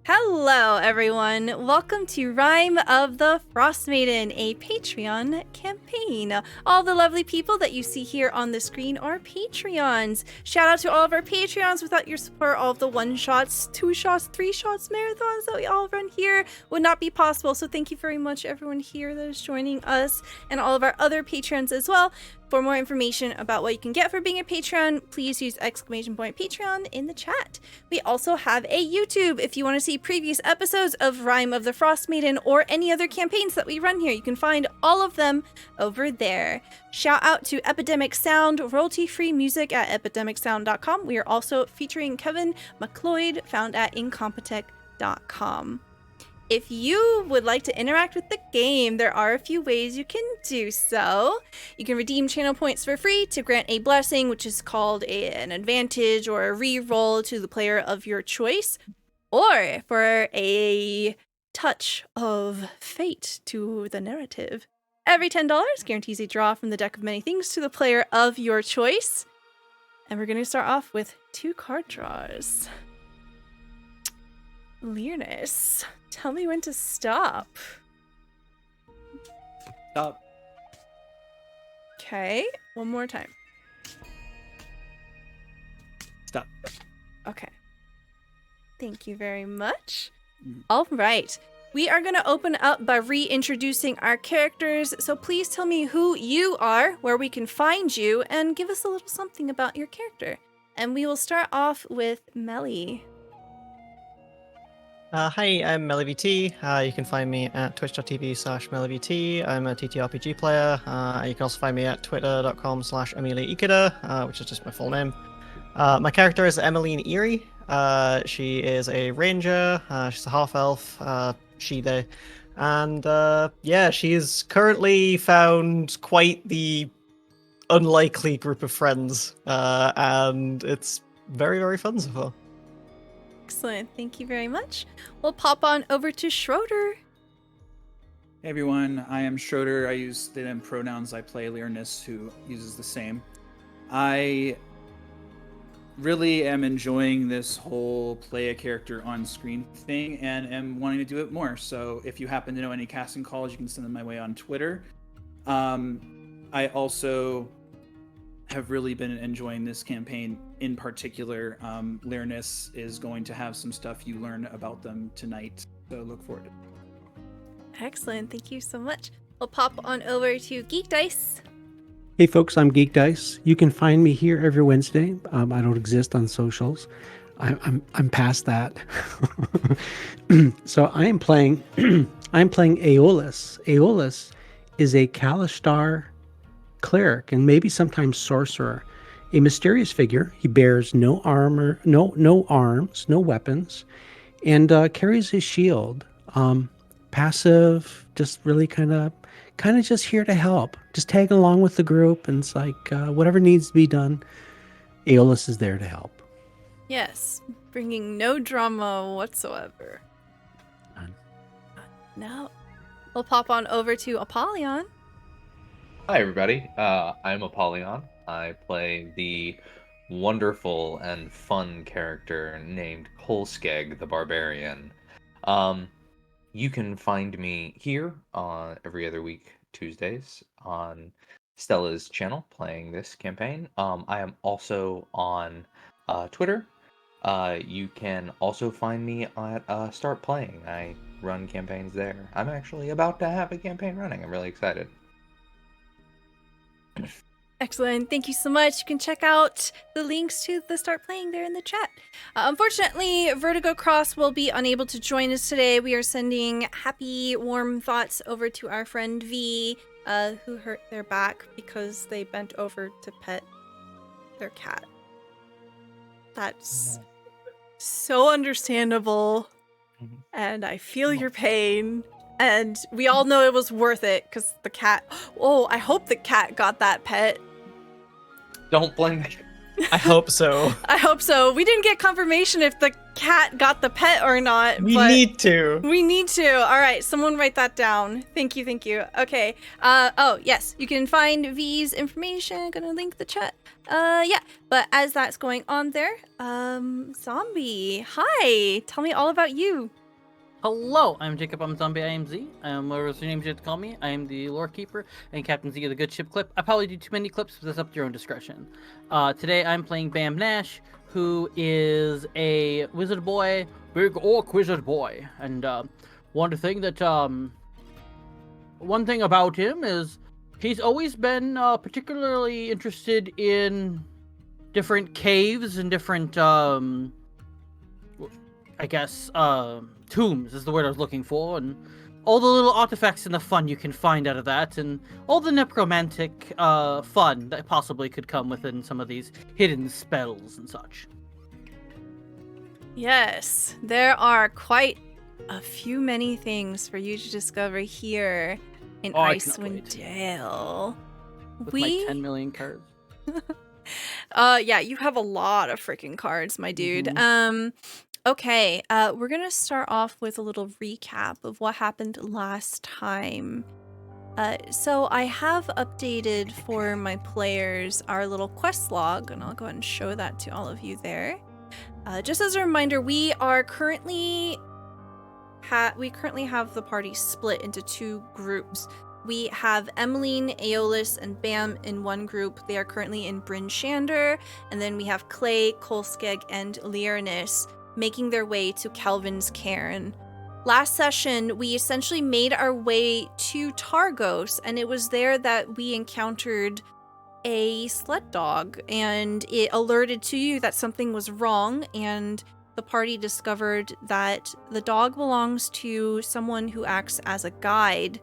Hello, everyone. Welcome to Rime of the Frostmaiden, a Patreon campaign. All the lovely people that you see here on the screen are Patreons. Shout out to all of our Patreons. Without your support, all of the one-shots, two-shots, three-shots, marathons that we all run here would not be possible. So thank you very much, everyone here that is joining us, and all of our other Patrons as well. For more information about what you can get for being a Patreon, please use !Patreon in the chat. We also have a YouTube. If you want to see previous episodes of Rime of the Frostmaiden or any other campaigns that we run here, you can find all of them over there. Shout out to Epidemic Sound, royalty-free music at epidemicsound.com. We are also featuring Kevin McLeod, found at incompetech.com. If you would like to interact with the game, there are a few ways you can do so. You can redeem channel points for free to grant a blessing, which is called an advantage or a re-roll to the player of your choice, or for a touch of fate to the narrative. Every $10 guarantees a draw from the deck of many things to the player of your choice. And we're going to start off with 2 card draws. Learness. Tell me when to stop. Stop. Okay, one more time. Stop. Okay. Thank you very much. All right. We are going to open up by reintroducing our characters. So please tell me who you are, where we can find you, and give us a little something about your character. And we will start off with Melly. Hi, I'm MellyVT. You can find me at twitch.tv/MellyVT. I'm a TTRPG player. You can also find me at twitter.com/AmeliaIkeda, which is just my full name. My character is Emmeline Erie. She is a ranger. She's a half-elf, she/they. And yeah, she's currently found quite the unlikely group of friends. And it's very, very fun so far. Excellent. Thank you very much. We'll pop on over to Schroeder. Hey everyone, I am Schroeder. I use they them pronouns. I play Lyrinus, who uses the same. I really am enjoying this whole play a character on screen thing and am wanting to do it more. So if you happen to know any casting calls, you can send them my way on Twitter. I also have really been enjoying this campaign in particular. Lyrinus is going to have some stuff you learn about them tonight, so look forward to it. Excellent. Thank you so much. We'll pop on over to GeekDice. Hey folks, I'm GeekDice. You can find me here every Wednesday. I don't exist on socials. I'm past that. So I am playing Aeolus. Aeolus is a Kalashtar Cleric and maybe sometimes Sorcerer. A mysterious figure. He bears no armor, no arms, no weapons, and carries his shield. Passive, just really kind of just here to help. Just tagging along with the group, and it's like whatever needs to be done, Aeolus is there to help. Yes, bringing no drama whatsoever. None. Now, we'll pop on over to Apollyon. Hi everybody, I'm Apollyon. I play the wonderful and fun character named Kolskeg the Barbarian. You can find me here every other week, Tuesdays, on Stella's channel playing this campaign. I am also on Twitter. You can also find me at Start Playing. I run campaigns there. I'm actually about to have a campaign running. I'm really excited. Excellent. Thank you so much. You can check out the links to the Start Playing there in the chat. Unfortunately, Vertigo Cross will be unable to join us today. We are sending happy, warm thoughts over to our friend V, who hurt their back because they bent over to pet their cat. That's so understandable, and I feel your pain. And we all know it was worth it because the cat. Oh, I hope the cat got that pet. Don't blame me. I hope so. I hope so. We didn't get confirmation if the cat got the pet or not. We but need to. We need to. All right, someone write that down. Thank you. Okay. Oh, yes, you can find V's information. Gonna link the chat. Yeah, but as that's going on there, Zombie, hi. Tell me all about you. Hello, I'm Jacob. I'm Zombie. I am Z. Whatever your name you have to call me. I am the lore keeper and Captain Z of the Good Ship Clip. I probably do too many clips, but that's up to your own discretion. Today I'm playing Bam Nash, who is a wizard boy, big orc wizard boy. And one thing about him is he's always been particularly interested in different caves and different, tombs is the word I was looking for, and all the little artifacts and the fun you can find out of that, and all the necromantic fun that possibly could come within some of these hidden spells and such. Yes, there are quite a few many things for you to discover here in Icewind Dale. With my 10 million cards. Yeah, you have a lot of freaking cards, my dude. Okay, we're gonna start off with a little recap of what happened last time. So I have updated for my players our little quest log, and I'll go ahead and show that to all of you there. Just as a reminder, we currently have the party split into two groups. We have Emmeline, Aeolus, and Bam in one group. They are currently in Bryn Shander, and then we have Clay, Kolskeg, and Learnus making their way to Kelvin's Cairn. Last session, we essentially made our way to Targos, and it was there that we encountered a sled dog, and it alerted to you that something was wrong, and the party discovered that the dog belongs to someone who acts as a guide,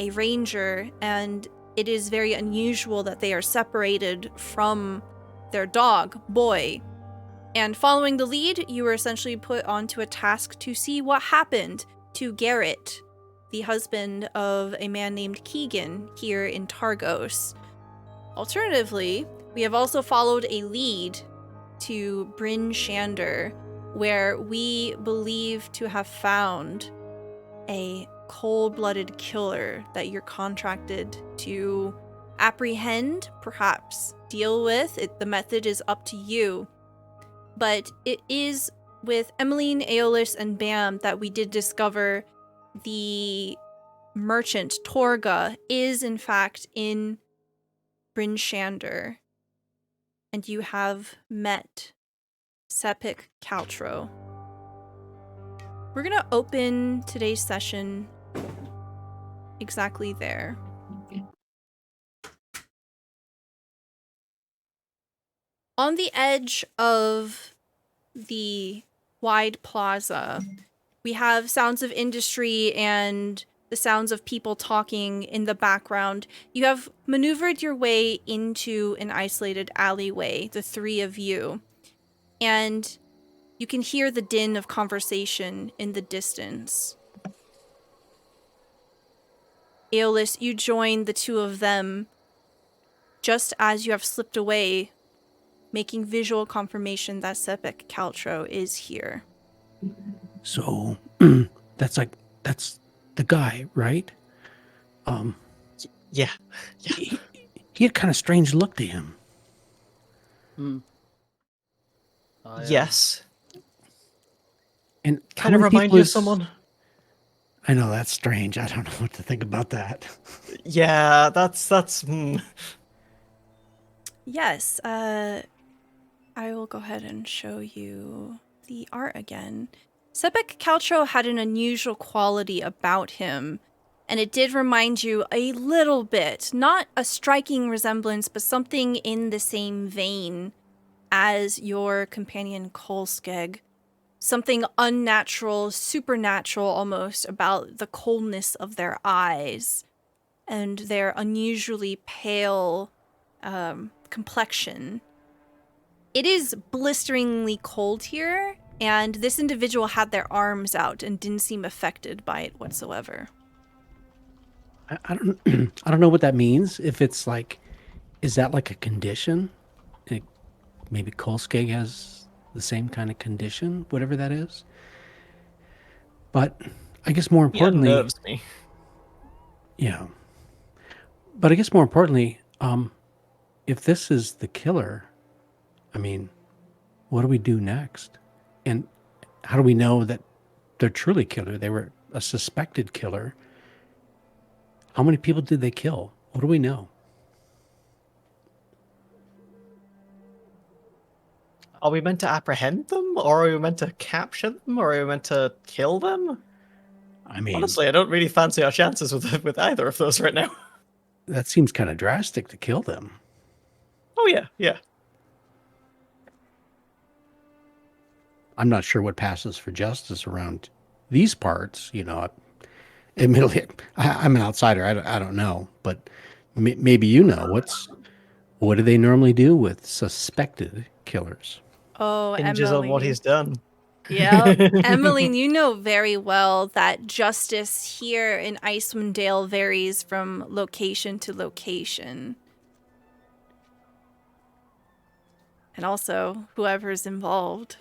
a ranger, and it is very unusual that they are separated from their dog, Boy. And following the lead, you were essentially put onto a task to see what happened to Garrett, the husband of a man named Keegan here in Targos. Alternatively, we have also followed a lead to Bryn Shander, where we believe to have found a cold-blooded killer that you're contracted to apprehend, perhaps deal with. The method is up to you. But it is with Emmeline, Aeolus, and Bam that we did discover the merchant, Torga, is in fact in Bryn Shander. And you have met Sepik Caltro. We're going to open today's session exactly there. On the edge of the wide plaza, we have sounds of industry and the sounds of people talking in the background. You have maneuvered your way into an isolated alleyway, the three of you, and you can hear the din of conversation in the distance. Aeolus, you join the two of them just as you have slipped away, making visual confirmation that Sepik Caltro is here. So, that's the guy, right? Yeah. He had kind of strange look to him. Yes. And Kind of remind you of someone. I know, that's strange. I don't know what to think about that. Yeah, that's Yes, I will go ahead and show you the art again. Sepik Caltro had an unusual quality about him, and it did remind you a little bit, not a striking resemblance, but something in the same vein as your companion Kolskeg. Something unnatural, supernatural almost, about the coldness of their eyes and their unusually pale complexion. It is blisteringly cold here, and this individual had their arms out and didn't seem affected by it whatsoever. I don't know what that means. If it's like, is that like a condition? Maybe Kolskeg has the same kind of condition, whatever that is. But I guess more He importantly, unnerves me. yeah. But I guess more importantly, if this is the killer, I mean, what do we do next? And how do we know that they're truly killer? They were a suspected killer. How many people did they kill? What do we know? Are we meant to apprehend them, or are we meant to capture them, or are we meant to kill them? I mean, Honestly, I don't really fancy our chances with either of those right now. that seems kind of drastic to kill them. Oh yeah, yeah. I'm not sure what passes for justice around these parts. Admittedly, I'm an outsider. I don't know, but maybe you know. What do they normally do with suspected killers? Oh, Hinges on what Emily. he's done. Yeah, Emmeline, you know very well that justice here in Icewind Dale varies from location to location. And also, whoever's involved.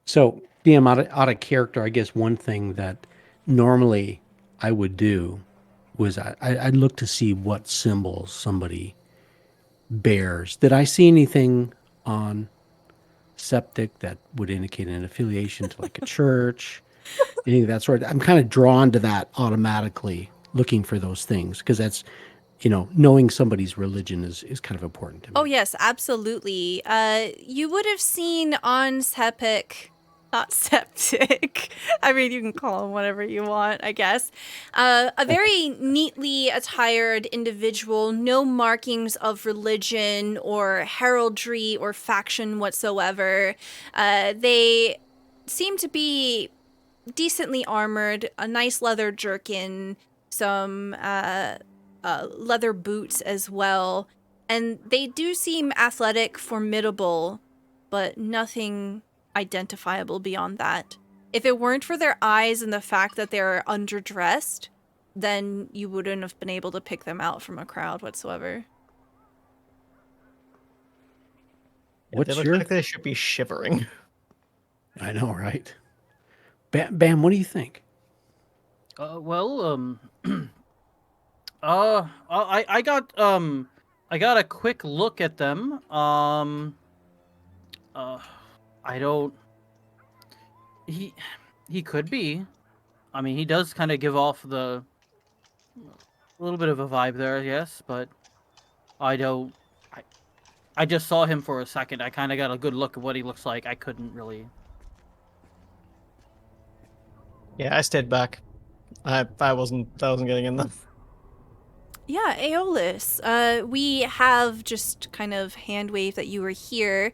So, being out of character, I guess one thing that normally I would do was I'd look to see what symbols somebody bears. Did I see anything on Septic that would indicate an affiliation to like a church, anything of that sort? I'm kind of drawn to that automatically, looking for those things, because that's, knowing somebody's religion is kind of important to me. Oh, yes, absolutely. You would have seen on Septic, not Septic. I mean, you can call him whatever you want, I guess. A very neatly attired individual, no markings of religion or heraldry or faction whatsoever. They seem to be decently armored, a nice leather jerkin, some leather boots as well. And they do seem athletic, formidable, but nothing identifiable beyond that. If it weren't for their eyes and the fact that they're underdressed, then you wouldn't have been able to pick them out from a crowd whatsoever. They look like they should be shivering. I know, right? Bam, what do you think? I got a quick look at them. I don't. He could be. I mean, he does kind of give off a little bit of a vibe there, yes, but I don't. I just saw him for a second. I kind of got a good look at what he looks like. I couldn't really. Yeah, I stayed back. I wasn't getting in them. Yeah, Aeolus, we have just kind of hand waved that you were here.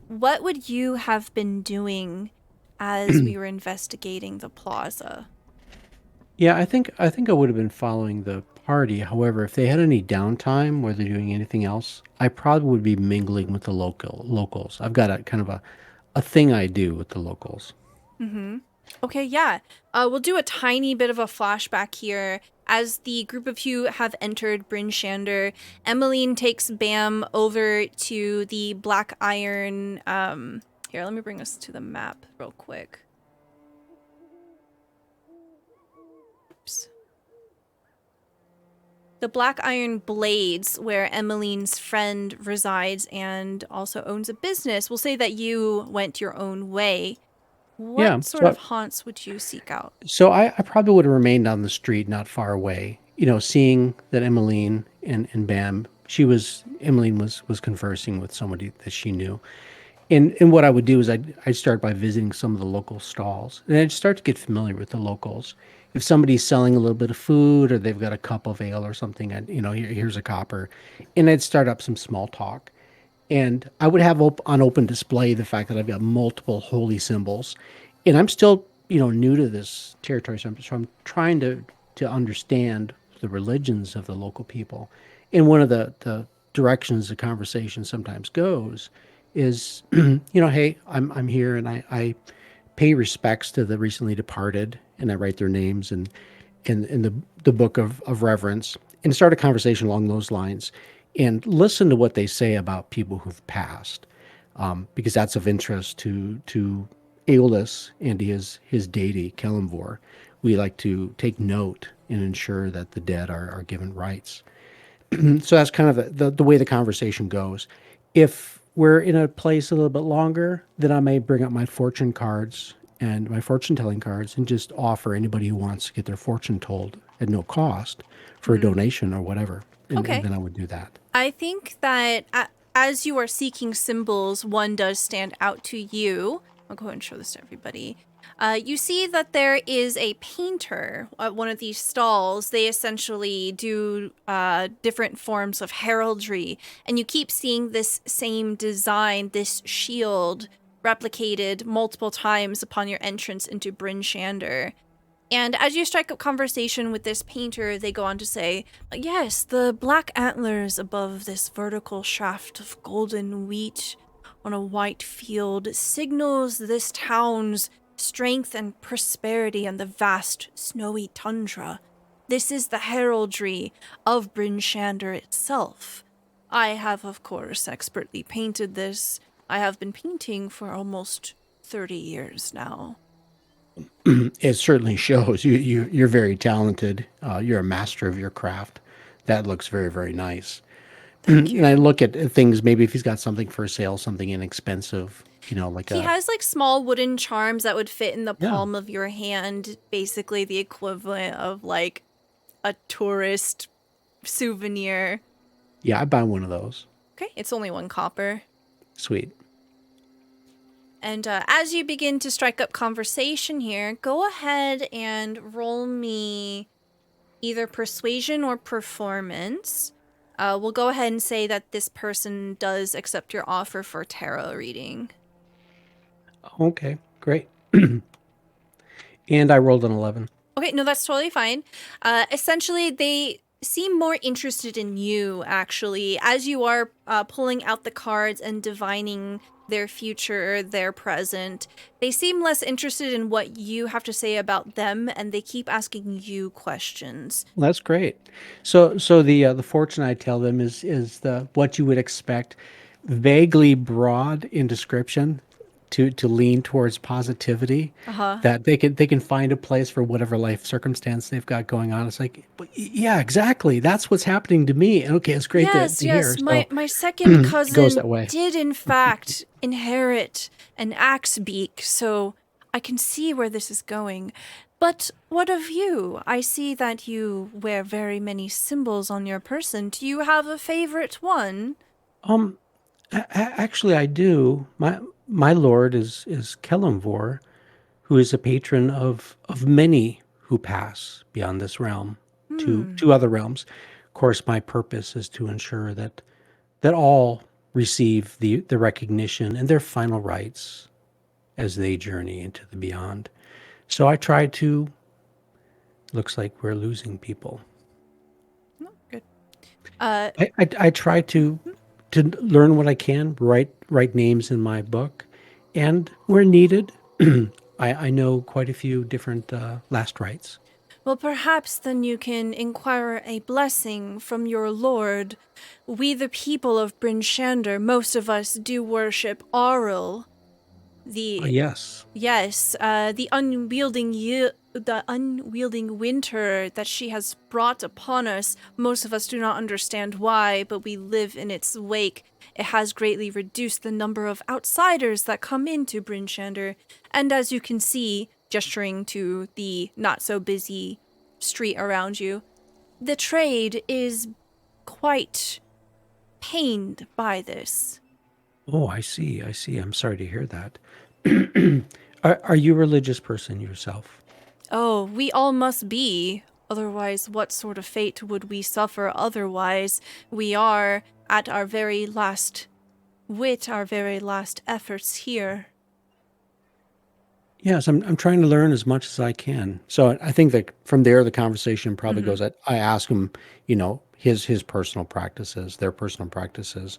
What would you have been doing as we were investigating the plaza? Yeah, I think I would have been following the party. However, if they had any downtime where they're doing anything else, I probably would be mingling with the locals. I've got a kind of a thing I do with the locals. Mm-hmm. Okay, yeah. We'll do a tiny bit of a flashback here. As the group of you have entered Bryn Shander, Emmeline takes Bam over to the Black Iron. Here, let me bring us to the map real quick. Oops. The Black Iron Blades, where Emmeline's friend resides and also owns a business. We'll say that you went your own way. What sort of haunts would you seek out? So I probably would have remained on the street, not far away. Seeing that Emmeline and Bam, Emmeline was conversing with somebody that she knew. And what I would do is I'd start by visiting some of the local stalls. And I'd start to get familiar with the locals. If somebody's selling a little bit of food or they've got a cup of ale or something, here's a copper. And I'd start up some small talk. And I would have on open display the fact that I've got multiple holy symbols. And I'm still, new to this territory. So I'm trying to understand the religions of the local people. And one of the directions the conversation sometimes goes is, hey, I'm here and I pay respects to the recently departed, and I write their names in the book of reverence, and start a conversation along those lines and listen to what they say about people who've passed. because that's of interest to Aeolus and his deity Kelemvor. We like to take note and ensure that the dead are given rights. So that's kind of the way the conversation goes. If we're in a place a little bit longer, then I may bring up my fortune cards and my fortune telling cards and just offer anybody who wants to get their fortune told at no cost for a donation or whatever. And then I would do that. I think that as you are seeking symbols, one does stand out to you. I'll go ahead and show this to everybody. You see that there is a painter at one of these stalls. They essentially do different forms of heraldry, and you keep seeing this same design, this shield, replicated multiple times upon your entrance into Bryn Shander. And as you strike up conversation with this painter, they go on to say, yes, the black antlers above this vertical shaft of golden wheat on a white field signals this town's strength and prosperity on the vast snowy tundra. This is the heraldry of Bryn Shander itself. I have, of course, expertly painted this. I have been painting for almost 30 years now. It certainly shows. You're very talented. You're a master of your craft. That looks very, very nice. Thank you. And I look at things, maybe if he's got something for sale, something inexpensive, like He a... has like small wooden charms that would fit in the Yeah. palm of your hand, basically the equivalent of like a tourist souvenir. Yeah, I buy one of those. Okay, it's only 1 copper. Sweet. And as you begin to strike up conversation here, go ahead and roll me either persuasion or performance. We'll go ahead and say that this person does accept your offer for tarot reading. Okay, great. And I rolled an 11. Okay, no, that's totally fine. Essentially, they seem more interested in you, actually, as you are pulling out the cards and divining their future, their present. They seem less interested in what you have to say about them, and they keep asking you questions. Well, that's great. So the fortune I tell them is the what you would expect, vaguely broad in description, to lean towards positivity. That they can find a place for whatever life circumstance they've got going on. It's like, yeah, exactly. That's what's happening to me. And okay, it's great to hear. My second goes cousin that way. did in fact inherit an axe beak, so I can see where this is going. But what of you? I see that you wear very many symbols on your person. Do you have a favorite one? Actually, I do. My lord is Kelemvor, who is a patron of many who pass beyond this realm to other realms. Of course, my purpose is to ensure that all receive the recognition and their final rights as they journey into the beyond. So I try to... Looks like we're losing people. No, good. I try to learn what I can, write names in my book, and where needed, I know quite a few different last rites. Well, perhaps then you can inquire a blessing from your lord. We, the people of Bryn Shander, most of us do worship Auril. Yes. Yes, the unwielding winter that she has brought upon us. Most of us do not understand why, but we live in its wake. It has greatly reduced the number of outsiders that come into Bryn Shander. And as you can see, gesturing to the not-so-busy street around you, the trade is quite pained by this. Oh, I see. I'm sorry to hear that. Are you a religious person yourself? Oh, we all must be. Otherwise, what sort of fate would we suffer otherwise? We are at our very last wit, our very last efforts here. Yes, I'm trying to learn as much as I can. So I think that from there, the conversation probably goes that I ask him, his personal practices, their personal practices,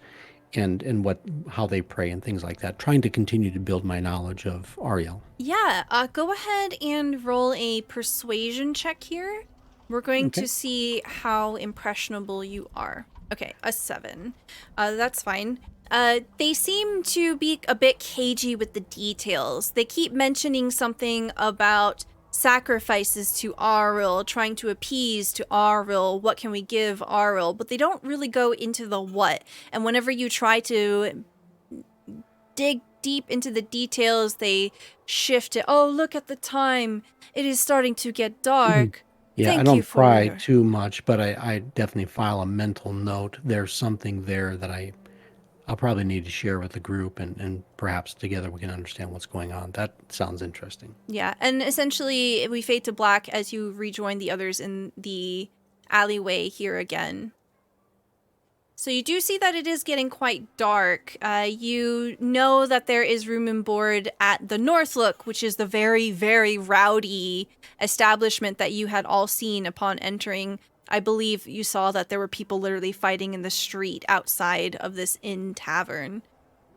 and how they pray and things like that, trying to continue to build my knowledge of Ariel. Yeah, go ahead and roll a persuasion check here. We're going to see how impressionable you are. Okay, a 7. That's fine. They seem to be a bit cagey with the details. They keep mentioning something about sacrifices to Auril, trying to appease to Auril, what can we give Auril, but they don't really go into the what. And whenever you try to dig deep into the details, they shift it. Oh, look at the time. It is starting to get dark. Yeah, Thank I don't you for pry your... too much, but I definitely file a mental note. There's something there that I'll probably need to share with the group, and perhaps together we can understand what's going on. That sounds interesting. Yeah, and essentially we fade to black as you rejoin the others in the alleyway here again. So you do see that it is getting quite dark. You know that there is room and board at the Northlook, which is the very, very rowdy establishment that you had all seen upon entering. I believe you saw that there were people literally fighting in the street outside of this inn tavern.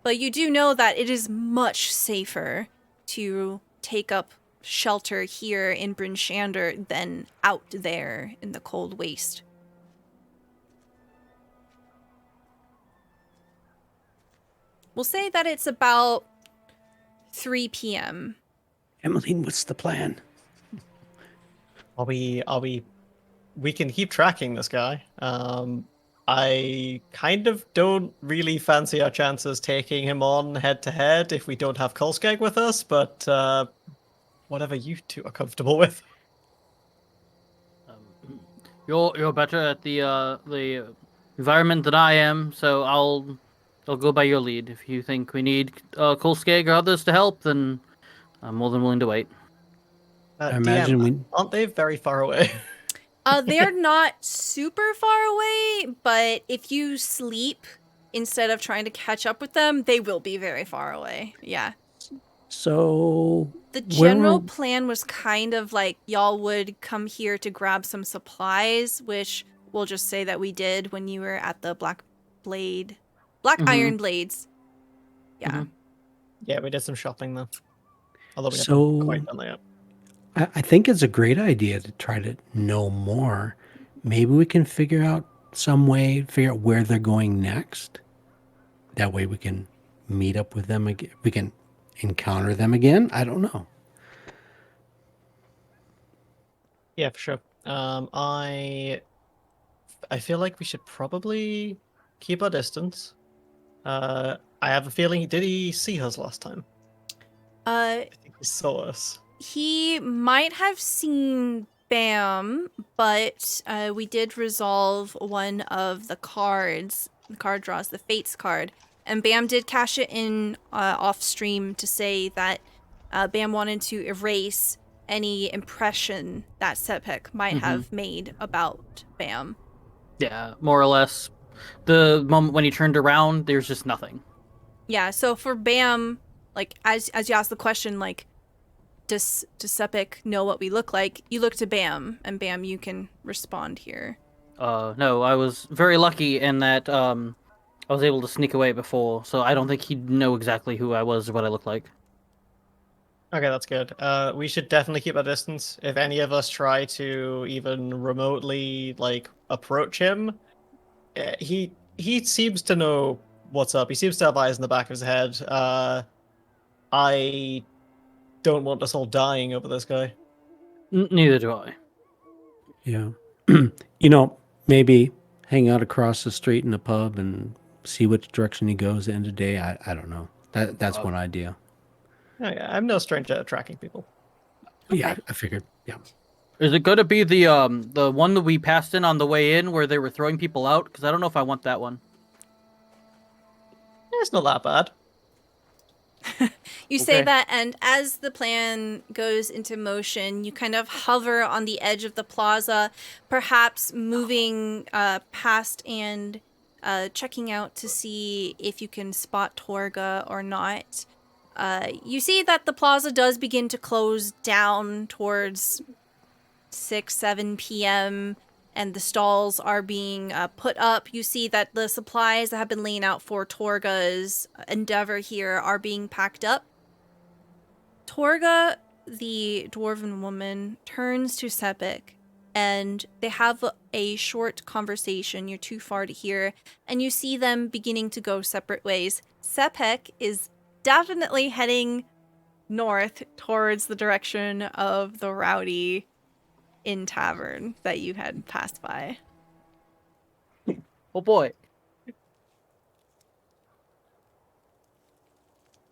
But you do know that it is much safer to take up shelter here in Bryn Shander than out there in the cold waste. We'll say that it's about 3 p.m. Emmeline, what's the plan? We can keep tracking this guy. I kind of don't really fancy our chances taking him on head to head if we don't have Kolskeg with us, but whatever you two are comfortable with. You're better at the environment than I am, so I'll go by your lead. If you think we need Kolskeg or others to help, then I'm more than willing to wait. I imagine DM, aren't they very far away? They're not super far away, but if you sleep instead of trying to catch up with them, they will be very far away. Yeah. So The general plan was kind of like y'all would come here to grab some supplies, which we'll just say that we did when you were at the Black Iron Blades. Yeah. Mm-hmm. Yeah, we did some shopping though. Although we So- haven't quite done that yet. I think it's a great idea to try to know more. Maybe we can figure out where they're going next. That way we can meet up with them again. We can encounter them again. I don't know. Yeah, for sure. I feel like we should probably keep our distance. I have a feeling, did he see us last time? I think he saw us. He might have seen Bam, but we did resolve one of the cards. The card draws, the Fates card. And Bam did cash it in off stream to say that Bam wanted to erase any impression that Sepek might have made about Bam. Yeah, more or less. The moment when he turned around, there's just nothing. Yeah, so for Bam, like, as you ask the question, like, does Sepik know what we look like? You look to Bam, and Bam, you can respond here. No, I was very lucky in that I was able to sneak away before, so I don't think he'd know exactly who I was or what I looked like. Okay, that's good. We should definitely keep our distance. If any of us try to even remotely like approach him, he seems to know what's up. He seems to have eyes in the back of his head. I don't want us all dying over this guy. Neither do I. Yeah. Maybe hang out across the street in a pub and see which direction he goes at the end of the day. I don't know. That's one idea. Oh, yeah, I'm no stranger to tracking people. Yeah, I figured. Yeah. Is it going to be the one that we passed in on the way in where they were throwing people out? Because I don't know if I want that one. It's not that bad. You say that, and as the plan goes into motion, you kind of hover on the edge of the plaza, perhaps moving past and checking out to see if you can spot Torga or not. You see that the plaza does begin to close down towards 6, 7 p.m., and the stalls are being put up. You see that the supplies that have been laying out for Torga's endeavor here are being packed up. Torga, the dwarven woman, turns to Sepik and they have a short conversation. You're too far to hear, and you see them beginning to go separate ways. Sepek is definitely heading north towards the direction of the Rowdy Inn Tavern that you had passed by. Oh boy.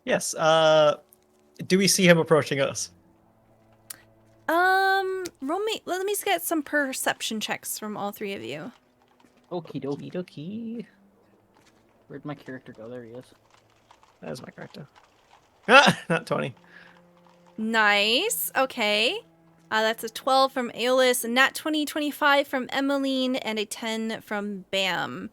Yes. Do we see him approaching us? Let me get some perception checks from all three of you. Okie dokie. Okie. Where'd my character go? There he is. There's my character. Ah, not 20. Nice. Okay. That's a 12 from Aeolus, a nat 20, 25 from Emmeline, and a 10 from Bam.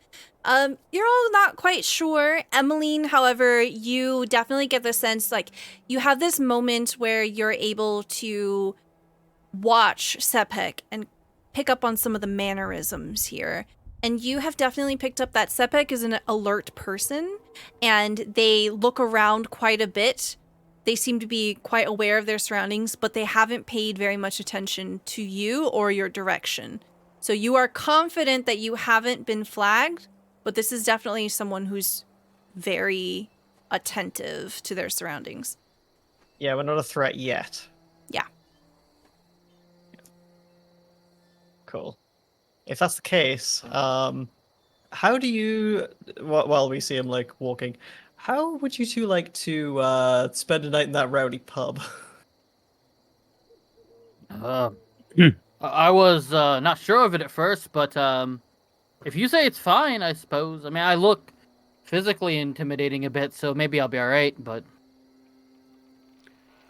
You're all not quite sure. Emmeline, however, you definitely get the sense, like, you have this moment where you're able to watch Sepek and pick up on some of the mannerisms here. And you have definitely picked up that Sepek is an alert person, and they look around quite a bit. They seem to be quite aware of their surroundings, but they haven't paid very much attention to you or your direction. So you are confident that you haven't been flagged, but this is definitely someone who's very attentive to their surroundings. Yeah, we're not a threat yet. Yeah. Cool. If that's the case, how do you, while we see him like walking, how would you two like to spend a night in that rowdy pub? I was not sure of it at first, but if you say it's fine, I suppose. I mean, I look physically intimidating a bit, so maybe I'll be all right. But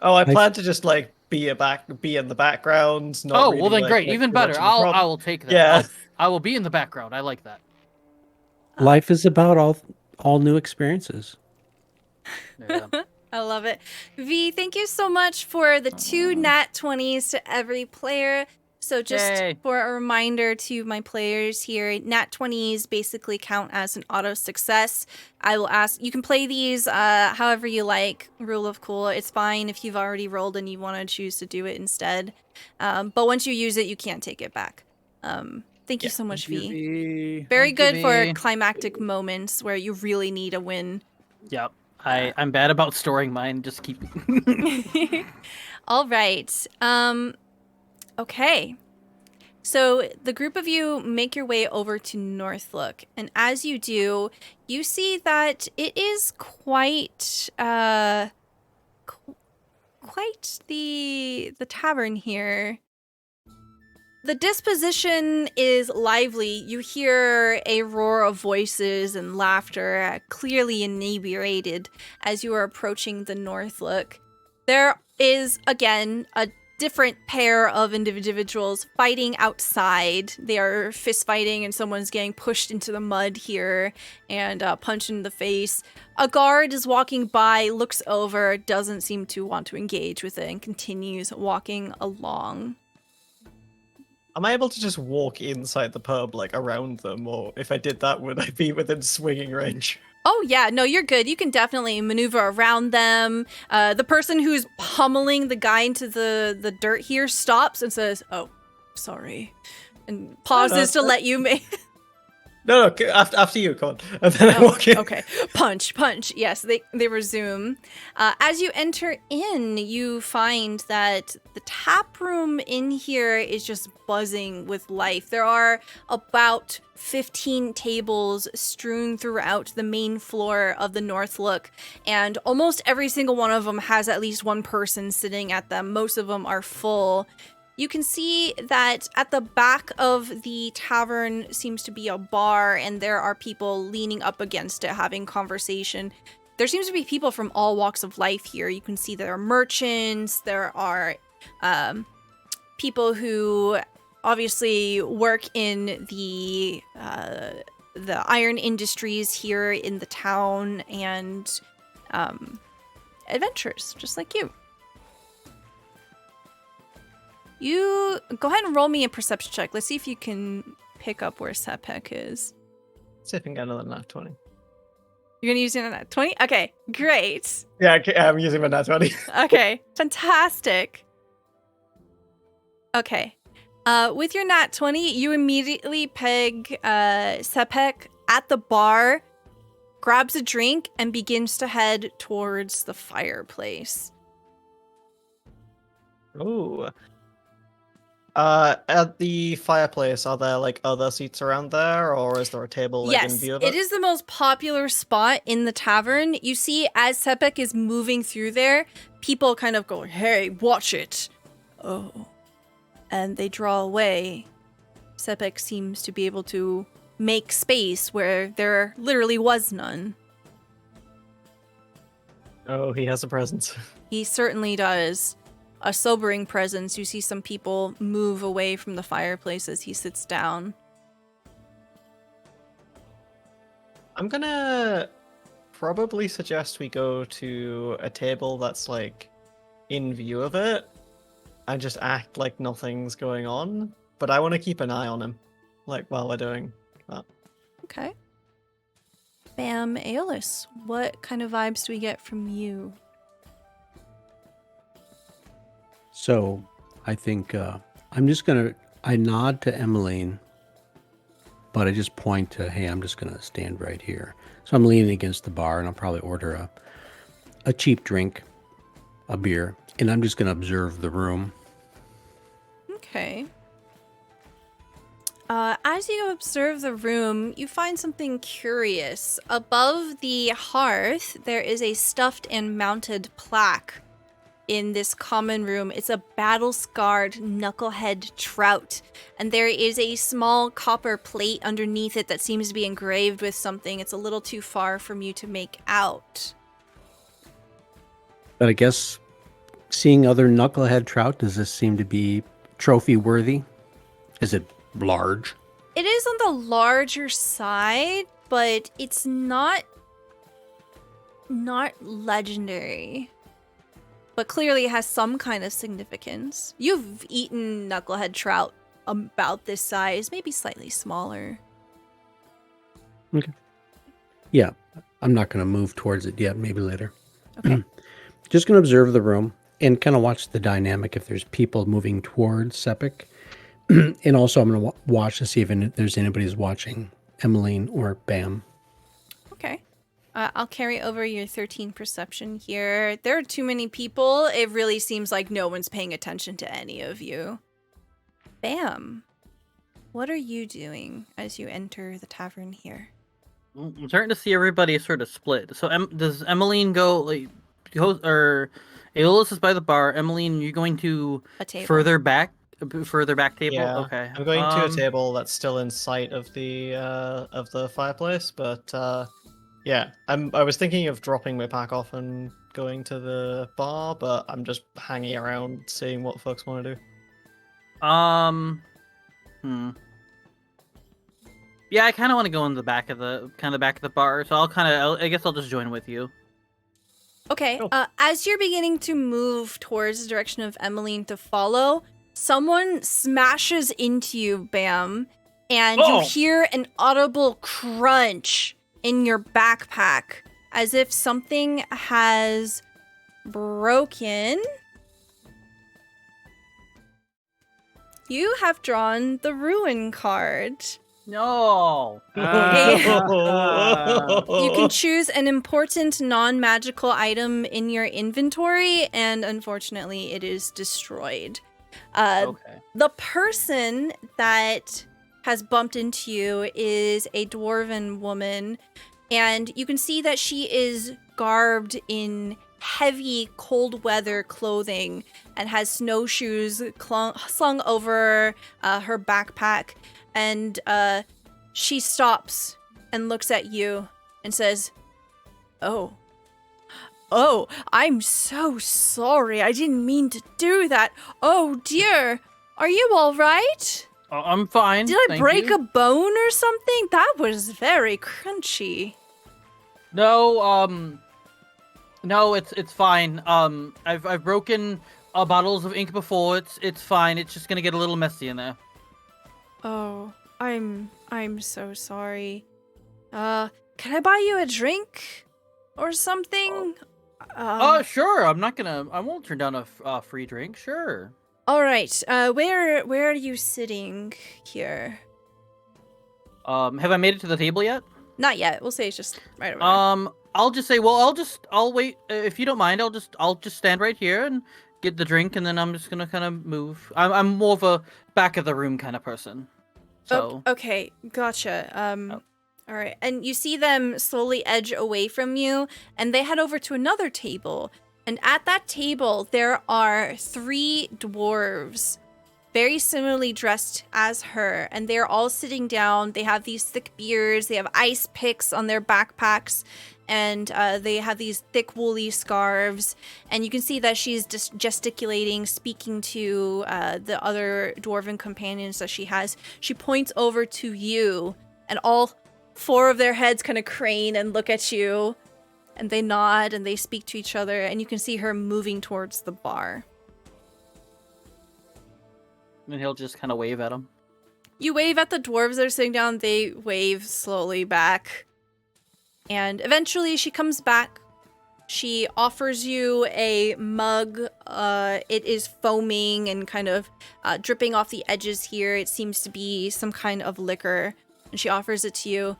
Oh, I plan to just like be in the background. Not oh, really, well then like, great, like, even too better. much of a problem. I will take that. Yeah. I will be in the background. I like that. Life is about all new experiences. Yeah. I love it. V, thank you so much for the 2 nat 20s to every player. So just Yay. for a reminder to my players here, nat 20s basically count as an auto success. I will ask, you can play these however you like, rule of cool. It's fine if you've already rolled and you want to choose to do it instead. But once you use it, you can't take it back. Thank you so much, V. Very Thank you, good for V. climactic moments where you really need a win. Yep. I'm bad about storing mine. Just keep. All right. Okay. So the group of you make your way over to Northlook, and as you do, you see that it is quite the tavern here. The disposition is lively. You hear a roar of voices and laughter, clearly inebriated, as you are approaching the Northlook. There is, again, a different pair of individuals fighting outside. They are fist fighting, and someone's getting pushed into the mud here and punched in the face. A guard is walking by, looks over, doesn't seem to want to engage with it, and continues walking along. Am I able to just walk inside the pub, like around them, or if I did that, would I be within swinging range? Oh yeah, no, you're good. You can definitely maneuver around them. The person who's pummeling the guy into the dirt here stops and says, "Oh, sorry," and pauses to let you make. No, after you, come on. And then I walk in. Okay, punch. Yes, they resume. As you enter in, you find that the tap room in here is just buzzing with life. There are about 15 tables strewn throughout the main floor of the Northlook, and almost every single one of them has at least one person sitting at them. Most of them are full. You can see that at the back of the tavern seems to be a bar, and there are people leaning up against it having conversation. There seems to be people from all walks of life here. You can see there are merchants, there are people who obviously work in the iron industries here in the town, and adventurers, just like you. You go ahead and roll me a perception check. Let's see if you can pick up where Sepek is. See if I can get another nat 20. You're going to use your nat 20? Okay, great. Yeah, I'm using my nat 20. Okay, fantastic. Okay. With your nat 20, you immediately peg Sepek at the bar, grabs a drink, and begins to head towards the fireplace. Ooh. At the fireplace, are there like other seats around there, or is there a table like in Yes, view of it is the most popular spot in the tavern. You see, as Sepek is moving through there, people kind of go, "Hey, watch it." Oh. And they draw away. Sepek seems to be able to make space where there literally was none. Oh, he has a presence. He certainly does. A sobering presence. You see some people move away from the fireplace as he sits down. I'm gonna probably suggest we go to a table that's like in view of it and just act like nothing's going on. But I want to keep an eye on him, like while we're doing that. Okay. Bam, Aeolus, what kind of vibes do we get from you? So I think I nod to Emmeline, but I just point to, hey, I'm just gonna stand right here. So I'm leaning against the bar, and I'll probably order a cheap drink, a beer, and I'm just gonna observe the room. Okay. As you observe the room, you find something curious. Above the hearth, there is a stuffed and mounted plaque in this common room. It's a battle-scarred knucklehead trout, and there is a small copper plate underneath it that seems to be engraved with something. It's a little too far from you to make out. But I guess seeing other knucklehead trout, does this seem to be trophy worthy? Is it large? It is on the larger side, but it's not legendary. But clearly it has some kind of significance. You've eaten knucklehead trout about this size, maybe slightly smaller. Okay. Yeah, I'm not going to move towards it yet, maybe later. Okay. Just going to observe the room and kind of watch the dynamic if there's people moving towards Sepik. And also I'm going to watch to see if there's anybody who's watching Emmeline or Bam. Okay. I'll carry over your 13 perception here. There are too many people. It really seems like no one's paying attention to any of you. Bam. What are you doing as you enter the tavern here? I'm starting to see everybody sort of split. So does Emmeline go, like, or Aeolus is by the bar. Emmeline, you're going to A table. further back table? Yeah, Okay. I'm going to a table that's still in sight of the fireplace, but yeah, I was thinking of dropping my pack off and going to the bar, but I'm just hanging around seeing what folks want to do. Yeah, I kind of want to go in the back of the bar, so I guess I'll just join with you. Okay, Cool. as you're beginning to move towards the direction of Emmeline to follow, someone smashes into you, Bam, and you hear an audible crunch in your backpack, as if something has broken. You have drawn the Ruin card. No. You can choose an important non-magical item in your inventory, and unfortunately, it is destroyed. Okay. The person that has bumped into you is a dwarven woman, and you can see that she is garbed in heavy cold weather clothing and has snowshoes slung over her backpack. And she stops and looks at you and says, Oh, I'm so sorry. I didn't mean to do that. Oh, dear. Are you all right? I'm fine. Did I thank break you. a bone or something? That was very crunchy. No, no, it's fine. I've broken bottles of ink before. It's fine. It's just gonna get a little messy in there. Oh, I'm so sorry. Can I buy you a drink or something? Sure. I won't turn down a free drink. Sure. All right. Where are you sitting here? Have I made it to the table yet? Not yet. We'll say it's just right over there. I'll just say, well, I'll wait. If you don't mind, I'll just stand right here and get the drink, and then I'm just gonna kind of move. I'm more of a back of the room kind of person. So Okay, gotcha. All right. And you see them slowly edge away from you, and they head over to another table. And at that table, there are 3 dwarves, very similarly dressed as her, and they're all sitting down. They have these thick beards, they have ice picks on their backpacks, and they have these thick woolly scarves. And you can see that she's just gesticulating, speaking to the other dwarven companions that she has. She points over to you, and all 4 of their heads kind of crane and look at you, and they nod and they speak to each other, and you can see her moving towards the bar. and he'll just kind of wave at him. You wave at the dwarves that are sitting down, they wave slowly back. And eventually she comes back. She offers you a mug. It is foaming and kind of dripping off the edges here. It seems to be some kind of liquor. And she offers it to you.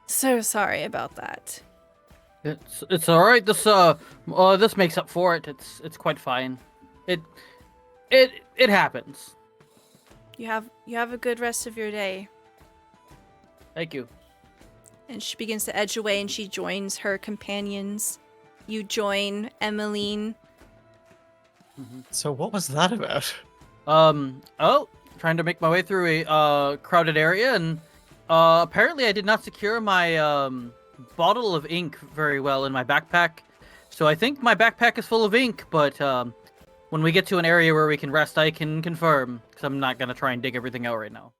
So sorry about that. It's all right. This makes up for it. It's quite fine. It happens. You have a good rest of your day. Thank you. And she begins to edge away and she joins her companions. You join Emmeline. So what was that about? Trying to make my way through a crowded area, and apparently I did not secure my bottle of ink very well in my backpack. So I think my backpack is full of ink, but when we get to an area where we can rest, I can confirm, because I'm not going to try and dig everything out right now.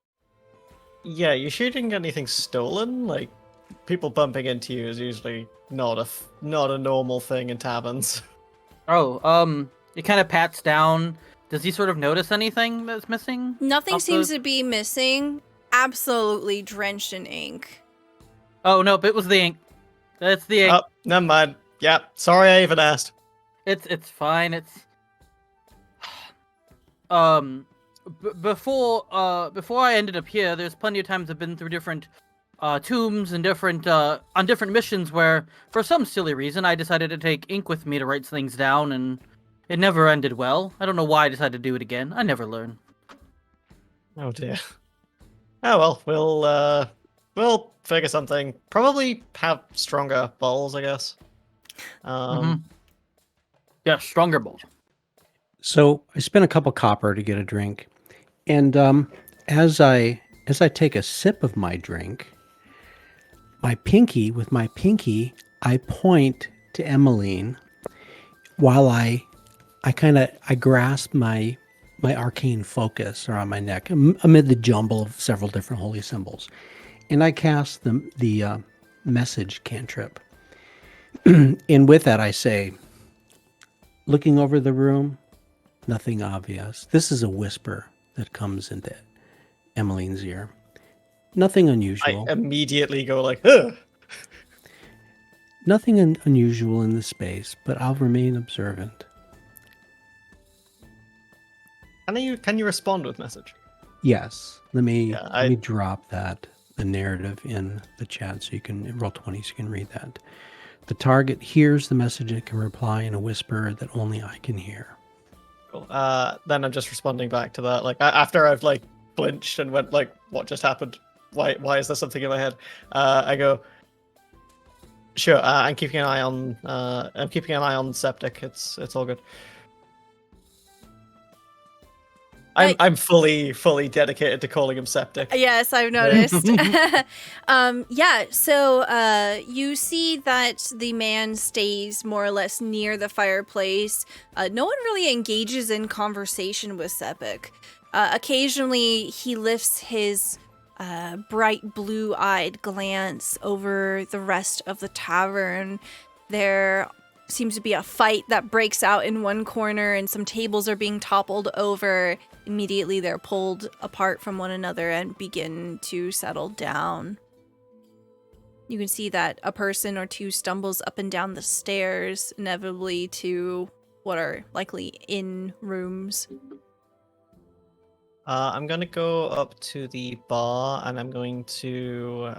Yeah, you sure didn't get anything stolen? Like, people bumping into you is usually not a normal thing in taverns. Oh, it kind of pats down. Does he sort of notice anything that's missing? Nothing seems to be missing. Absolutely drenched in ink. Oh, no, it was the ink. That's the ink. Oh, never mind. Yeah, sorry I even asked. It's fine. Before I ended up here, there's plenty of times I've been through different tombs and different on different missions where, for some silly reason, I decided to take ink with me to write things down, and it never ended well. I don't know why I decided to do it again. I never learn. Oh dear. Oh well, we'll figure something. Probably have stronger balls, I guess. Yeah, stronger bowl. So I spent a couple copper to get a drink, and as I take a sip of my drink, with my pinky, I point to Emmeline while I grasp my arcane focus around my neck amid the jumble of several different holy symbols, and I cast the message cantrip. And with that, I say, looking over the room, nothing obvious. This is a whisper that comes into Emmeline's ear. Nothing unusual. I immediately go like, ugh. Nothing unusual in the space, but I'll remain observant. Can you respond with message? Yes. Let me drop the narrative in the chat so you can roll 20 so you can read that. The target hears the message and can reply in a whisper that only I can hear. Cool. Then I'm just responding back to that. Like after I've like blinched and went like, what just happened? Why is there something in my head? I go, sure. I'm keeping an eye on Septic. It's all good. I'm fully dedicated to calling him Septic. Yes, I've noticed. So you see that the man stays more or less near the fireplace. No one really engages in conversation with Sepik. Occasionally, he lifts his bright blue-eyed glance over the rest of the tavern. There seems to be a fight that breaks out in one corner, and some tables are being toppled over. Immediately, they're pulled apart from one another and begin to settle down. You can see that a person or two stumbles up and down the stairs, inevitably to what are likely inn rooms. I'm gonna go up to the bar and I'm going to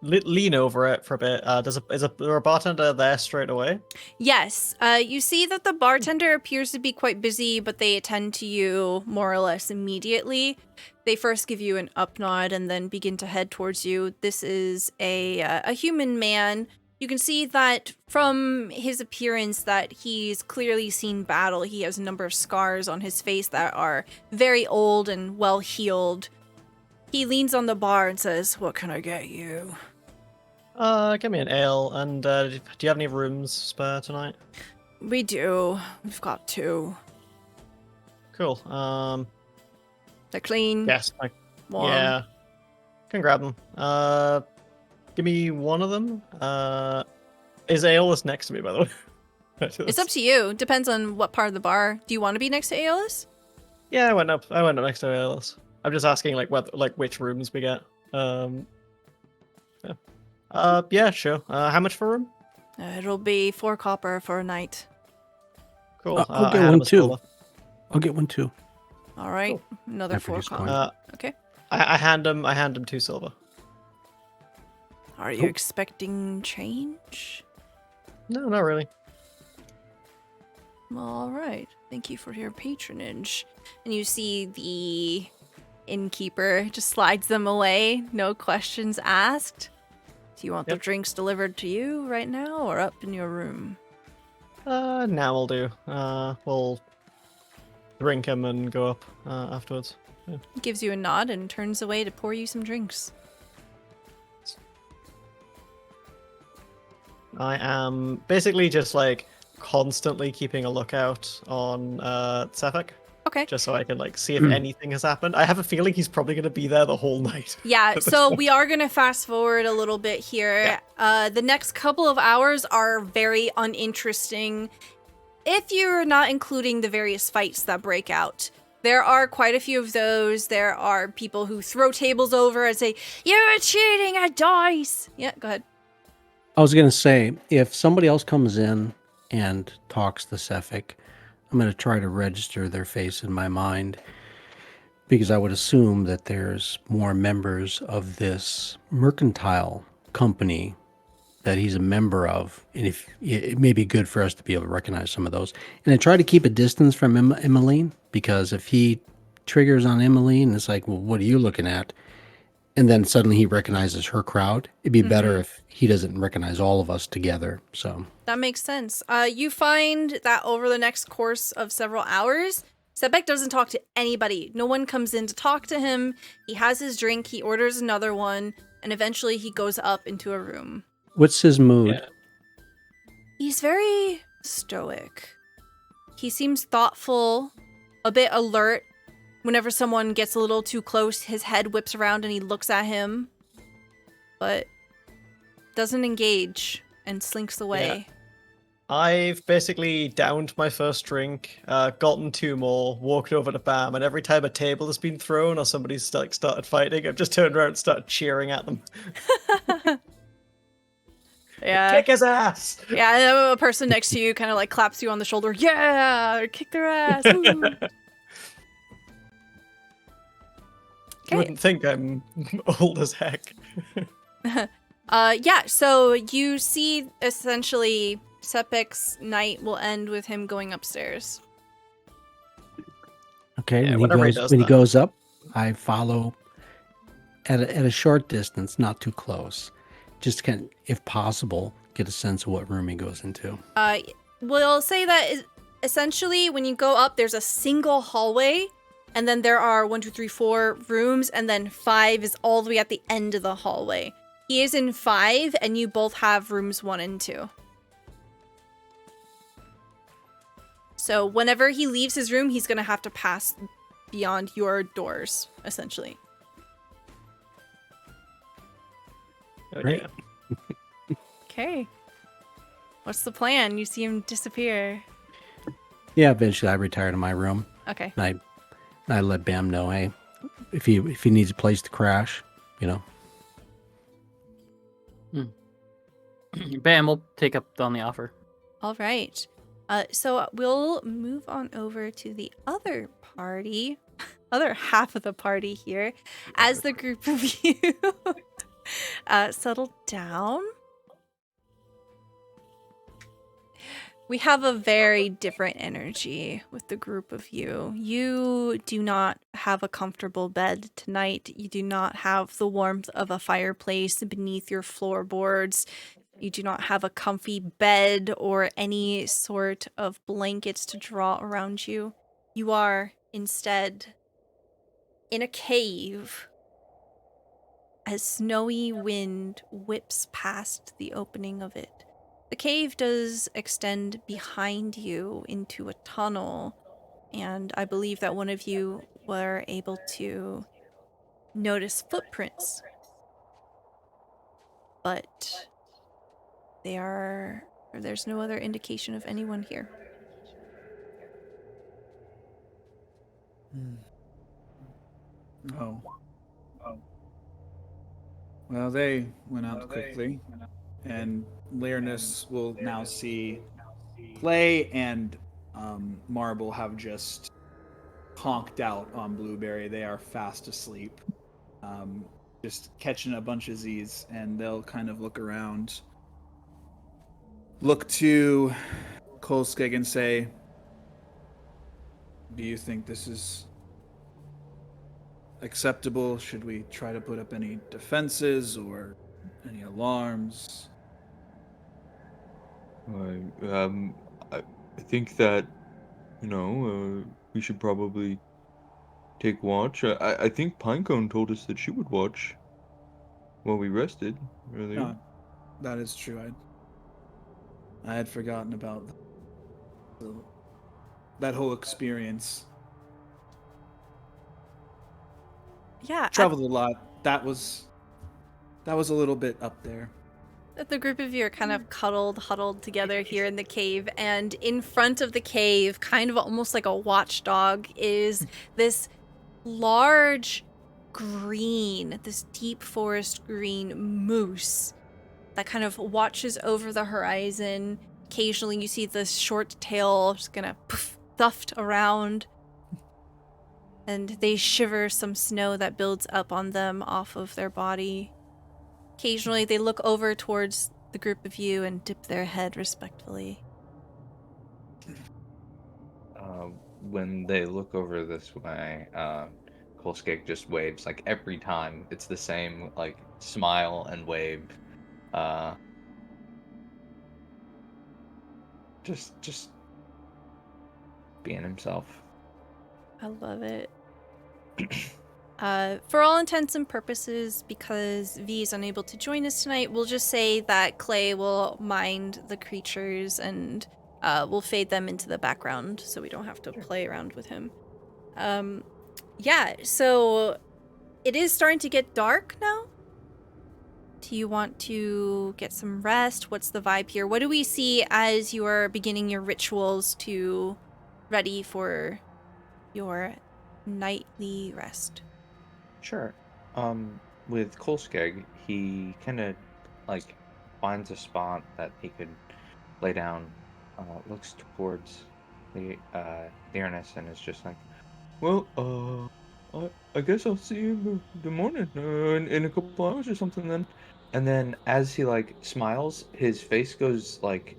lean over it for a bit. Is there a bartender there straight away? Yes, you see that the bartender appears to be quite busy, but they attend to you more or less immediately. They first give you an up nod and then begin to head towards you. This is a human man. You can see that from his appearance that he's clearly seen battle. He has a number of scars on his face that are very old and well healed. He leans on the bar and says, "What can I get you?" Give me an ale, and do you have any rooms spare tonight? We do. We've got 2. Cool. They're clean. Yes. Warm. Yeah. Can grab them. Give me one of them. Is Aeolus next to me, by the way? It's up to you. Depends on what part of the bar. Do you want to be next to Aeolus? Yeah, I went up next to Aeolus. I'm just asking which rooms we get. Yeah, sure. How much for a room? It'll be 4 copper for a night. Cool. I'll I get hand one him a too. silver. I'll get one too. All right. Another After 4 this coin. copper. Okay. I hand him 2 silver. Are you expecting change? No, not really. All right. Thank you for your patronage. And you see the innkeeper just slides them away. No questions asked. Do you want the Yep. drinks delivered to you right now or up in your room? Now we'll do. We'll drink him and go up afterwards. He gives you a nod and turns away to pour you some drinks. I am basically just like constantly keeping a lookout on Sefik, Okay. just so I can like see if anything has happened. I have a feeling he's probably going to be there the whole night. Yeah, this so point. we are going to fast forward a little bit here. The next couple of hours are very uninteresting if you're not including the various fights that break out. There are quite a few of those. There are people who throw tables over and say, "You're cheating at dice." Yeah, go ahead. I was going to say, if somebody else comes in and talks to Sefik, I'm going to try to register their face in my mind, because I would assume that there's more members of this mercantile company that he's a member of, and if it may be good for us to be able to recognize some of those. And I try to keep a distance from Emmeline, because if he triggers on Emmeline, it's like, well, what are you looking at? And then suddenly he recognizes her crowd. It'd be better if he doesn't recognize all of us together. So That makes sense. You find that over the next course of several hours, Sebek doesn't talk to anybody. No one comes in to talk to him. He has his drink, he orders another one, and eventually he goes up into a room. what's his mood? Yeah. He's very stoic. He seems thoughtful, a bit alert. Whenever someone gets a little too close, his head whips around and he looks at him, but doesn't engage and slinks away. I've basically downed my first drink, gotten 2 more, walked over to Bam, and every time a table has been thrown or somebody's started fighting, I've just turned around and started cheering at them. Yeah. Kick his ass! Yeah, and a person next to you kind of like claps you on the shoulder. Yeah, kick their ass. Ooh. You wouldn't think I'm old as heck. Yeah, so you see essentially Sepek's night will end with him going upstairs. Okay, Yeah, when whenever he he goes, does when he that. goes up, I follow at a short distance, not too close. Just can, if possible, get a sense of what room he goes into. We'll say that essentially when you go up, there's a single hallway, and then there are 1, 2, 3, 4 rooms, and then 5 is all the way at the end of the hallway. He is in 5, and you both have rooms 1 and 2. So whenever he leaves his room, he's gonna have to pass beyond your doors, essentially. Great. Okay. What's the plan? You see him disappear. Yeah, eventually I retire to my room. Okay. And I let Bam know, hey, if he needs a place to crash, you know. Bam will take up on the offer. All right. So we'll move on over to the other party, other half of the party here, as the group of you settle down. We have a very different energy with the group of you. You do not have a comfortable bed tonight. You do not have the warmth of a fireplace beneath your floorboards. You do not have a comfy bed or any sort of blankets to draw around you. You are instead in a cave as snowy wind whips past the opening of it. The cave does extend behind you into a tunnel, and I believe that one of you were able to notice footprints, but there's no other indication of anyone here. Oh. Well, they went out quickly, and Lyrinus will now see Clay and Marble have just conked out on Blueberry. They are fast asleep, just catching a bunch of Z's, and they'll kind of look around, look to Kolskeg and say, do you think this is acceptable? Should we try to put up any defenses or any alarms? I think that, we should probably take watch. I think Pinecone told us that she would watch while we rested earlier. No, that is true. I had forgotten about that whole experience. Yeah, Traveled a lot. That was a little bit up there. the group of you are kind of huddled together here in the cave, and in front of the cave, kind of almost like a watchdog, is this large green, this deep forest green moose that kind of watches over the horizon. Occasionally you see the short tail just gonna poof, thuft around, and they shiver some snow that builds up on them off of their body. Occasionally they look over towards the group of you and dip their head respectfully. When they look over this way, Kolskeg just waves. Like every time, it's the same like smile and wave. Just being himself. I love it. For all intents and purposes, because V is unable to join us tonight, we'll just say that Clay will mind the creatures and we'll fade them into the background so we don't have to play around with him. Yeah, so it is starting to get dark now. Do you want to get some rest? What's the vibe here? What do we see as you are beginning your rituals to ready for your nightly rest? Sure. With Kolskeg, he kind of like finds a spot that he could lay down, looks towards the Lyrinus and is just like, Well, I guess I'll see you in the morning, in a couple hours or something then. and then as he like smiles, his face goes like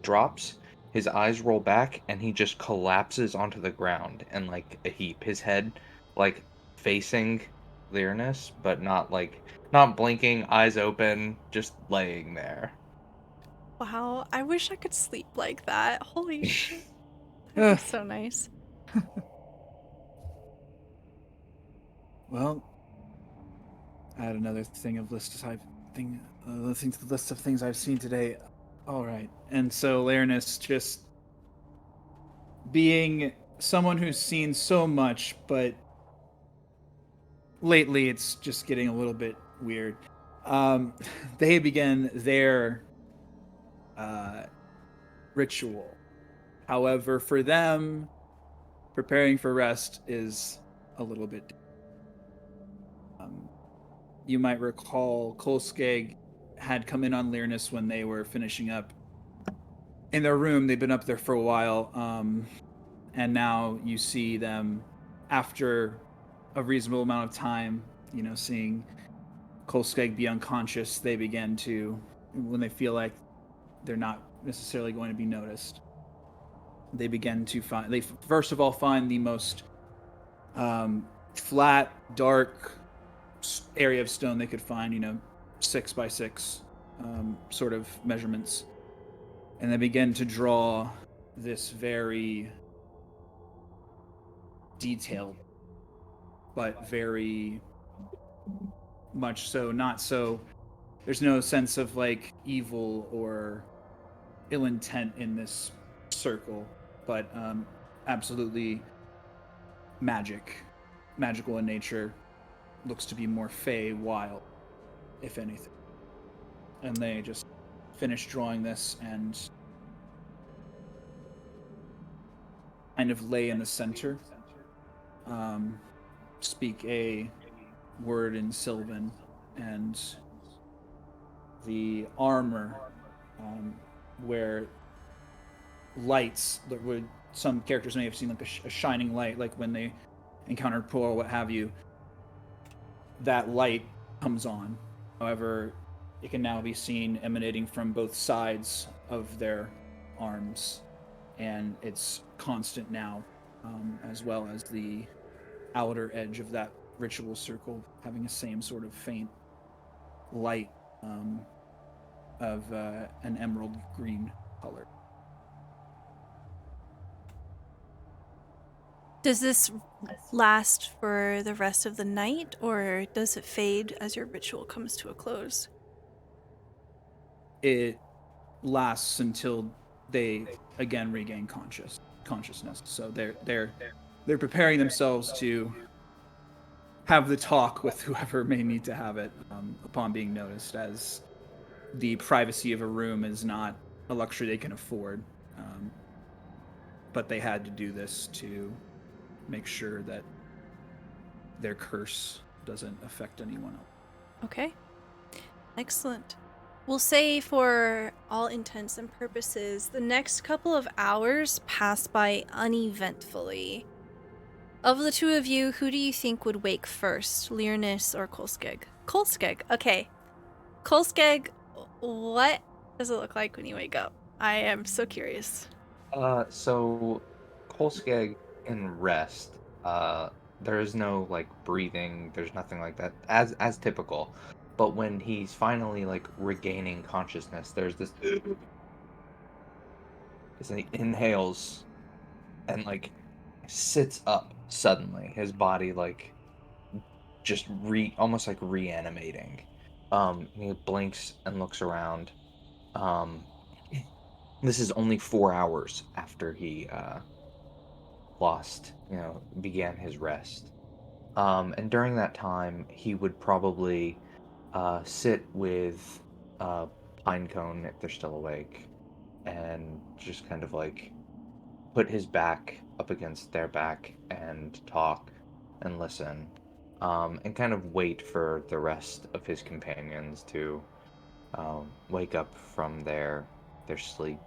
drops, his eyes roll back, and he just collapses onto the ground in like a heap. His head like facing Lyrinus, but not blinking, eyes open, just laying there. Wow, I wish I could sleep like that. Holy shit. That'd be so nice. Well, add another thing of list of to the list of things I've seen today. All right, and so Lyrinus, just being someone who's seen so much, but lately it's just getting a little bit weird. They begin their ritual. However, for them, preparing for rest is a little bit. You might recall Kolskeg had come in on Lyrinus when they were finishing up, in their room. They've been up there for a while, and now you see them after a reasonable amount of time. Seeing Kolskeg be unconscious, they begin to, when they feel like they're not necessarily going to be noticed, they begin to find. They first of all find the most flat, dark area of stone they could find. 6 by 6 sort of measurements, and they begin to draw this very detailed, but very much so not so. There's no sense of like evil or ill intent in this circle, but absolutely magical in nature. Looks to be more fey, wild, if anything. And they just finish drawing this and kind of lay in the center, speak a word in Sylvan, and the armor, where lights that would, some characters may have seen like a shining light, like when they encountered Poor or what have you, that light comes on. However, it can now be seen emanating from both sides of their arms, and it's constant now, as well as the outer edge of that ritual circle having the same sort of faint light of an emerald green color. Does this last for the rest of the night, or does it fade as your ritual comes to a close? It lasts until they again regain consciousness. So they're preparing themselves to have the talk with whoever may need to have it upon being noticed, as the privacy of a room is not a luxury they can afford. But they had to do this to make sure that their curse doesn't affect anyone else. Okay. Excellent. We'll say for all intents and purposes, the next couple of hours pass by uneventfully. Of the two of you, who do you think would wake first, Learnus or Kolskeg? Kolskeg, okay. Kolskeg, what does it look like when you wake up? I am so curious. So Kolskeg in rest. There is no like breathing. There's nothing like that as typical. But when he's finally like regaining consciousness, there's this. He inhales, and like sits up suddenly. His body like just almost like reanimating. He blinks and looks around. This is only 4 hours after he began his rest. And during that time, he would probably sit with Pinecone if they're still awake, and just kind of like put his back up against their back and talk and listen, and kind of wait for the rest of his companions to wake up from their sleep.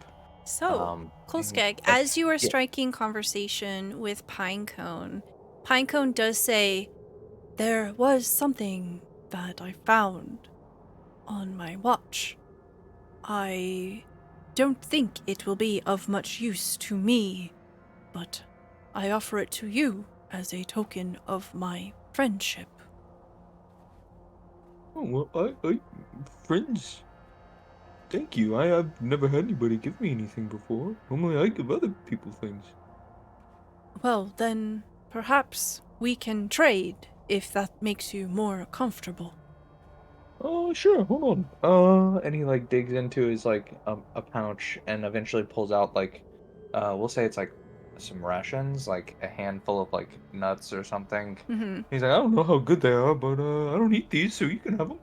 So, Kolskeg, as you are striking conversation with Pinecone, Pinecone does say, "There was something that I found on my watch. I don't think it will be of much use to me, but I offer it to you as a token of my friendship." Oh, well, I friends. Thank you. I've never had anybody give me anything before. Normally I give other people things. Well, then perhaps we can trade if that makes you more comfortable. Oh, sure. Hold on. And he like digs into his like a pouch and eventually pulls out like we'll say it's like some rations, like a handful of like nuts or something. Mm-hmm. He's like, I don't know how good they are, but I don't eat these, so you can have them.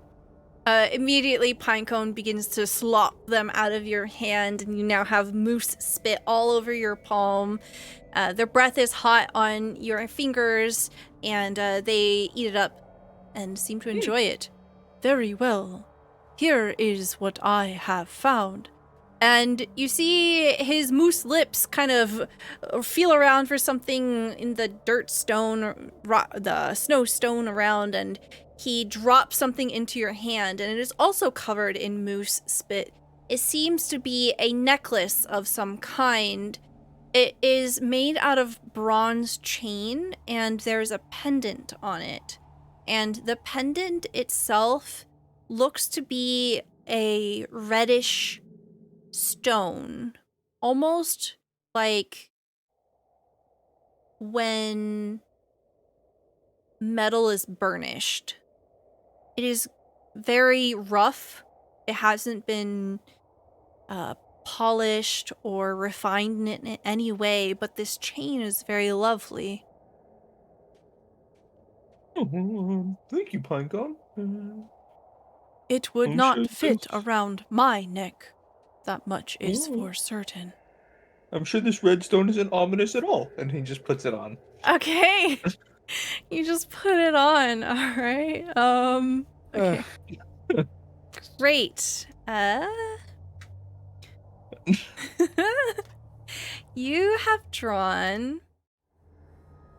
Immediately, Pinecone begins to slop them out of your hand, and you now have moose spit all over your palm. Their breath is hot on your fingers, and they eat it up and seem to enjoy it. Very well. Here is what I have found. And you see his moose lips kind of feel around for something in the dirt stone, the snow stone around, and he drops something into your hand, and it is also covered in moose spit. It seems to be a necklace of some kind. It is made out of bronze chain, and there's a pendant on it. And the pendant itself looks to be a reddish stone, almost like when metal is burnished. It is very rough. It hasn't been polished or refined in any way, but this chain is very lovely. Oh, thank you, Pinecone. It would I'm not sure fit this- around my neck. That much is Oh. for certain. I'm sure this redstone isn't ominous at all. And he just puts it on. Okay. You just put it on. All right. Okay. Great. You have drawn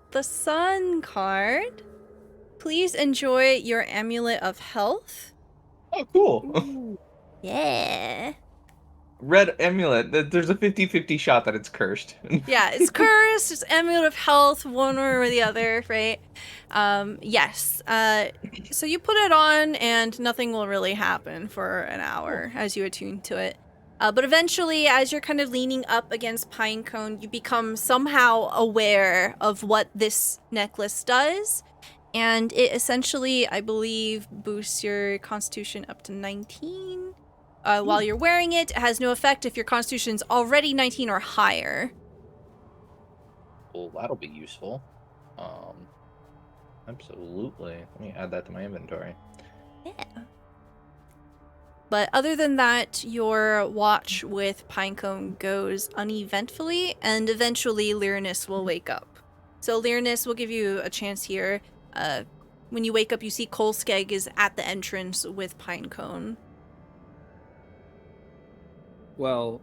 the sun card. Please enjoy your amulet of health. Oh, cool. Yeah. Red amulet. There's a 50-50 shot that it's cursed. Yeah, it's cursed, it's amulet of health, one or the other, right? Yes. So you put it on and nothing will really happen for an hour as you attune to it. But eventually, as you're kind of leaning up against Pinecone, you become somehow aware of what this necklace does. And it essentially, I believe, boosts your constitution up to 19. While you're wearing it, it has no effect if your constitution's already 19 or higher. Well, that'll be useful. Absolutely. Let me add that to my inventory. Yeah. But other than that, your watch with Pinecone goes uneventfully, and eventually Lyranus will wake up. So Lyranus will give you a chance here. When you wake up, you see Kolskeg is at the entrance with Pinecone. Well,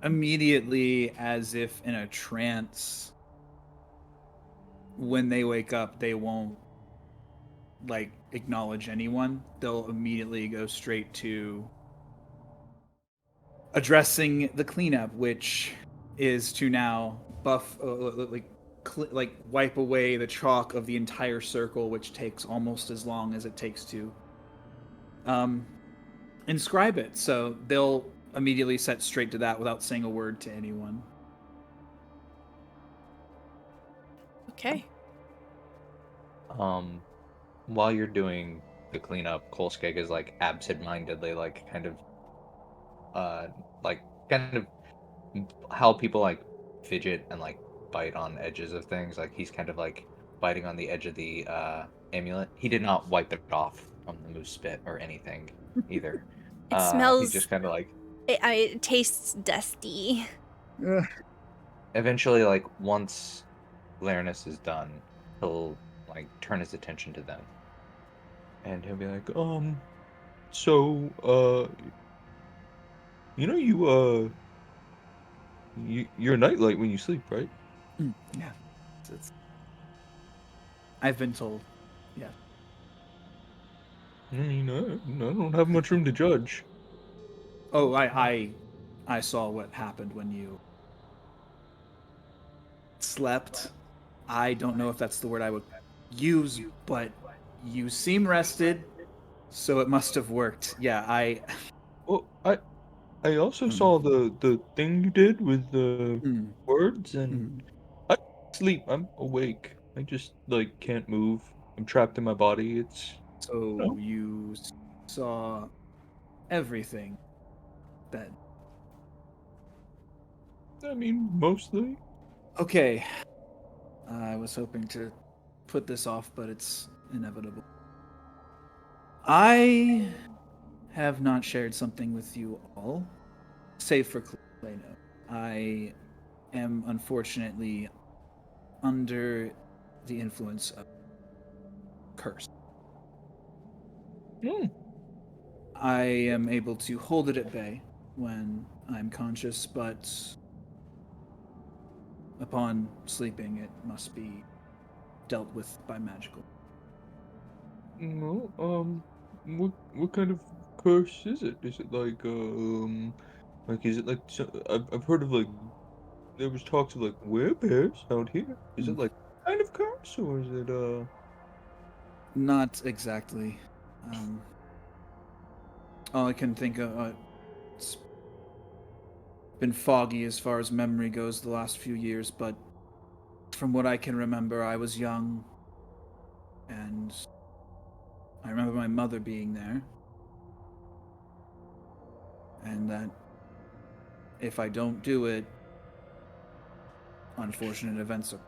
immediately, as if in a trance, when they wake up, they won't acknowledge anyone. They'll immediately go straight to addressing the cleanup, which is to now buff, wipe away the chalk of the entire circle, which takes almost as long as it takes to inscribe it. So they'll immediately set straight to that without saying a word to anyone. Okay. While you're doing the cleanup, Kolskeg is absent-mindedly kind of how people fidget and bite on edges of things. He's kind of biting on the edge of the amulet. He did not wipe it off from the moose spit or anything either. It smells. He's just kind of It tastes dusty. eventually, once Lyranus is done, he'll turn his attention to them. And he'll be like, so, you're a nightlight when you sleep, right? Yeah. I've been told. Yeah. I mean, I don't have much room to judge. Oh, I saw what happened when you slept. I don't know if that's the word I would use, but you seem rested, so it must have worked. Yeah, Well, I also saw the thing you did with the words, and I sleep. I'm awake. I just can't move. I'm trapped in my body. So you saw everything then. I mean, mostly. Okay. I was hoping to put this off, but it's inevitable. I have not shared something with you all, save for Plano. I am unfortunately under the influence of curse. I am able to hold it at bay when I'm conscious, but upon sleeping, it must be dealt with by magical. No, what kind of curse is it? Is it like is it like I've heard of like there was talks of like werebears out here. Is it like kind of curse or is it Not exactly. All I can think of, it's been foggy as far as memory goes the last few years, but from what I can remember, I was young, and I remember my mother being there, and that if I don't do it, unfortunate events are.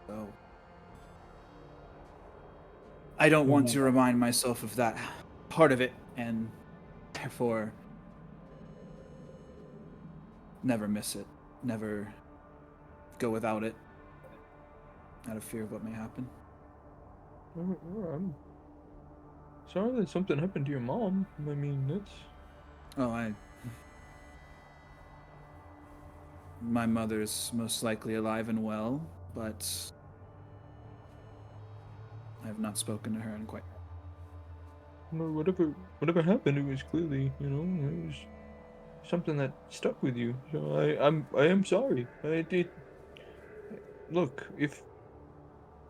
So I don't want to remind myself of that part of it, and therefore never miss it, never go without it, out of fear of what may happen. I'm sorry that something happened to your mom. I mean, that's Oh, my mother's most likely alive and well, but I have not spoken to her in quite. well, whatever happened. It was clearly, it was something that stuck with you. So I am sorry. I did. Look, if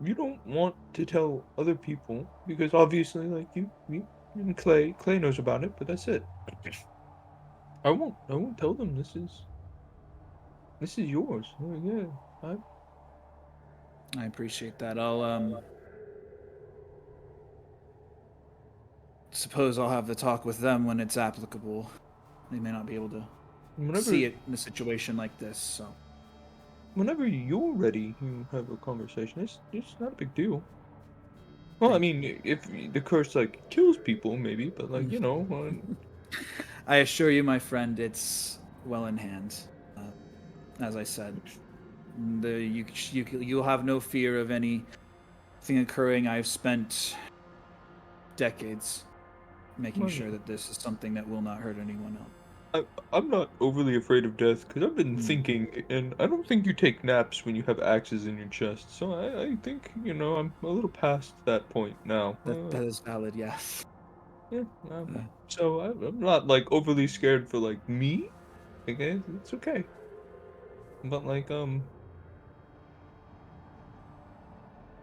you don't want to tell other people, because obviously, like you and Clay knows about it, but that's it. I won't tell them this is yours. Yeah, I appreciate that. I'll suppose I'll have the talk with them when it's applicable. They may not be able to see whenever it in a situation like this, so. whenever you're ready, you have a conversation. It's not a big deal. Well, I mean, if the curse like kills people, maybe, but like I assure you, my friend, it's well in hand. As I said, you'll have no fear of anything occurring. I've spent decades making sure that this is something that will not hurt anyone else. I'm not overly afraid of death because I've been thinking, and I don't think you take naps when you have axes in your chest. So I think I'm a little past that point now. That is valid, yes. Yeah. So I'm not like overly scared for like me. Okay, it's okay. But like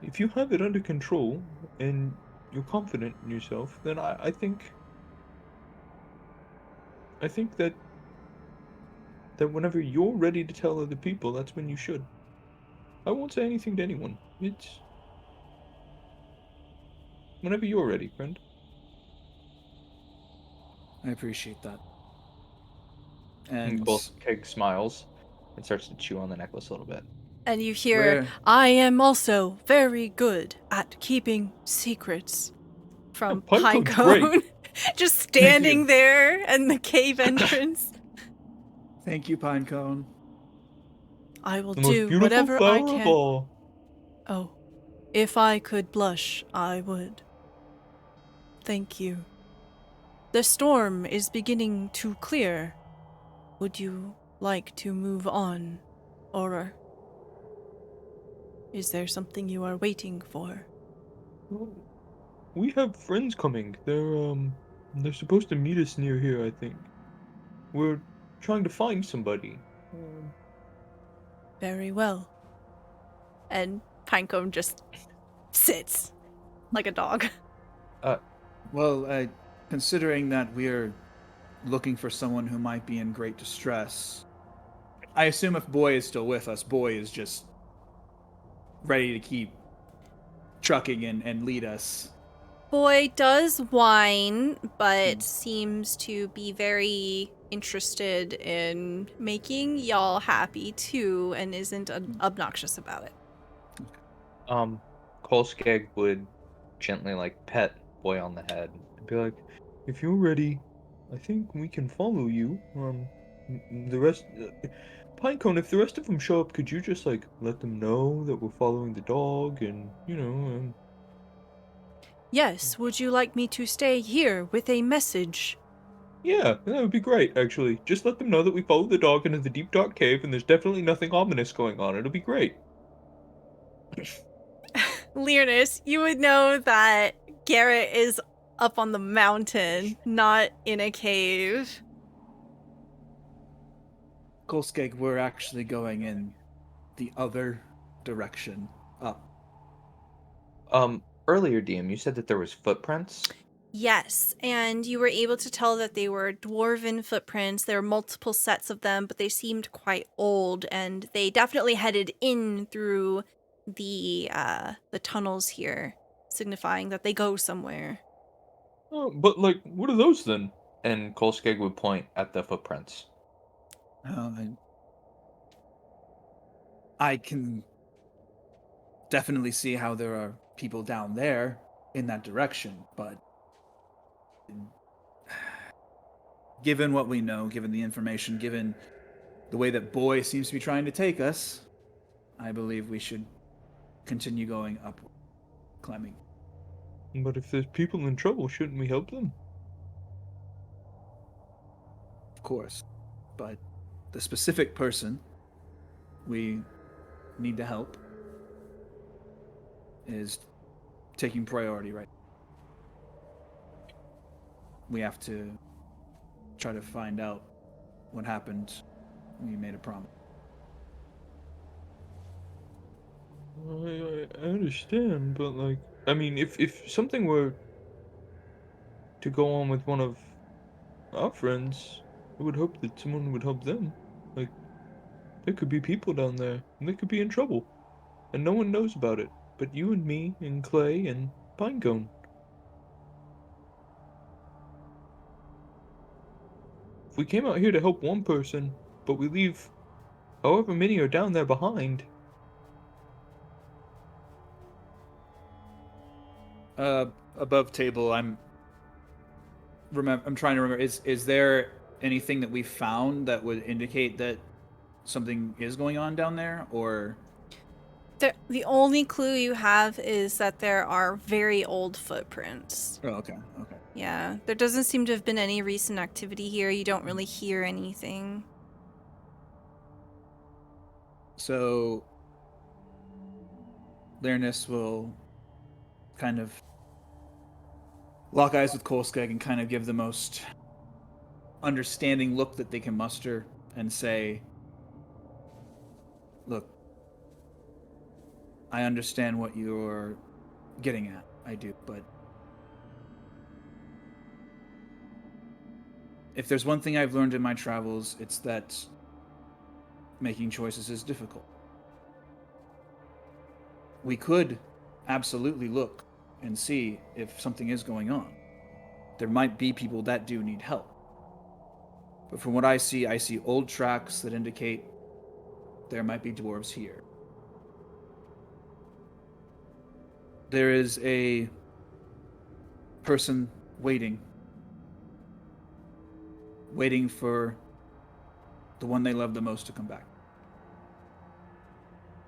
if you have it under control and you're confident in yourself, then I think that whenever you're ready to tell other people, that's when you should. I won't say anything to anyone. It's whenever you're ready, friend. I appreciate that. And And Keg smiles and starts to chew on the necklace a little bit. And you hear, where I am also very good at keeping secrets from Pinecone's great. Pinecone. Just standing there in the cave entrance. Thank you, Pinecone. I will The most do beautiful whatever I flower of can. all. Oh, if I could blush, I would. Thank you. The storm is beginning to clear. Would you like to move on, or is there something you are waiting for? Well, we have friends coming. They're supposed to meet us near here, I think. We're trying to find somebody. Very well. And Pinecone just sits like a dog. Well, considering that we're looking for someone who might be in great distress, I assume if Boy is still with us, Boy is just ready to keep trucking and lead us. Boy does whine, but seems to be very interested in making y'all happy too, and isn't obnoxious about it. Kolskeg would gently like pet Boy on the head. And be like, if you're ready, I think we can follow you. The rest, Pinecone, if the rest of them show up, could you just like let them know that we're following the dog and Yes, would you like me to stay here with a message? Yeah, that would be great, actually. Just let them know that we followed the dog into the deep dark cave and there's definitely nothing ominous going on. It'll be great. Learnus, you would know that Garrett is up on the mountain, not in a cave. Kolskeg, we're actually going in the other direction up. Earlier, DM, you said that there was footprints. Yes, and you were able to tell that they were dwarven footprints. There were multiple sets of them, but they seemed quite old, and they definitely headed in through the tunnels here, signifying that they go somewhere. Oh, but, like, what are those then? And Kolskeg would point at the footprints. I can definitely see how there are people down there in that direction, but given what we know, given the information, given the way that Boy seems to be trying to take us, I believe we should continue going upward, climbing. But if there's people in trouble, shouldn't we help them? Of course, but the specific person we need to help is taking priority right now. We have to try to find out what happened when you made a promise. I understand, but, like, I mean, if something were to go on with one of our friends, I would hope that someone would help them. Like, there could be people down there, and they could be in trouble, and no one knows about it, but you and me, and Clay, and Pinecone. If we came out here to help one person, but we leave however many are down there behind. Above table, I'm trying to remember. Is there anything that we found that would indicate that something is going on down there, or? The only clue you have is that there are very old footprints. Oh, okay. Yeah, there doesn't seem to have been any recent activity here. You don't really hear anything. So, Lyrinus will kind of lock eyes with Kolskeg and kind of give the most understanding look that they can muster and say, look, I understand what you're getting at. I do, but if there's one thing I've learned in my travels, it's that making choices is difficult. We could absolutely look and see if something is going on. There might be people that do need help. But from what I see old tracks that indicate there might be dwarves here. There is a person waiting for the one they love the most to come back.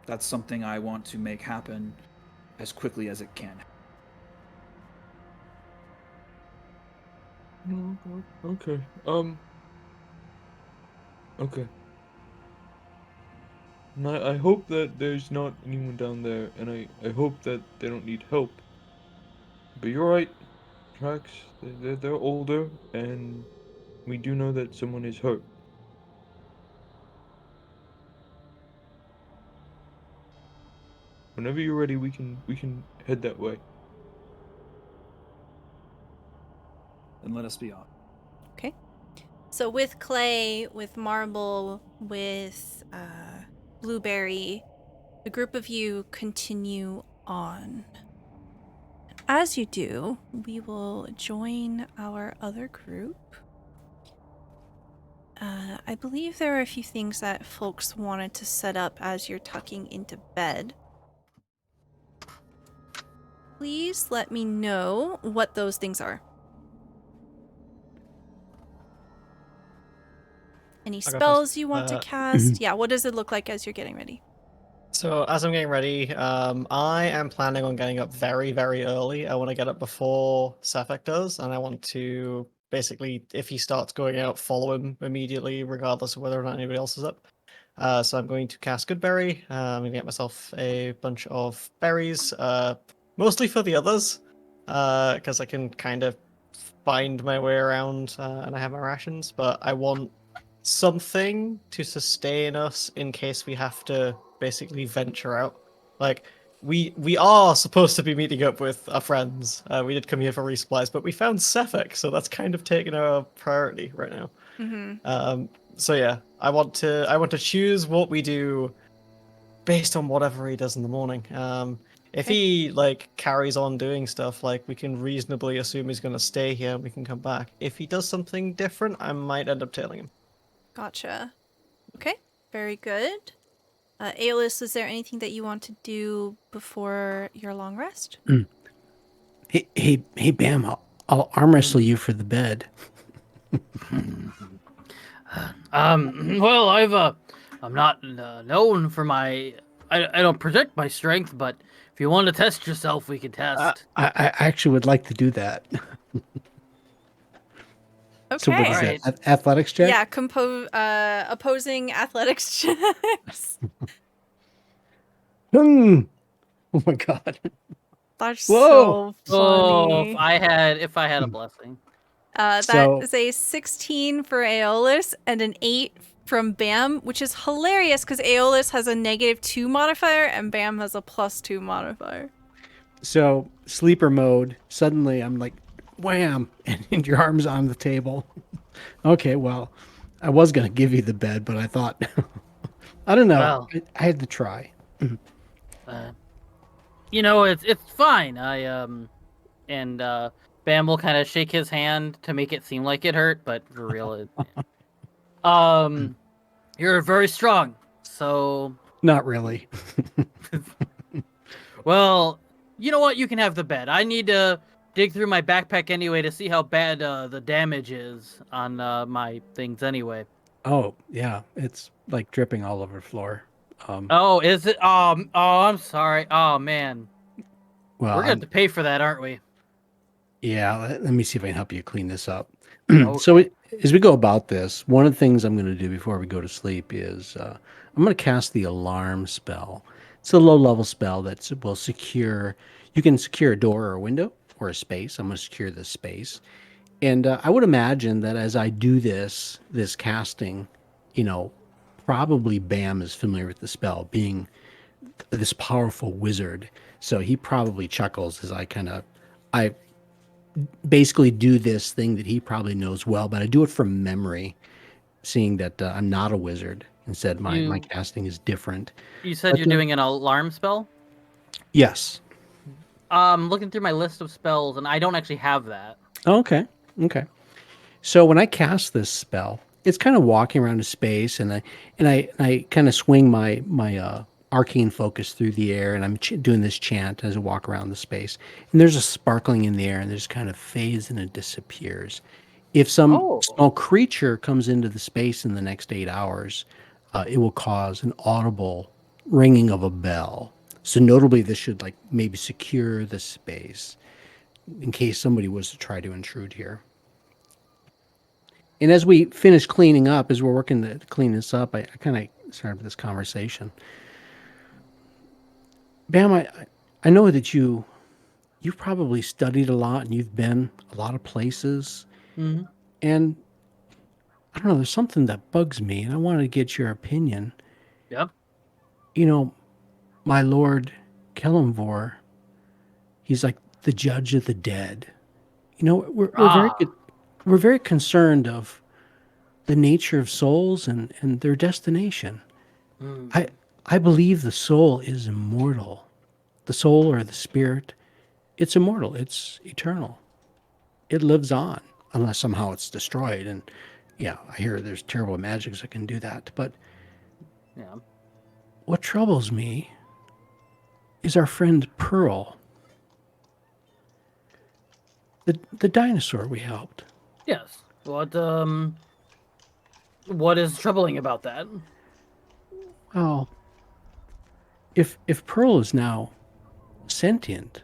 That's something I want to make happen as quickly as it can. Okay. Okay. And I hope that there's not anyone down there, and I hope that they don't need help. But you're right, Trax, they're older, and we do know that someone is hurt. Whenever you're ready, we can head that way. Then let us be on. Okay. So with Clay, with Marble, with Blueberry, the group of you continue on. As you do, we will join our other group. I believe there are a few things that folks wanted to set up as you're tucking into bed. Please let me know what those things are. Any I'll go spells first. you want to cast? Yeah, what does it look like as you're getting ready? So as I'm getting ready, I am planning on getting up very, very early. I want to get up before Sefek does, and I want to basically, if he starts going out, follow him immediately, regardless of whether or not anybody else is up. So I'm going to cast Goodberry. I'm going to get myself a bunch of berries, mostly for the others, because I can kind of find my way around and I have my rations. But I want something to sustain us in case we have to basically venture out. Like we are supposed to be meeting up with our friends. We did come here for resupplies, but we found Sefek, so that's kind of taken our priority right now. So yeah, I want to choose what we do based on whatever he does in the morning. If he like carries on doing stuff, like we can reasonably assume he's gonna stay here and we can come back. If he does something different, I might end up tailing him. Gotcha. Okay, very good. Aeolus, is there anything that you want to do before your long rest? Hey, Bam, I'll arm wrestle you for the bed. Well, I'm not known for my. I don't project my strength, but if you want to test yourself, we can test. I actually would like to do that. Okay. So what is Alright. that? Athletics check? Yeah, opposing athletics checks. Oh my god. That's Whoa. so Oh, funny. if I had a blessing. That So- is a 16 for Aeolus and an 8 from Bam, which is hilarious because Aeolus has a -2 modifier and Bam has a +2 modifier. So sleeper mode. Suddenly, I'm like, wham, and your arm's on the table. Okay, well, I was gonna give you the bed, but I thought, I don't know. Well. I had to try. It's fine. And Bam will kind of shake his hand to make it seem like it hurt, but for real, you're very strong. So, Not really. well, you know what? You can have the bed. I need to dig through my backpack anyway to see how bad the damage is on my things anyway. Oh yeah, it's like dripping all over the floor. Oh, is it? I'm sorry. Oh man, Well, we're gonna have to pay for that, aren't we? yeah. Let me see if I can help you clean this up. Okay. So as we go about this, one of the things I'm going to do before we go to sleep is I'm going to cast the alarm spell. It's a low-level spell that will secure. You can secure a door or a window or a space. I'm going to secure this space, and I would imagine that as I do this casting, probably Bam is familiar with the spell, being this powerful wizard. So he probably chuckles as I basically do this thing that he probably knows well, but I do it from memory, seeing that I'm not a wizard. Instead, my casting is different. You said But you're doing an alarm spell? Yes. Looking through my list of spells, and I don't actually have that. Okay. So when I cast this spell, it's kind of walking around a space, and I kind of swing my arcane focus through the air, and I'm doing this chant as I walk around the space. And there's a sparkling in the air, and there's kind of fades and it disappears. If some small creature comes into the space in the next 8 hours, it will cause an audible ringing of a bell. So notably, this should maybe secure the space in case somebody was to try to intrude here. And as we finish cleaning up, as we're working to clean this up, I kind of started this conversation. Bam, I know that you've probably studied a lot and you've been a lot of places. Mm-hmm. And I don't know, there's something that bugs me, and I wanted to get your opinion. Yep. My lord Kelemvor, he's like the judge of the dead. We're very concerned of the nature of souls and their destination. I believe the soul is immortal. The soul or the spirit, it's immortal. It's eternal. It lives on unless somehow it's destroyed. And yeah, I hear there's terrible magics that can do that. But Yeah. what troubles me is our friend Pearl, the dinosaur we helped. Yes. What is troubling about that? Well, if Pearl is now sentient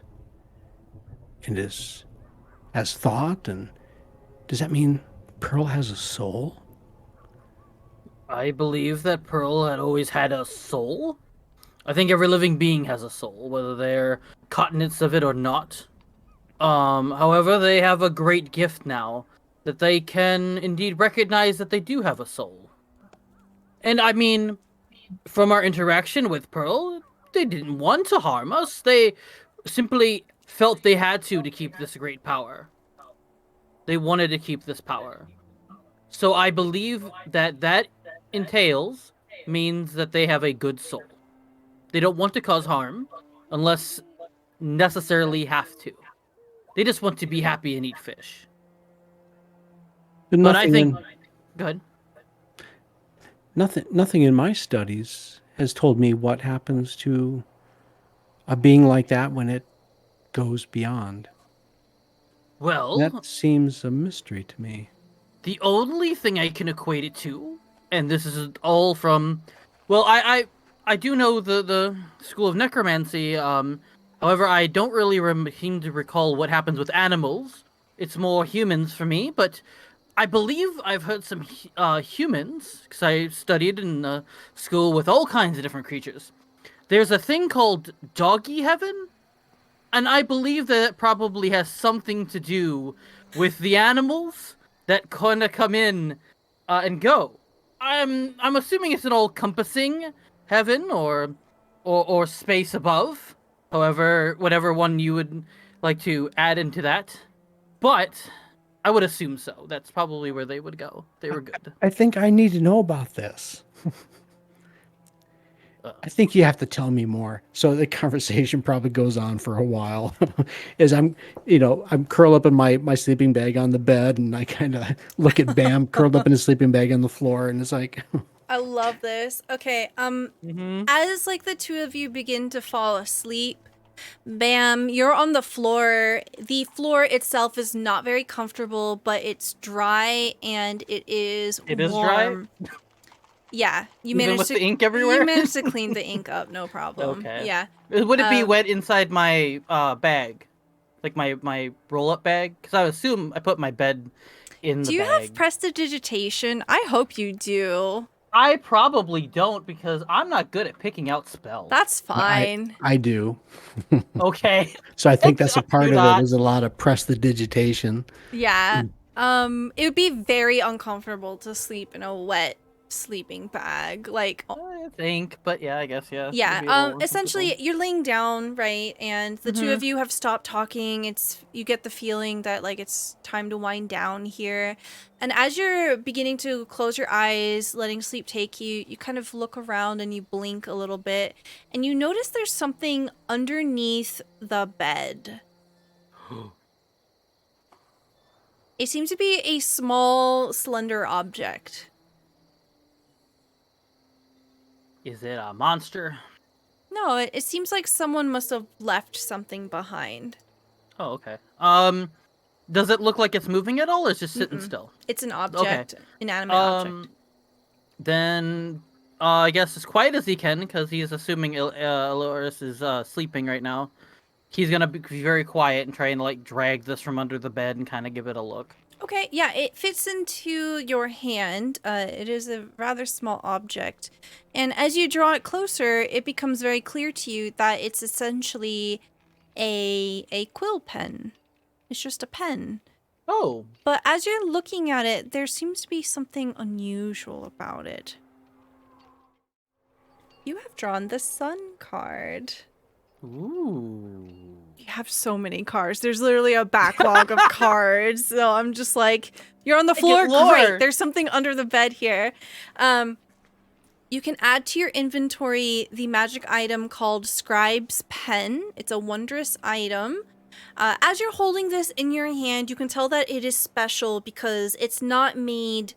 and has thought, and does that mean Pearl has a soul? I believe that Pearl had always had a soul. I think every living being has a soul, whether they're cognizant of it or not. However, they have a great gift now, that they can indeed recognize that they do have a soul. And I mean, from our interaction with Pearl, they didn't want to harm us. They simply felt they had to keep this great power. They wanted to keep this power. So I believe that means that they have a good soul. They don't want to cause harm unless necessarily have to. They just want to be happy and eat fish. But I think... Go ahead. Nothing in my studies has told me what happens to a being like that when it goes beyond. Well, that seems a mystery to me. The only thing I can equate it to, and this is all from... Well, I do know the School of Necromancy. However, I don't really seem to recall what happens with animals. It's more humans for me, but I believe I've heard some humans, because I studied in school with all kinds of different creatures. There's a thing called doggy heaven, and I believe that it probably has something to do with the animals that kind of come in and go. I'm assuming it's an all-compassing heaven or space above. However, whatever one you would like to add into that. But I would assume so. That's probably where they would go. They were good. I think I need to know about this. I think you have to tell me more. So the conversation probably goes on for a while. As I'm curled up in my sleeping bag on the bed, and I kind of look at Bam curled up in his sleeping bag on the floor, and it's like... I love this. Okay, as like the two of you begin to fall asleep, Bam, you're on the floor. The floor itself is not very comfortable, but it's dry and it is warm. It is dry? Yeah, you Even managed with to the ink everywhere? You managed to clean the ink up, no problem. Okay. Yeah. Would it be wet inside my bag? Like my roll-up bag? Because I assume I put my bed in the bag. Do you have prestidigitation? I hope you do. I probably don't, because I'm not good at picking out spells. That's fine. I do. Okay. So I think that's a part of not. it, is a lot of prestidigitation. Yeah. It would be very uncomfortable to sleep in a wet sleeping bag. Like, I think, but yeah, I guess, yeah. yeah. Essentially, you're laying down, right? And the two of you have stopped talking. You get the feeling that like it's time to wind down here. And as you're beginning to close your eyes, letting sleep take you, you kind of look around and you blink a little bit, and you notice there's something underneath the bed. It seems to be a small, slender object. Is it a monster? No, it seems like someone must have left something behind. Oh, okay. Does it look like it's moving at all, or is it just sitting still? It's an object, inanimate object. Then, I guess as quiet as he can, because he's assuming Aeolus is sleeping right now. He's gonna be very quiet and try and like drag this from under the bed and kind of give it a look. Okay, yeah, it fits into your hand. It is a rather small object. And as you draw it closer, it becomes very clear to you that it's essentially a quill pen. It's just a pen. Oh. But as you're looking at it, there seems to be something unusual about it. You have drawn the Sun card. Ooh. You have so many cards. There's literally a backlog of cards. So I'm just like, you're on the floor? Great. There's something under the bed here. You can add to your inventory the magic item called Scribe's Pen. It's a wondrous item. As you're holding this in your hand, you can tell that it is special because it's not made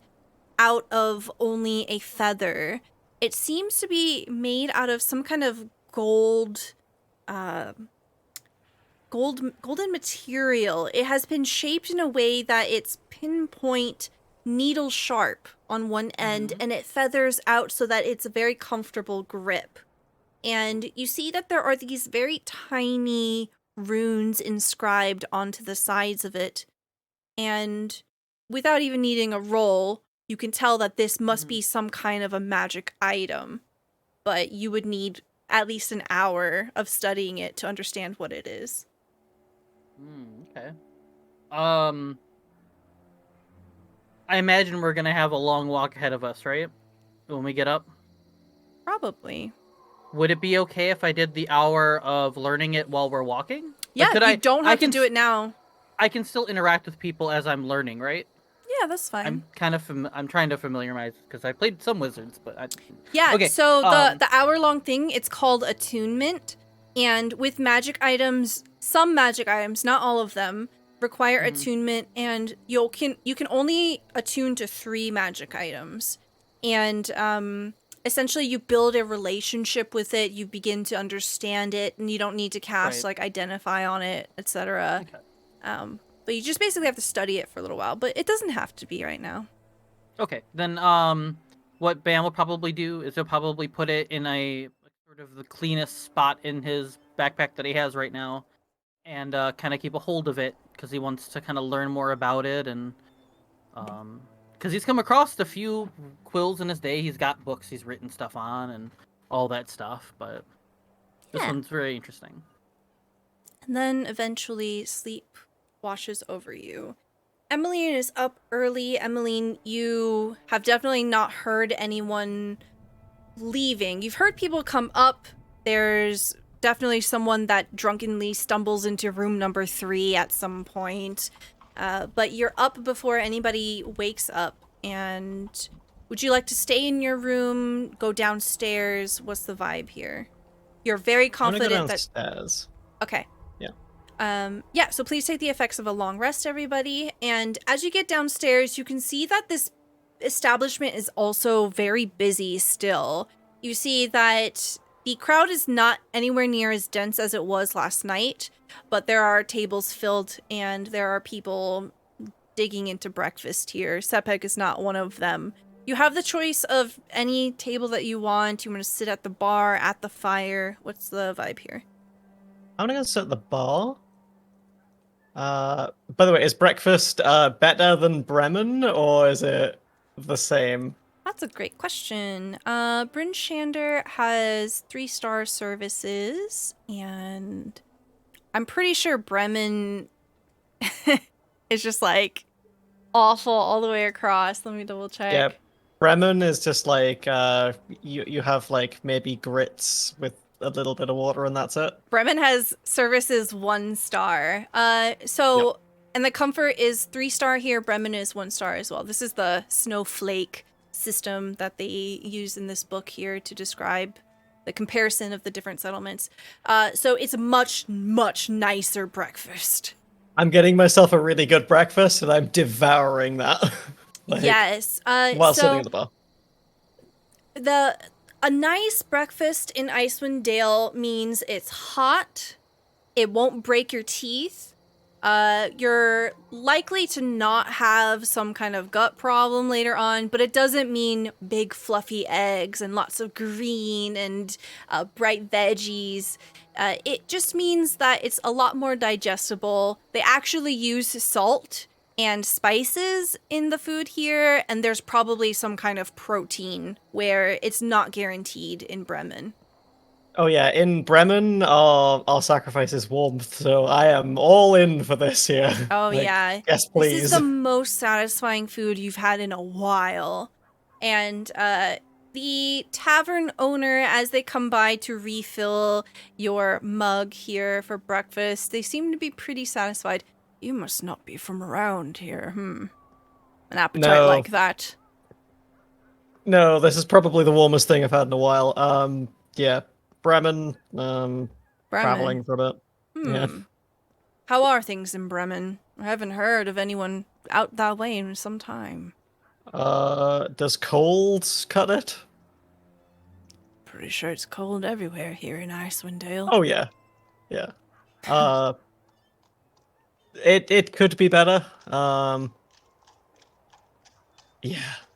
out of only a feather. It seems to be made out of some kind of golden material. It has been shaped in a way that it's pinpoint needle sharp on one end, and it feathers out so that it's a very comfortable grip. and you see that there are these very tiny runes inscribed onto the sides of it. And without even needing a roll, you can tell that this must be some kind of a magic item. But you would need at least an hour of studying it to understand what it is. Okay. I imagine we're gonna have a long walk ahead of us, right? When we get up. Probably. Would it be okay if I did the hour of learning it while we're walking? Yeah, Like, you don't have to do it now. I can still interact with people as I'm learning, right? Yeah, that's fine. I'm kind of I'm trying to familiarize because I played some wizards, but Yeah. Okay, So the hour-long thing, it's called attunement, and with magic items, some magic items, not all of them, require attunement, and you can only attune to 3 magic items, and essentially you build a relationship with it. You begin to understand it, and you don't need to cast like identify on it, etc. Okay. But you just basically have to study it for a little while, but it doesn't have to be right now. Okay, then what Bam will probably do is he'll probably put it in a sort of the cleanest spot in his backpack that he has right now, and kind of keep a hold of it because he wants to kind of learn more about it, and because he's come across a few quills in his day. He's got books he's written stuff on and all that stuff, but this one's very interesting. And then eventually sleep washes over you. Emmeline is up early. Emmeline, you have definitely not heard anyone leaving. You've heard people come up. There's definitely someone that drunkenly stumbles into room number 3 at some point. But you're up before anybody wakes up. And would you like to stay in your room, go downstairs? What's the vibe here? You're very confident I'm gonna go downstairs. Okay. Yeah. So please take the effects of a long rest, everybody. And as you get downstairs, you can see that this establishment is also very busy still. You see that the crowd is not anywhere near as dense as it was last night, but there are tables filled and there are people digging into breakfast here. Sepek is not one of them. You have the choice of any table that you want. You want to sit at the bar, at the fire. What's the vibe here? I'm gonna go sit at the bar. By the way, is breakfast better than Bremen, or is it the same? That's a great question. Bryn Shander has 3-star services, and I'm pretty sure Bremen is just like awful all the way across. Let me double check. Yeah, Bremen is just like you have like maybe grits with a little bit of water and that's it. Bremen has services 1 star. And the comfort is 3-star here. Bremen is 1 star as well. This is the snowflake system that they use in this book here to describe the comparison of the different settlements. So it's a much, much nicer breakfast. I'm getting myself a really good breakfast and I'm devouring that. Yes. While sitting at the bar. A nice breakfast in Icewind Dale means it's hot, it won't break your teeth, you're likely to not have some kind of gut problem later on, but it doesn't mean big fluffy eggs and lots of green and bright veggies. It just means that it's a lot more digestible. They actually use salt and spices in the food here, and there's probably some kind of protein where it's not guaranteed in Bremen. Oh yeah, in Bremen, our sacrifice is warmth, so I am all in for this here. Oh yeah. Yes, please. This is the most satisfying food you've had in a while. And the tavern owner, as they come by to refill your mug here for breakfast, they seem to be pretty satisfied. You must not be from around here, An appetite like that. No, this is probably the warmest thing I've had in a while. Yeah, Bremen, traveling for a bit. Yeah. How are things in Bremen? I haven't heard of anyone out that way in some time. Does cold cut it? Pretty sure it's cold everywhere here in Icewind Dale. Oh yeah. Yeah. It could be better. Yeah.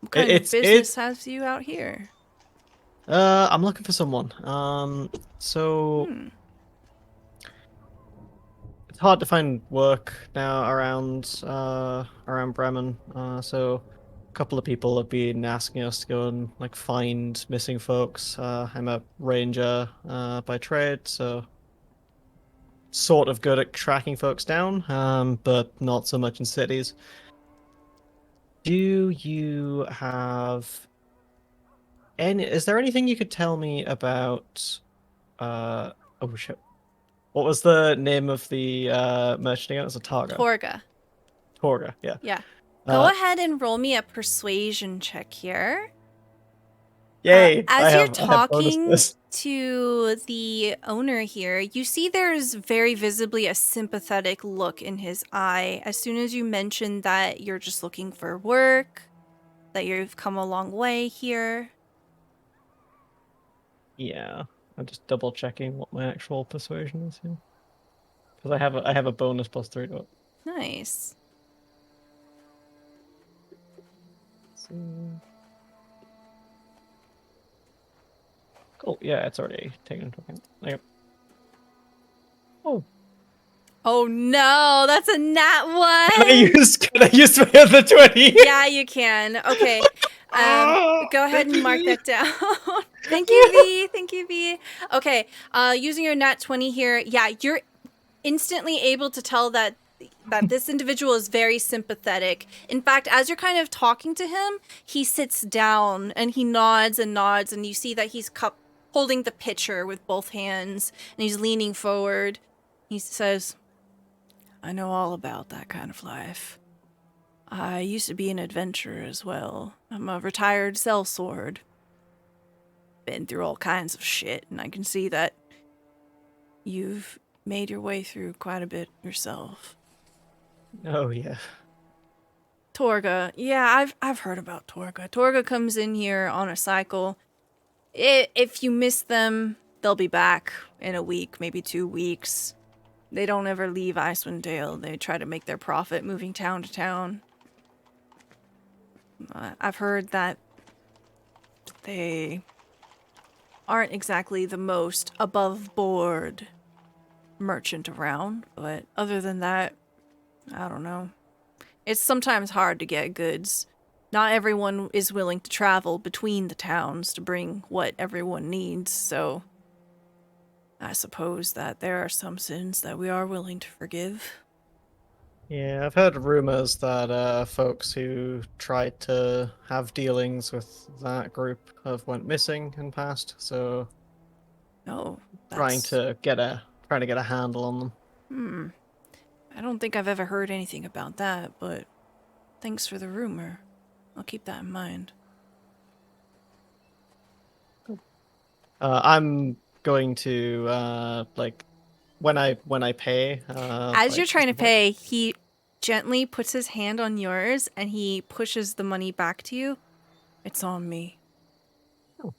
What kind of business has you out here? I'm looking for someone. So Hmm. it's hard to find work now around Bremen. So a couple of people have been asking us to go and like find missing folks. I'm a ranger by trade, so sort of good at tracking folks down, but not so much in cities. Do you have any? Is there anything you could tell me about? Oh shit! What was the name of the merchant again? It was a Targa. Torga. Torga, yeah. Yeah. Go ahead and roll me a persuasion check here. Yay! As you're I have talking bonuses. to the owner here, you see there's very visibly a sympathetic look in his eye as soon as you mention that you're just looking for work, that you've come a long way here. Yeah, I'm just double checking what my actual persuasion is here because I have a bonus +3 to it. Nice. So... Cool. Yeah, it's already taken into account. Yep. Oh, Oh no, that's a nat can I one. use my other 20? Yeah, you can. Okay. Go ahead and mark that down. Thank you, V. Thank you, V. Okay. Using your nat 20 here, yeah, you're instantly able to tell that this individual is very sympathetic. In fact, as you're kind of talking to him, he sits down and he nods, and you see that he's holding the pitcher with both hands, and he's leaning forward. He says, "I know all about that kind of life. I used to be an adventurer as well. I'm a retired sellsword. Been through all kinds of shit, and I can see that you've made your way through quite a bit yourself." Oh yeah. Torga, yeah, I've heard about Torga. Torga comes in here on a cycle. If you miss them, they'll be back in a week, maybe 2 weeks. They don't ever leave Icewind Dale. They try to make their profit moving town to town. I've heard that they aren't exactly the most above board merchant around, but other than that, I don't know. It's sometimes hard to get goods. Not everyone is willing to travel between the towns to bring what everyone needs, so I suppose that there are some sins that we are willing to forgive. Yeah, I've heard rumors that folks who tried to have dealings with that group have went missing in past, so Oh, trying that's... to get a handle on them. I don't think I've ever heard anything about that, but thanks for the rumor. I'll keep that in mind. I'm going to like when I pay. As you're trying to pay, he gently puts his hand on yours and he pushes the money back to you. It's on me. Oh.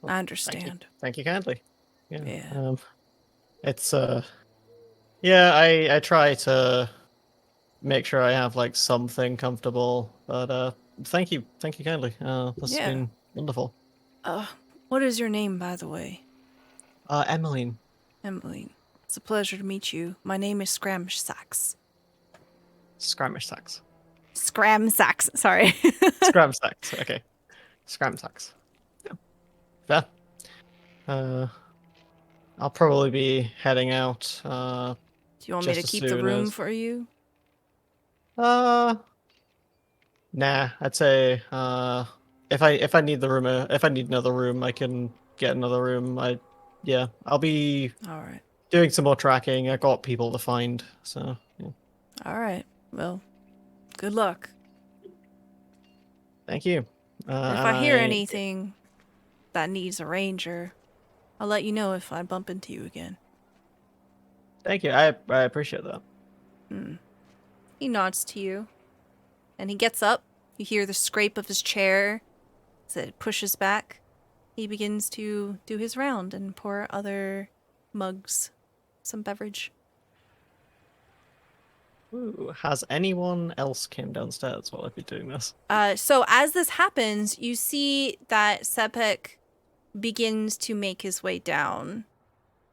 Well, I understand. Thank you kindly. Yeah. It's yeah, I try to make sure I have like something comfortable, but thank you kindly. This has been wonderful. What is your name, by the way? Emmeline. Emily. It's a pleasure to meet you. My name is Scramsax. Scramsax. Scramsax, sorry. Scramsax. Okay. Scramsax. Yeah. Fair. I'll probably be heading out. Do you want me to keep the room for you? Nah. I'd say if I need the room, if I need another room, I can get another room. I'll be All right. doing some more tracking. I got people to find, so yeah. All right. Well, good luck. Thank you. If I hear anything that needs a ranger, I'll let you know if I bump into you again. Thank you. I appreciate that. He nods to you, and he gets up. You hear the scrape of his chair as it pushes back. He begins to do his round and pour other mugs some beverage. Ooh, has anyone else came downstairs while I've been doing this? So as this happens, you see that Sepek begins to make his way down.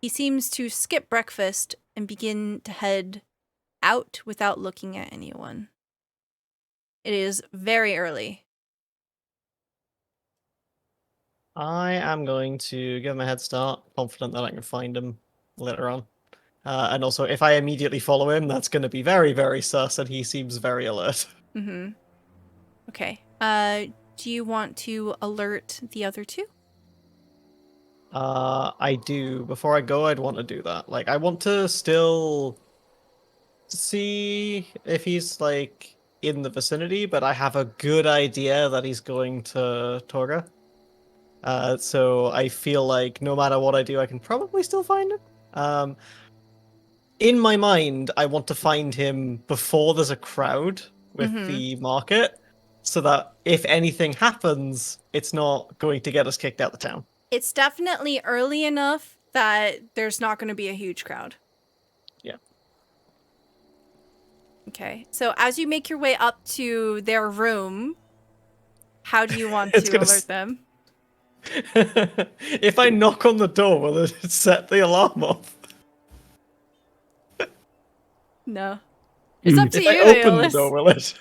He seems to skip breakfast and begin to head out without looking at anyone. It is very early. I am going to give him a head start, confident that I can find him later on. And also, if I immediately follow him, that's going to be very, very sus, and he seems very alert. Mm-hmm. Okay. Do you want to alert the other two? I do. Before I go, I'd want to do that. Like, I want to still see if he's, like, in the vicinity, but I have a good idea that he's going to Torga. So I feel like no matter what I do, I can probably still find him. In my mind, I want to find him before there's a crowd with the market, so that if anything happens, it's not going to get us kicked out of town. It's definitely early enough that there's not going to be a huge crowd. Yeah. Okay. So as you make your way up to their room, how do you want It's to gonna alert them? If I knock on the door, will it set the alarm off? No. It's up to If you, I open the Aeolus. door, will it?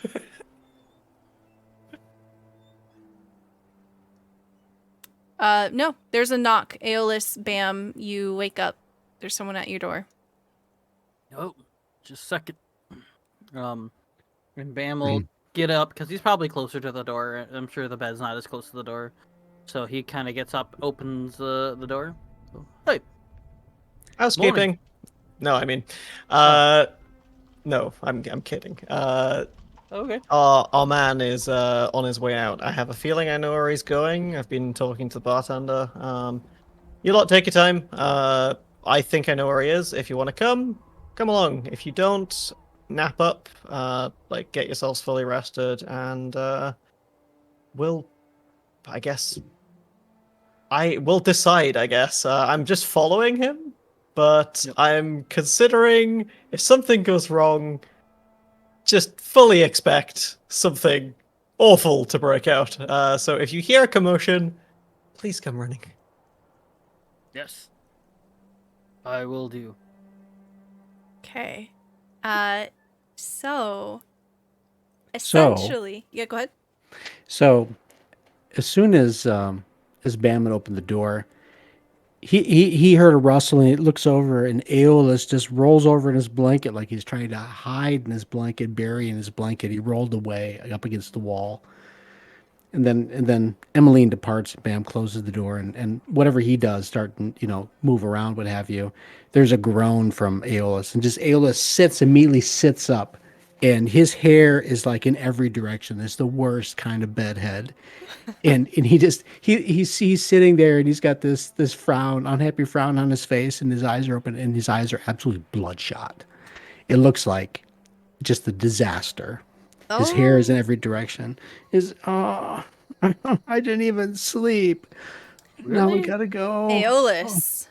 No. There's a knock. Aeolus, bam, you wake up. There's someone at your door. Oh, just a second. And Bam will get up because he's probably closer to the door. I'm sure the bed's not as close to the door, so he kind of gets up, opens the door. Oh, hey, Housekeeping. Morning. No, I mean, no, I'm kidding. okay. Our man is on his way out. I have a feeling I know where he's going. I've been talking to the bartender. You lot take your time. I think I know where he is. If you want to come along. If you don't, nap up. Like get yourselves fully rested, and we'll, I guess, I will decide. I guess I'm just following him, but I'm considering if something goes wrong, just fully expect something awful to break out. So if you hear a commotion, please come running. Yes, I will do. Okay. So essentially, yeah, go ahead. So, as soon as Bam had opened the door, he heard a rustling. It looks over, and Aeolus just rolls over in his blanket like he's trying to hide in his blanket, bury in his blanket. He rolled away up against the wall, and then Emmeline departs. Bam closes the door, and whatever he does, start to move around, what have you. There's a groan from Aeolus, and just Aeolus immediately sits up. And his hair is like in every direction. It's the worst kind of bedhead. And he's sitting there, and he's got this frown, unhappy frown on his face, and his eyes are open, and his eyes are absolutely bloodshot. It looks like just a disaster. His hair is in every direction. I didn't even sleep. Now we gotta go. Aeolus.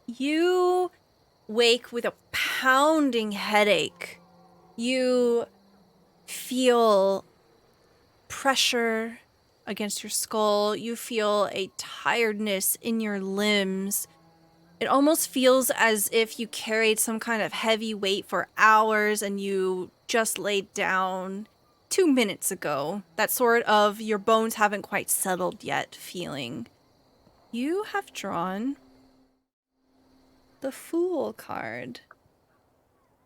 You wake with a pounding headache. You feel pressure against your skull. You feel a tiredness in your limbs. It almost feels as if you carried some kind of heavy weight for hours and you just laid down 2 minutes ago. That sort of your bones haven't quite settled yet feeling. You have drawn the Fool card.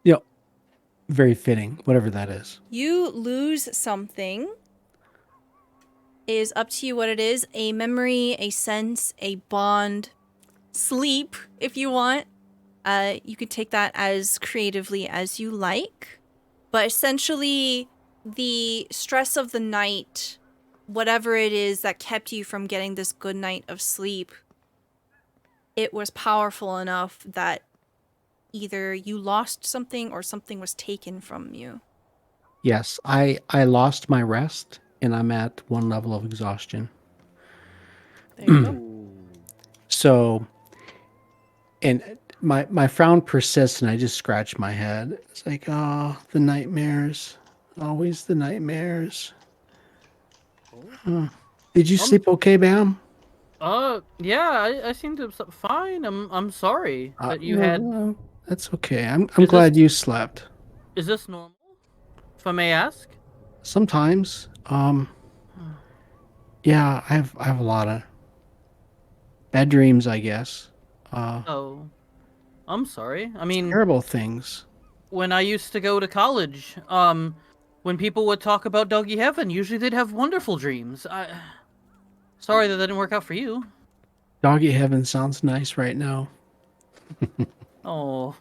Yep. Very fitting, whatever that is. You lose something. It is up to you what it is. A memory, a sense, a bond, sleep, if you want. You could take that as creatively as you like. But essentially, the stress of the night, whatever it is that kept you from getting this good night of sleep, it was powerful enough that either you lost something or something was taken from you. Yes, I lost my rest, and I'm at 1 level of exhaustion. There you go. So, and my frown persists, and I just scratch my head. It's like, oh, the nightmares. Always the nightmares. Did you sleep okay, Bam? Yeah, I seem to fine. I'm sorry that you No, had. no, that's okay. I'm Is glad this you slept. is this normal? If I may ask. Sometimes, yeah, I have a lot of bad dreams, I guess. Oh, I'm sorry. I mean, Terrible things. when I used to go to college, when people would talk about Doggy Heaven, usually they'd have wonderful dreams. Sorry that didn't work out for you. Doggy heaven sounds nice right now. Oh,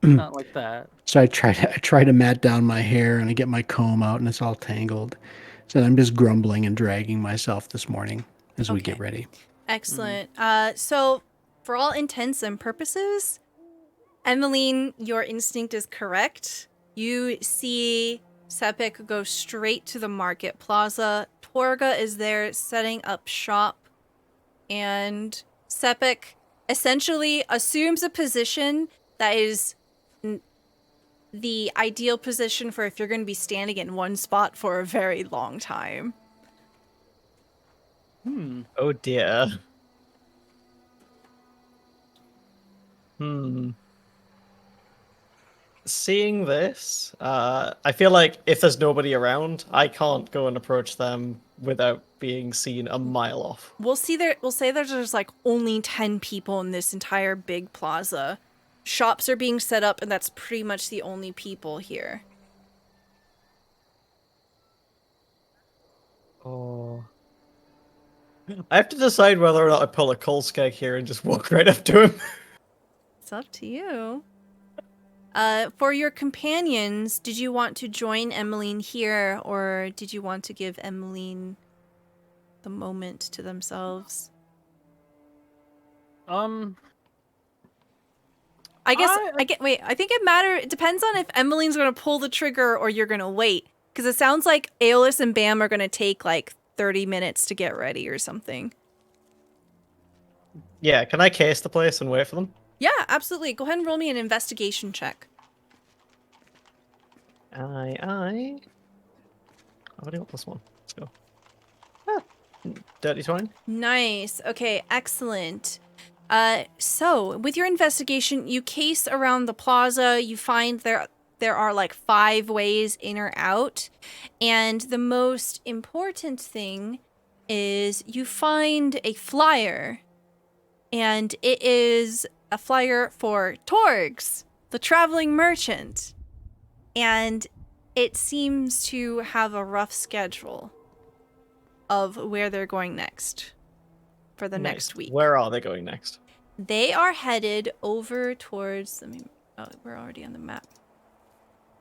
not like that. So I try to mat down my hair and I get my comb out and it's all tangled. So I'm just grumbling and dragging myself this morning as we Okay. get ready. Excellent. So, for all intents and purposes, Emmeline, your instinct is correct. You see Sepik go straight to the market plaza. Torga is there setting up shop. And Sepik essentially assumes a position that is the ideal position for if you're going to be standing in one spot for a very long time. Oh dear. Seeing this, I feel like if there's nobody around, I can't go and approach them without being seen a mile off. We'll say there's like only 10 people in this entire big plaza. Shops are being set up and that's pretty much the only people here. Oh. I have to decide whether or not I pull a Kolskeg here and just walk right up to him. It's up to you. For your companions, did you want to join Emmeline here, or did you want to give Emmeline the moment to themselves? Um, I think it depends on if Emmeline's gonna pull the trigger or you're gonna wait. Because it sounds like Aeolus and Bam are gonna take like 30 minutes to get ready or something. Yeah, can I case the place and wait for them? Yeah, absolutely. Go ahead and roll me an investigation check. Aye. I've already got this one. Let's go. Dirty 20. Nice. Okay, excellent. So with your investigation, you case around the plaza. You find there are like 5 ways in or out, and the most important thing is you find a flyer, and it is a flyer for Torgs, the traveling merchant, and it seems to have a rough schedule of where they're going next for the next week. Where are they going next? They are headed over towards, we're already on the map.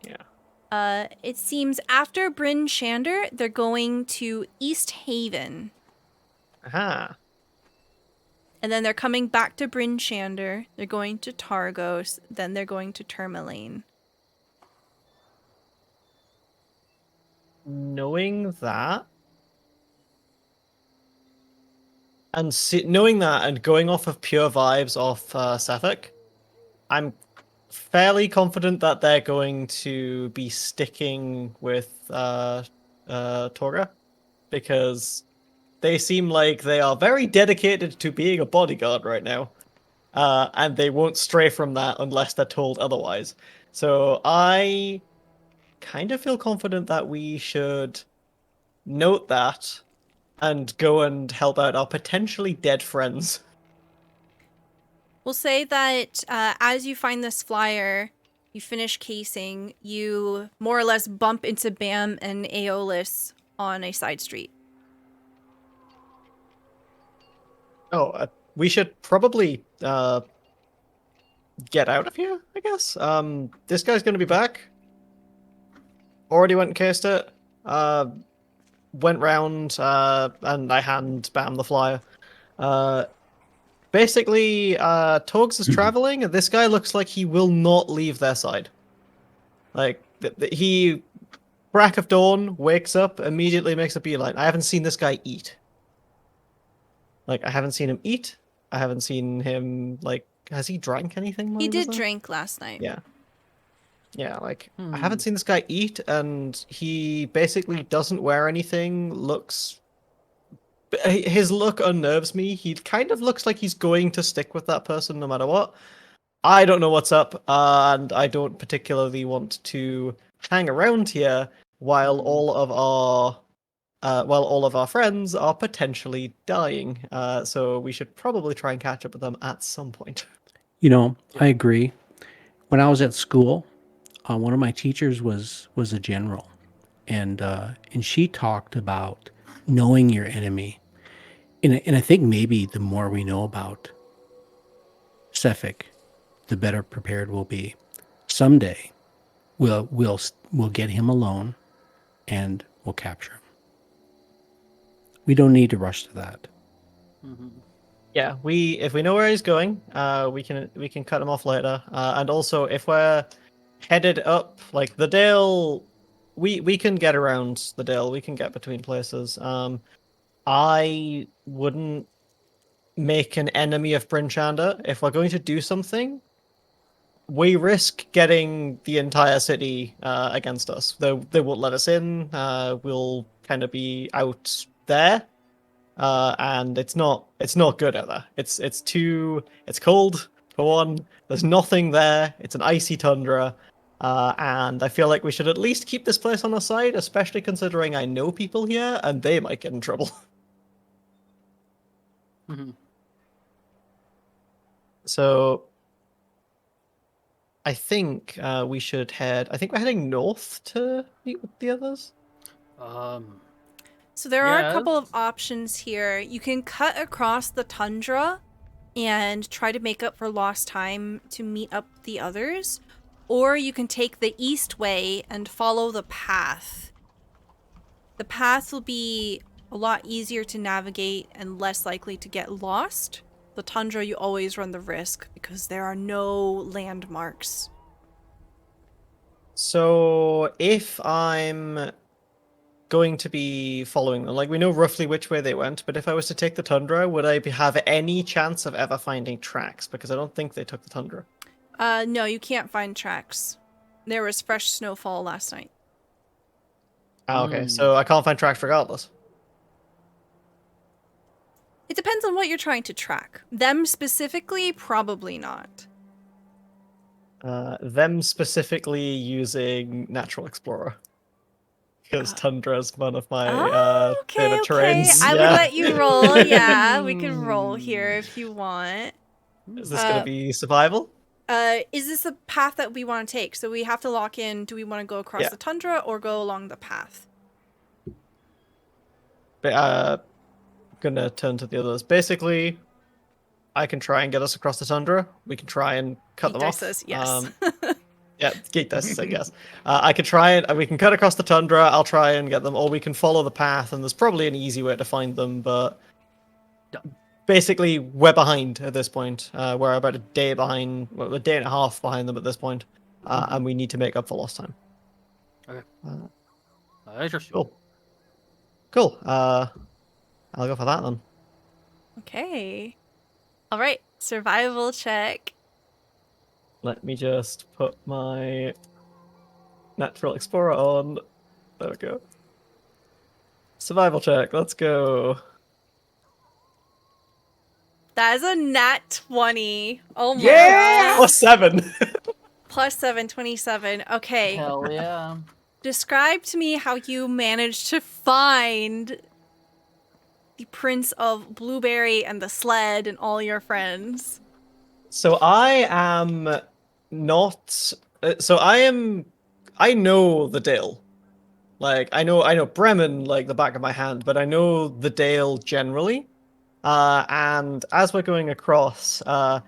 Yeah. It seems after Bryn Shander, they're going to East Haven. Aha. And then they're coming back to Bryn Shander. They're going to Targos. Then they're going to Tourmaline. Knowing that, knowing that and going off of pure vibes off Sethek, I'm fairly confident that they're going to be sticking with Torga, because they seem like they are very dedicated to being a bodyguard right now, and they won't stray from that unless they're told otherwise. So I kind of feel confident that we should note that and go and help out our potentially dead friends. We'll say that as you find this flyer, you finish casing, you more or less bump into Bam and Aeolus on a side street. Oh, we should probably get out of here, I guess. This guy's going to be back. Already went and cased it. Went round, and I hand Bam the flyer. Basically, Torgs is traveling, and this guy looks like he will not leave their side. Like, he, crack of dawn, wakes up, immediately makes a beeline. I haven't seen this guy eat. Like, I haven't seen him eat. I haven't seen him, like, has he drank anything? He did drink last night. Yeah. Yeah, like, I haven't seen this guy eat, and he basically doesn't wear anything, looks his look unnerves me. He kind of looks like he's going to stick with that person no matter what. I don't know what's up, and I don't particularly want to hang around here while all of our friends are potentially dying. So we should probably try and catch up with them at some point. You know, I agree. When I was at school, one of my teachers was a general, and she talked about knowing your enemy, and I think maybe the more we know about Sefik, the better prepared we'll be. Someday, we'll get him alone, and we'll capture him. We don't need to rush to that. Mm-hmm. Yeah, if we know where he's going, we can cut him off later. And also, if we're headed up, like the Dale, we can get around the Dale. We can get between places. I wouldn't make an enemy of Bryn Shander. If we're going to do something, we risk getting the entire city against us. They won't let us in. We'll kind of be out there. And it's not good out there. It's cold for one. There's nothing there. It's an icy tundra, and I feel like we should at least keep this place on our side, especially considering I know people here and they might get in trouble. Mm-hmm. So I think we should head. I think we're heading north to meet with the others. So there are a Yes. couple of options here. You can cut across the tundra and try to make up for lost time to meet up the others, or you can take the east way and follow the path. The path will be a lot easier to navigate and less likely to get lost. The tundra, you always run the risk because there are no landmarks. So if I'm going to be following them, like we know roughly which way they went, but if I was to take the tundra, would I have any chance of ever finding tracks? Because I don't think they took the tundra. No, you can't find tracks. There was fresh snowfall last night. Ah, okay, so I can't find tracks regardless. It depends on what you're trying to track. Them specifically, probably not. Them specifically using Natural Explorer. Because tundra is one of my favorite terrains. I would let you roll. Yeah, we can roll here if you want. Is this going to be survival? Is this a path that we want to take? So we have to lock in. Do we want to go across the tundra or go along the path? But, gonna turn to the others. Basically, I can try and get us across the tundra. We can try and cut them off. Says yes. Yeah, GeekDice said yes. I could try and we can cut across the tundra. I'll try and get them, or we can follow the path. And there's probably an easy way to find them, but basically we're behind at this point. We're about a day behind, well, a day and a half behind them at this point, and we need to make up for lost time. Okay. Cool. I'll go for that then. Okay. All right. Survival check. Let me just put my Natural Explorer on. There we go. Survival check. Let's go. That is a nat 20. Oh my god. +7. +7, 27. Okay. Hell yeah. Describe to me how you managed to find the Prince of Blueberry and the sled and all your friends. So I am not. I know the Dale. Like I know Bremen like the back of my hand, but I know the Dale generally. And as we're going across, the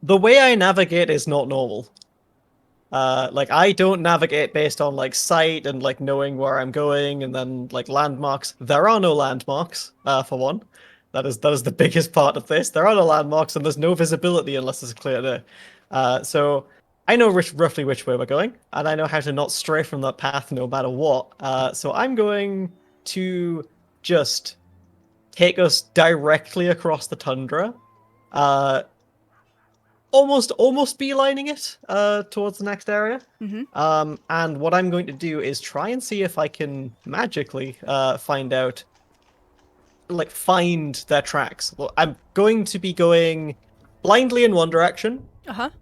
way I navigate is not normal. Like I don't navigate based on like sight and like knowing where I'm going and then like landmarks. There are no landmarks, for one. That is the biggest part of this. There are no landmarks and there's no visibility unless it's a clear day. So I know roughly which way we're going, and I know how to not stray from that path no matter what. So I'm going to just take us directly across the tundra. Almost beelining it towards the next area. Mm-hmm. And what I'm going to do is try and see if I can magically find out find their tracks. Well, I'm going to be going blindly in one direction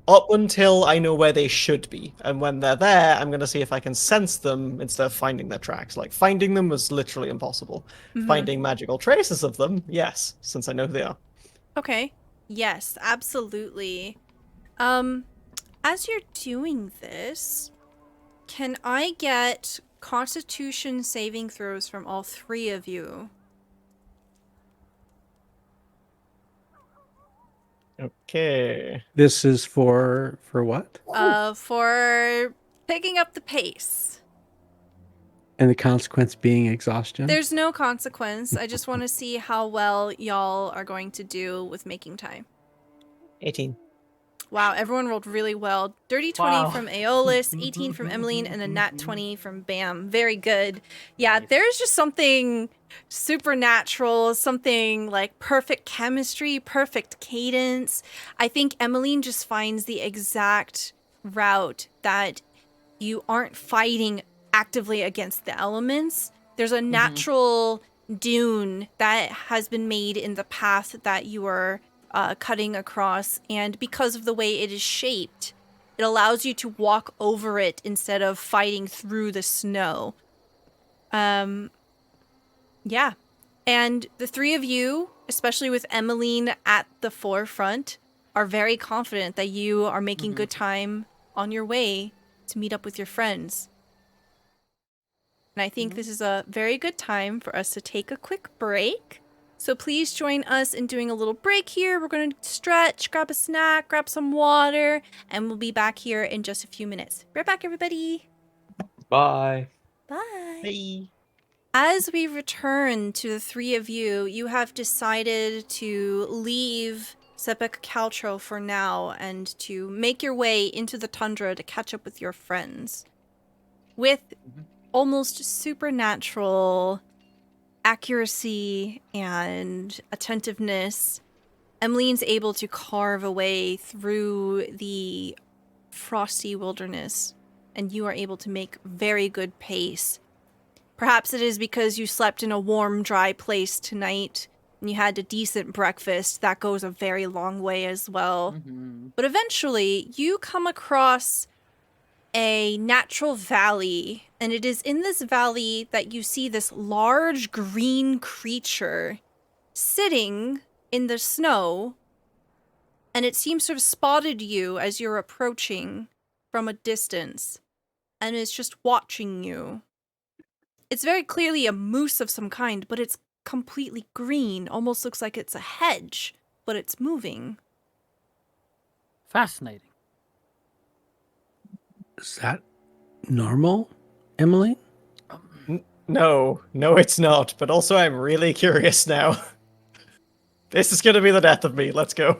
up until I know where they should be, and when they're there, I'm going to see if I can sense them instead of finding their tracks. Like, finding them was literally impossible. Finding magical traces of them, yes, since I know who they are. Okay. Yes, absolutely. As you're doing this, can I get Constitution saving throws from all three of you? Okay. This is for what? For picking up the pace. And the consequence being exhaustion? There's no consequence. I just want to see how well y'all are going to do with making time. 18. Wow, everyone rolled really well. Dirty 20 Wow. from Aeolus, 18 from Emmeline, and a nat 20 from Bam. Very good. Yeah, there's just something supernatural, something like perfect chemistry, perfect cadence. I think Emmeline just finds the exact route that you aren't fighting actively against the elements. There's a natural dune that has been made in the path that you are cutting across, and because of the way it is shaped, it allows you to walk over it instead of fighting through the snow. Yeah. And the three of you, especially with Emmeline at the forefront, are very confident that you are making good time on your way to meet up with your friends. And I think this is a very good time for us to take a quick break. So please join us in doing a little break here. We're going to stretch, grab a snack, grab some water, and we'll be back here in just a few minutes. Right back, everybody. Bye. Bye. Hey. As we return to the three of you, you have decided to leave Sepik Caltro for now and to make your way into the tundra to catch up with your friends. With almost supernatural accuracy and attentiveness, Emmeline's able to carve a way through the frosty wilderness, and you are able to make very good pace. Perhaps it is because you slept in a warm, dry place tonight, and you had a decent breakfast. That goes a very long way as well. But eventually, you come across a natural valley, and it is in this valley that you see this large green creature sitting in the snow, and it seems to have spotted you as you're approaching from a distance, and is just watching you. It's very clearly a moose of some kind, but it's completely green, almost looks like it's a hedge, but it's moving. Fascinating. Is that normal, Emily? No, it's not. But also, I'm really curious now. This is going to be the death of me. Let's go.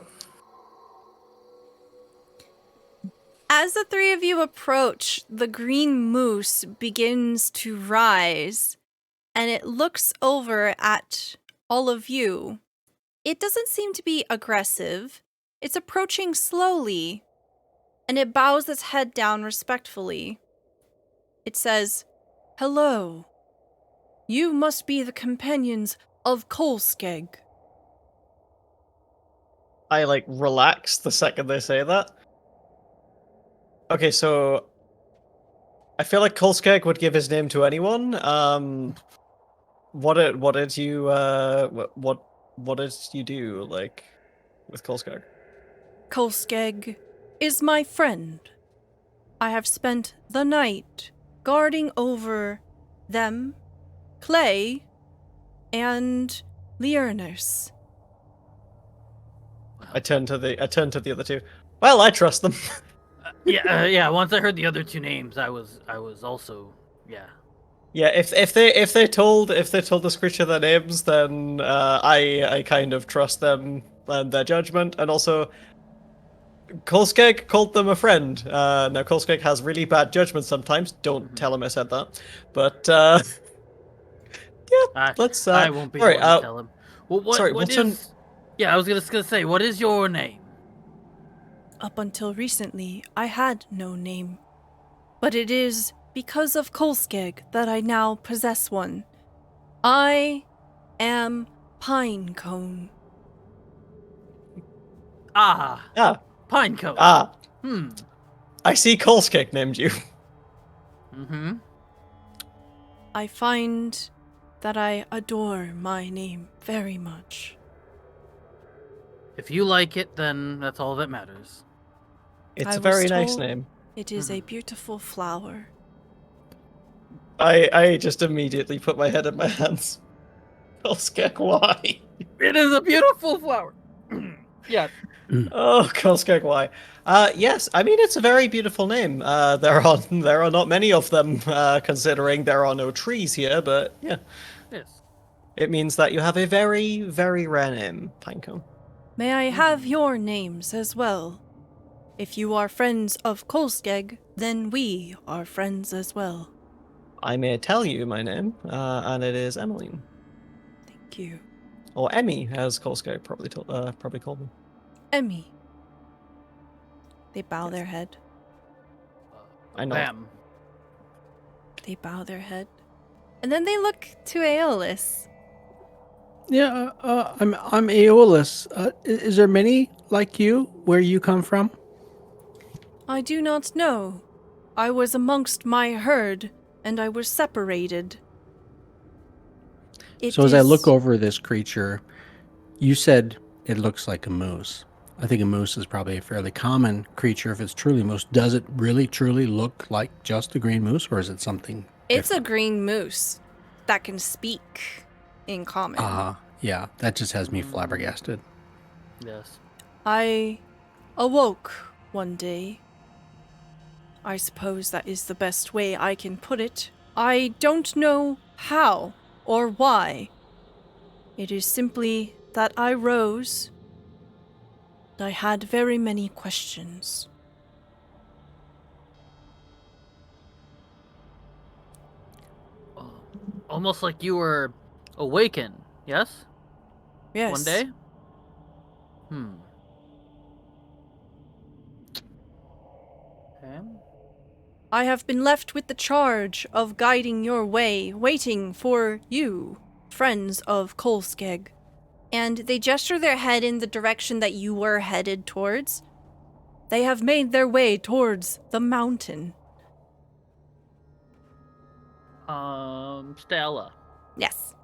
As the three of you approach, the green moose begins to rise, and it looks over at all of you. It doesn't seem to be aggressive. It's approaching slowly, and it bows its head down respectfully. It says, "Hello. You must be the companions of Kolskeg." I, relax the second they say that. Okay, so I feel like Kolskeg would give his name to anyone. What did you do, with Kolskeg? Kolskeg is my friend. I have spent the night guarding over them, Clay, and Liernus. I turn to the other two. Well, I trust them. Yeah. Once I heard the other two names, I was also, yeah. Yeah, if they told this creature their names, then I kind of trust them and their judgment, and also Kolskeg called them a friend. Now Kolskeg has really bad judgment sometimes. Don't tell him I said that, but yeah, let's. I won't be sorry, able to tell him. Well, what is? Yeah, I was gonna say, what is your name? Up until recently, I had no name. But it is because of Kolskeg that I now possess one. I am Pine cone. Ah, Ah, Pinecone. ah. Hmm. I see Kolskek named you. Mm-hmm. I find that I adore my name very much. If you like it, then that's all that matters. It's I a was very nice told name. It is a beautiful flower. I just immediately put my head in my hands. Kolskek, why? It is a beautiful flower. Yes. Oh, Kolskek, why? Yes, I mean it's a very beautiful name. There are not many of them, considering there are no trees here. But yeah, Yes. it means that you have a very, very rare name, Pinecone. May I have your names as well? If you are friends of Kolskeg, then we are friends as well. I may tell you my name, and it is Emmeline, Thank you. or Emmy, as Kolskek probably called me. Emmy. They bow their head. I know. Bam. They bow their head. And then they look to Aeolus. Yeah, I'm Aeolus. Is there many like you where you come from? I do not know. I was amongst my herd, and I was separated. So as I look over this creature, you said it looks like a moose. I think a moose is probably a fairly common creature if it's truly moose. Does it really truly look like just a green moose, or is it something It's different? a green moose that can speak in common. Yeah, that just has me flabbergasted. Yes. I awoke one day. I suppose that is the best way I can put it. I don't know how or why. It is simply that I rose. I had very many questions. Almost like you were awakened, yes? Yes. One day? Okay. I have been left with the charge of guiding your way, waiting for you, friends of Kolskeg. And they gesture their head in the direction that you were headed towards. They have made their way towards the mountain. Stella. Yes.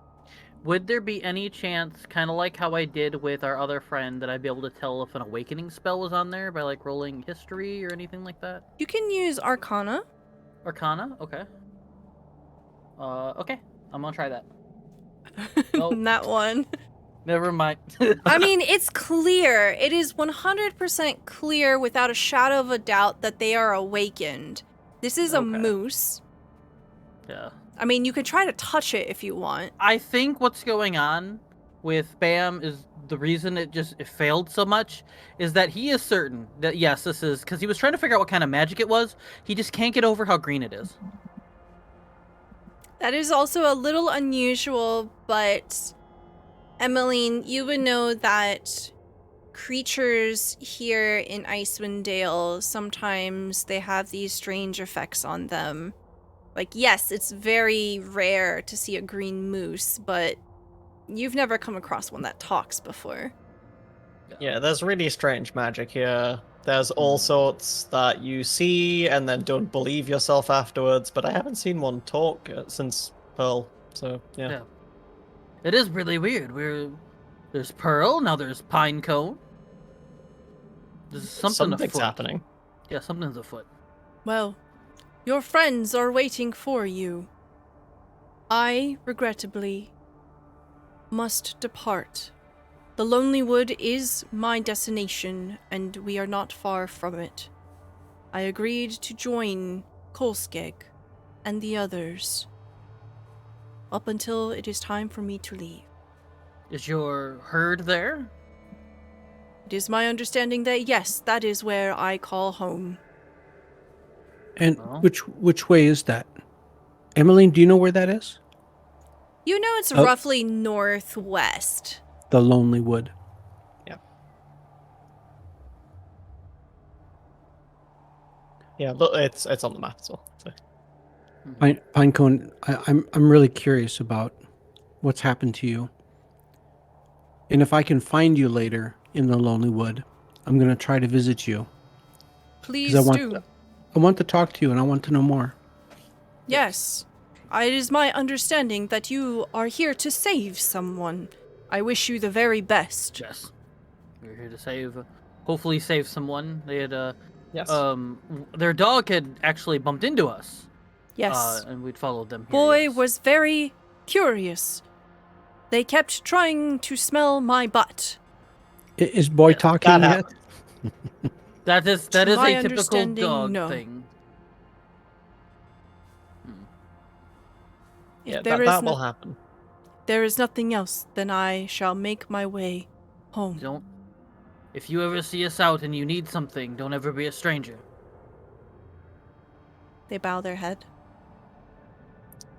Would there be any chance, kind of like how I did with our other friend, that I'd be able to tell if an awakening spell was on there by like rolling history or anything like that? You can use Arcana. Arcana? Okay. Okay. I'm gonna try that. Nope. That one. Never mind. I mean, it's clear. It is 100% clear without a shadow of a doubt that they are awakened. This is a Okay. moose. Yeah. I mean, you could try to touch it if you want. I think what's going on with Bam is the reason it failed so much is that he is certain that yes, this is because he was trying to figure out what kind of magic it was. He just can't get over how green it is. That is also a little unusual, but Emmeline, you would know that creatures here in Icewind Dale, sometimes they have these strange effects on them. Like, yes, it's very rare to see a green moose, but you've never come across one that talks before. Yeah, there's really strange magic here. There's all sorts that you see and then don't believe yourself afterwards, but I haven't seen one talk since Pearl, so yeah. It is really weird. There's Pearl, now there's Pinecone. There's something's afoot. happening. Yeah, something's afoot. Well, your friends are waiting for you. I, regrettably, must depart. The Lonely Wood is my destination, and we are not far from it. I agreed to join Kolskeg and the others up until it is time for me to leave. Is your herd there? It is my understanding that yes, that is where I call home. And Oh. which way is that? Emmeline, do you know where that is? You know it's Oh. roughly northwest. The Lonely Wood. Yeah, look, it's on the map as well. So. Pinecone, I'm really curious about what's happened to you. And if I can find you later in the Lonely Wood, I'm going to try to visit you. Please I want, do. I want to talk to you and I want to know more. Yes. It is my understanding that you are here to save someone. I wish you the very best. Yes. We're here to hopefully save someone. They had, Yes. their dog had actually bumped into us. Yes. And we'd followed them here. Boy yes. was very curious. They kept trying to smell my butt. Is Boy talking that yet? That is To my a typical understanding, dog no. thing. If Yeah, there that is will happen. there is nothing else, then I shall make my way home. If you ever see us out and you need something, don't ever be a stranger. They bow their head.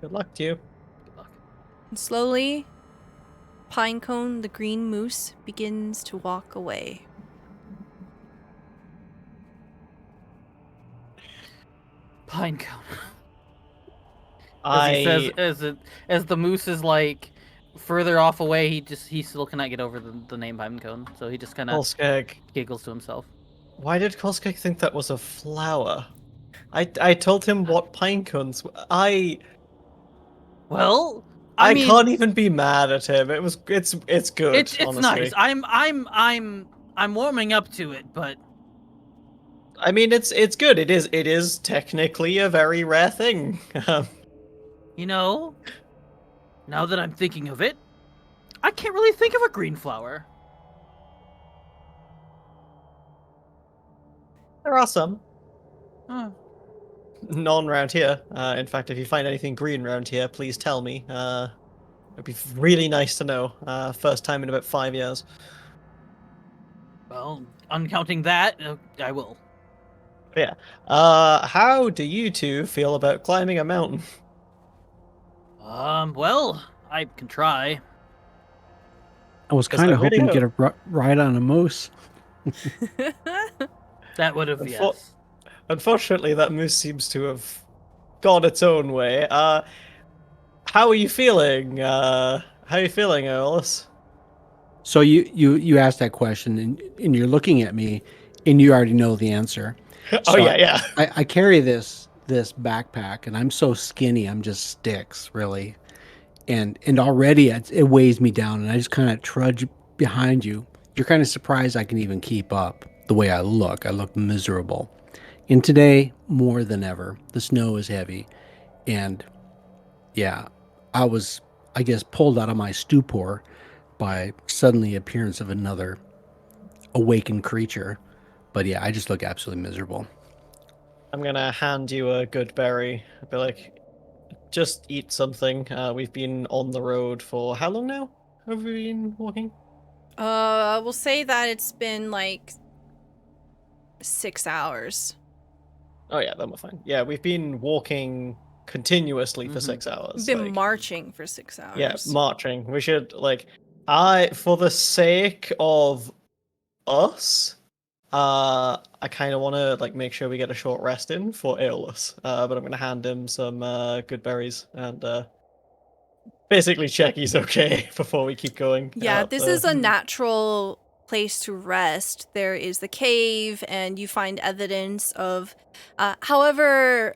Good luck to you. Good luck. And slowly, Pinecone, the green moose, begins to walk away. Pinecone. I As he says, as the moose is like further off away, he still cannot get over the name Pinecone, so he just kind of Kolskeg. giggles to himself. Why did Kolskeg think that was a flower? I told him what pine cones. Well, I mean, can't even be mad at him. It's good. It's honestly. nice. I'm warming up to it, but I mean, it's good. It is technically a very rare thing. you know, now that I'm thinking of it, I can't really think of a green flower. There are some. Huh. None around here. In fact, if you find anything green around here, please tell me. It'd be really nice to know. First time in about 5 years. Well, uncounting that, I will. Yeah. How do you two feel about climbing a mountain? Well, I can try. I was Yes, kind I of really hoping to get a ride on a moose. That would have, yes. Unfortunately, that moose seems to have gone its own way. How are you feeling? How are you feeling, Aeolus? So you asked that question and you're looking at me and you already know the answer. Oh So yeah. I carry this backpack and I'm so skinny, I'm just sticks, really. And already it weighs me down and I just kind of trudge behind you. You're kind of surprised I can even keep up the way I look. I look miserable. And today, more than ever, the snow is heavy. And yeah, I was, I guess, pulled out of my stupor by suddenly appearance of another awakened creature. But yeah, I just look absolutely miserable. I'm gonna hand you a good berry. I'll be like, just eat something. We've been on the road for how long now? Have we been walking? We'll say that it's been like 6 hours. Oh yeah, then we're fine. Yeah, we've been walking continuously for 6 hours. We've been marching for 6 hours. Yeah, marching. We should for the sake of us, I kind of want to make sure we get a short rest in for Aeolus. But I'm gonna hand him some good berries and basically check he's okay before we keep going. Yeah, this is a natural place to rest. There is the cave, and you find evidence of, however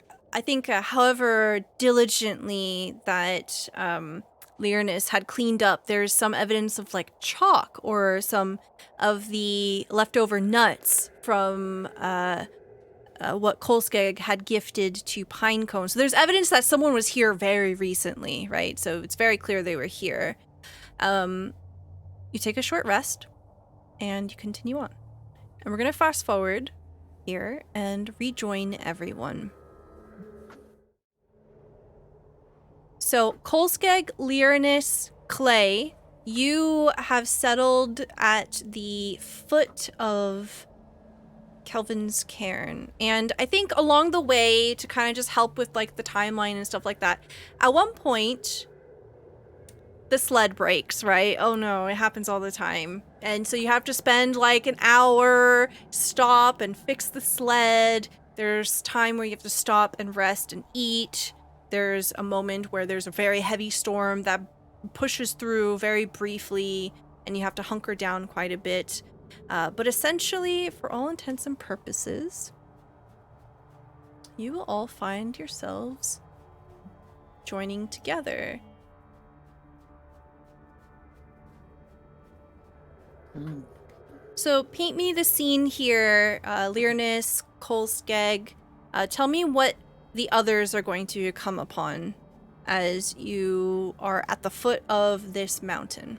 diligently that Lyranus had cleaned up, there's some evidence of chalk or some of the leftover nuts from what Kolskeg had gifted to Pinecone. So there's evidence that someone was here very recently, right? So it's very clear they were here. You take a short rest, and you continue on. And we're going to fast forward here and rejoin everyone. So, Kolskeg, Lyranus, Clay, you have settled at the foot of Kelvin's cairn. And I think along the way, to kind of just help with the timeline and stuff like that, at one point the sled breaks, right? Oh no, it happens all the time. And so you have to spend an hour, stop and fix the sled. There's time where you have to stop and rest and eat. There's a moment where there's a very heavy storm that pushes through very briefly. and you have to hunker down quite a bit. But essentially, for all intents and purposes, you will all find yourselves joining together. So paint me the scene here, Lyrinus, Kolskeg. Tell me what the others are going to come upon as you are at the foot of this mountain.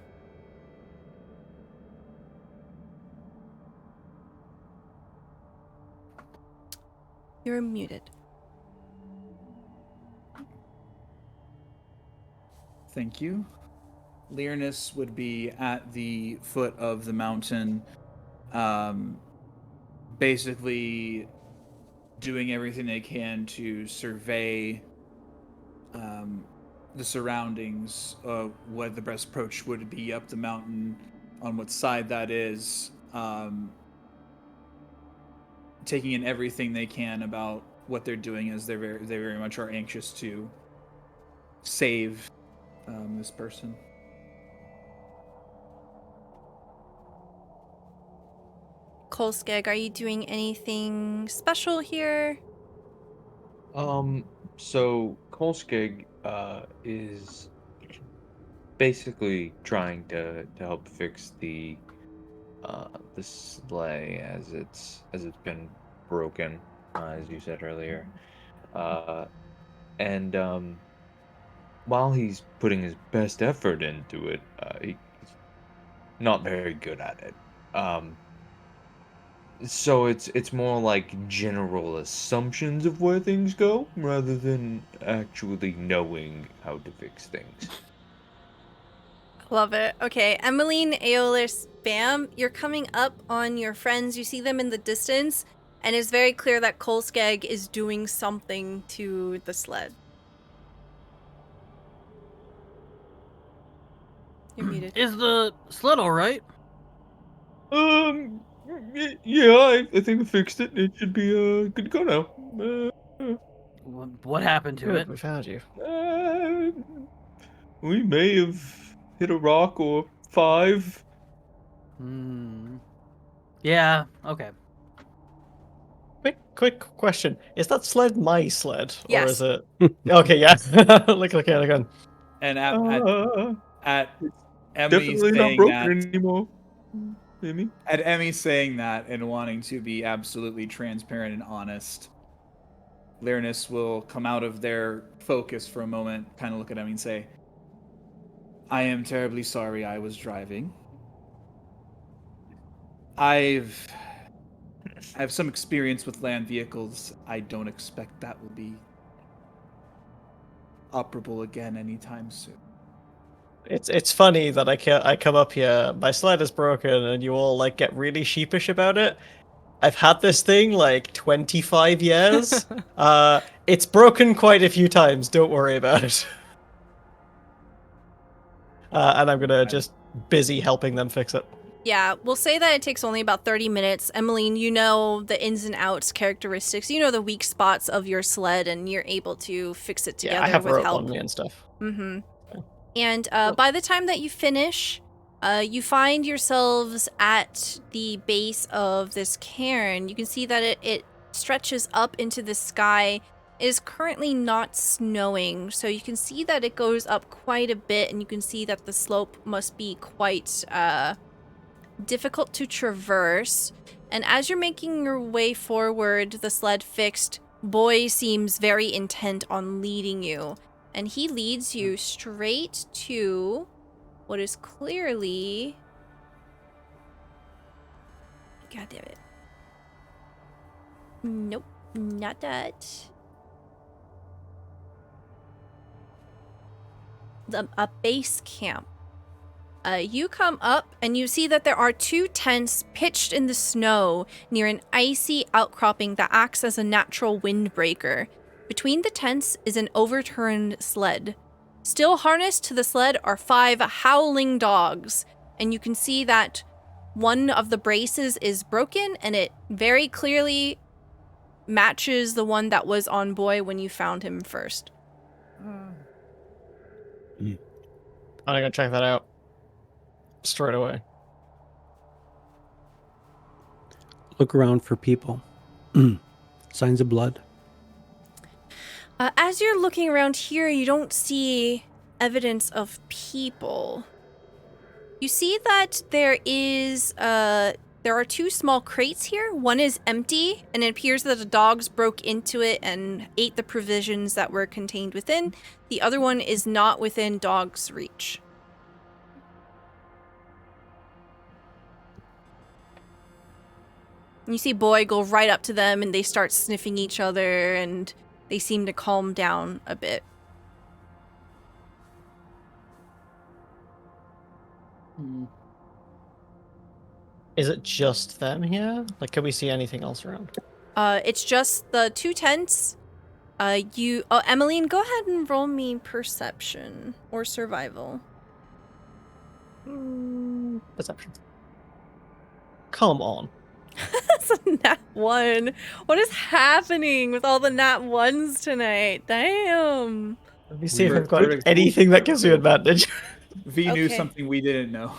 You're muted. Thank you. Lyrinus would be at the foot of the mountain, basically doing everything they can to survey the surroundings, what the best approach would be up the mountain, on what side that is, taking in everything they can about what they're doing, as they very much are anxious to save this person. Kolskeg, are you doing anything special here? So Kolskeg is basically trying to help fix the sleigh as it's been broken, as you said earlier. And while he's putting his best effort into it, he's not very good at it. So it's more like general assumptions of where things go rather than actually knowing how to fix things. Love it. Okay, Emmeline, Aeolus, Bam, you're coming up on your friends. You see them in the distance, and it's very clear that Kolskeg is doing something to the sled. You're muted. Is the sled all right? Yeah, I think I fixed it. It should be good to go now. What happened to Good, it? we found you. We may have hit a rock or 5. Yeah, okay. Quick question. Is that sled my sled? Yes. Or is it... Okay, yeah. Look at it again. And at It's Emmy definitely not saying broken that, anymore. Maybe. at Emmy saying that and wanting to be absolutely transparent and honest, Lyrinus will come out of their focus for a moment, kind of look at Emmy and say, I am terribly sorry I was driving. I have some experience with land vehicles. I don't expect that will be operable again anytime soon. It's funny that I come up here, my sled is broken, and you all like get really sheepish about it. I've had this thing like 25 years. It's broken quite a few times. Don't worry about it. And I'm gonna just busy helping them fix it. Yeah, we'll say that it takes only about 30 minutes. Emmeline, you know the ins and outs, characteristics. You know the weak spots of your sled, and you're able to fix it together Yeah, I have with rope help. on me and stuff. Mm-hmm. And by the time that you finish, you find yourselves at the base of this cairn. You can see that it stretches up into the sky. It is currently not snowing, so you can see that it goes up quite a bit, and you can see that the slope must be quite difficult to traverse. And as you're making your way forward, the sled fixed, Boy seems very intent on leading you. And he leads you straight to what is clearly... God damn it. Nope, not that. A base camp. You come up and you see that there are 2 tents pitched in the snow near an icy outcropping that acts as a natural windbreaker. Between the tents is an overturned sled. Still harnessed to the sled are 5 howling dogs, and you can see that one of the braces is broken, and it very clearly matches the one that was on Boy when you found him first. I'm gonna check that out. straight away. Look around for people. Signs of blood. As you're looking around here, you don't see evidence of people. You see that there are 2 small crates here. One is empty, and it appears that the dogs broke into it and ate the provisions that were contained within. The other one is not within dogs' reach. You see Boy go right up to them, and they start sniffing each other, and they seem to calm down a bit. Is it just them here? Like, can we see anything else around? It's just the 2 tents. Emmeline, go ahead and roll me perception or survival. Perception. Come on. That's a nat 1. What is happening with all the nat 1s tonight? Damn. Let me see if I've got anything that gives you advantage. V knew Okay. something we didn't know.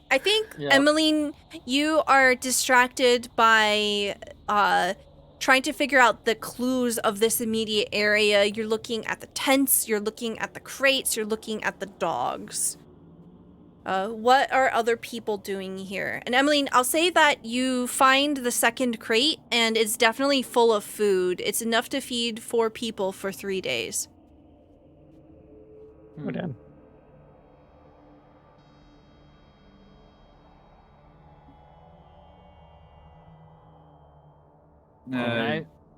I think, Yeah. Emmeline, you are distracted by trying to figure out the clues of this immediate area. You're looking at the tents, you're looking at the crates, you're looking at the dogs. What are other people doing here? And Emmeline, I'll say that you find the second crate, and it's definitely full of food. It's enough to feed 4 people for 3 days. Oh, damn.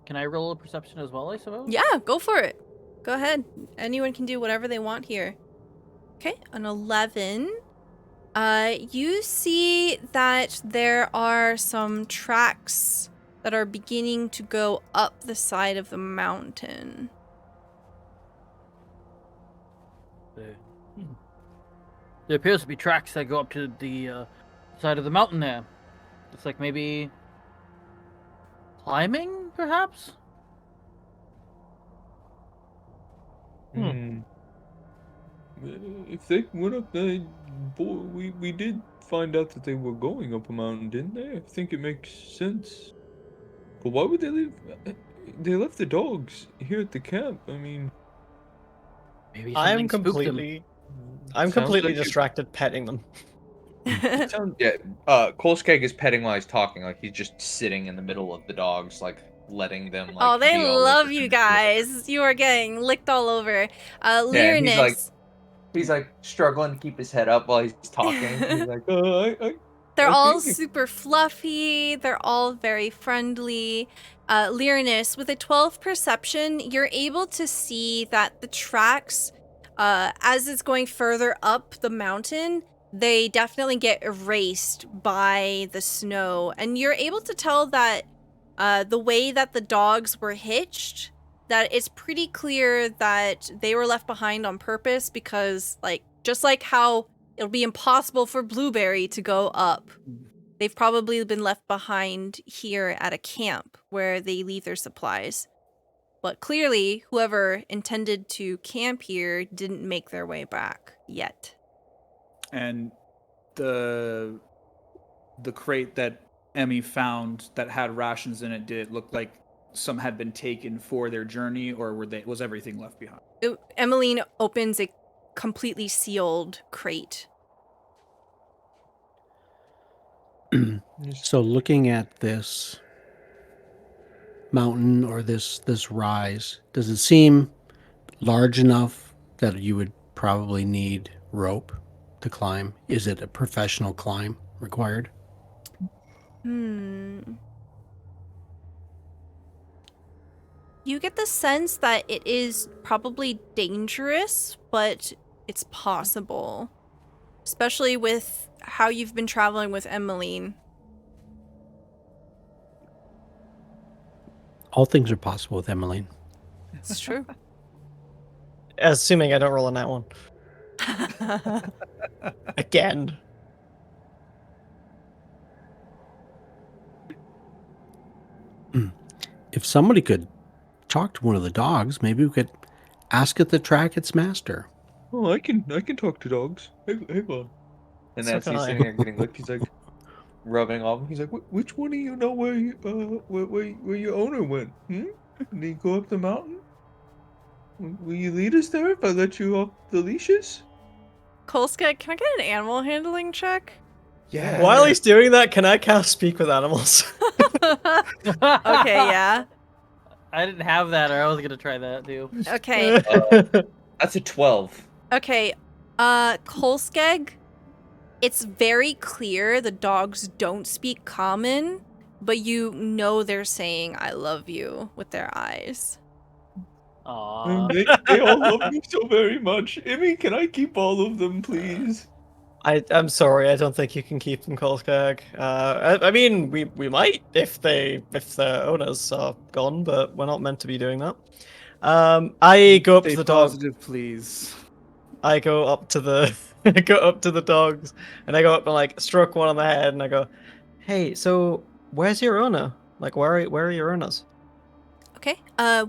Can I roll a perception as well, I suppose? Yeah, go for it. Go ahead. Anyone can do whatever they want here. Okay, an 11. You see that there are some tracks that are beginning to go up the side of the mountain. There appears to be tracks that go up to the side of the mountain there. It's like maybe climbing, perhaps? If they went up there, boy, we did find out that they were going up a mountain, didn't they? I think it makes sense. But why would they leave? They left the dogs here at the camp. I mean, Maybe I'm something spooked them. completely like distracted petting them. Kolskeg is petting while he's talking, like he's just sitting in the middle of the dogs, like letting them. Like, Oh, they be all love over you him. guys. You are getting licked all over. and Lyrinix. He's like struggling to keep his head up while he's talking. He's like, They're I all think- super fluffy. They're all very friendly. Lyrinus, with a 12 perception, you're able to see that the tracks, as it's going further up the mountain, they definitely get erased by the snow. And you're able to tell that the way that the dogs were hitched, that it's pretty clear that they were left behind on purpose because, like, just like how it'll be impossible for Blueberry to go up, they've probably been left behind here at a camp where they leave their supplies. But clearly, whoever intended to camp here didn't make their way back yet. And the crate that Emmy found that had rations in it, did it look like some had been taken for their journey, or was everything left behind? Emmeline opens a completely sealed crate. So looking at this mountain or this rise, does it seem large enough that you would probably need rope to climb? Is it a professional climb required? You get the sense that it is probably dangerous, but it's possible. Especially with how you've been traveling with Emmeline. All things are possible with Emmeline. It's true. Assuming I don't roll on that one. Again. If somebody could talk to one of the dogs, maybe we could ask it to track its master. Oh, I can talk to dogs. Hang on. And So as can he's I. sitting there getting licked, he's like rubbing off. He's like, "Which one of you know where where your owner went? Hmm? Did he go up the mountain? Will you lead us there if I let you off the leashes?" Kolska, can I get an animal handling check? Yeah. While he's doing that, can I cast Speak with Animals? Okay, yeah. I didn't have that, or I was gonna try that too. Okay. That's a 12. Okay. Kolskeg, it's very clear the dogs don't speak common, but you know they're saying I love you with their eyes. Aww. They all love me so very much. Emmy, can I keep all of them, please? I'm sorry, I don't think you can keep them, Kolskag. I mean, we might if their owners are gone, but we're not meant to be doing that. I go up Stay to the dog. positive, please. I go up to the I go up to the dogs, and I go up and like stroke one on the head, and I go, "Hey, so where's your owner? Like, where are your owners?" Okay.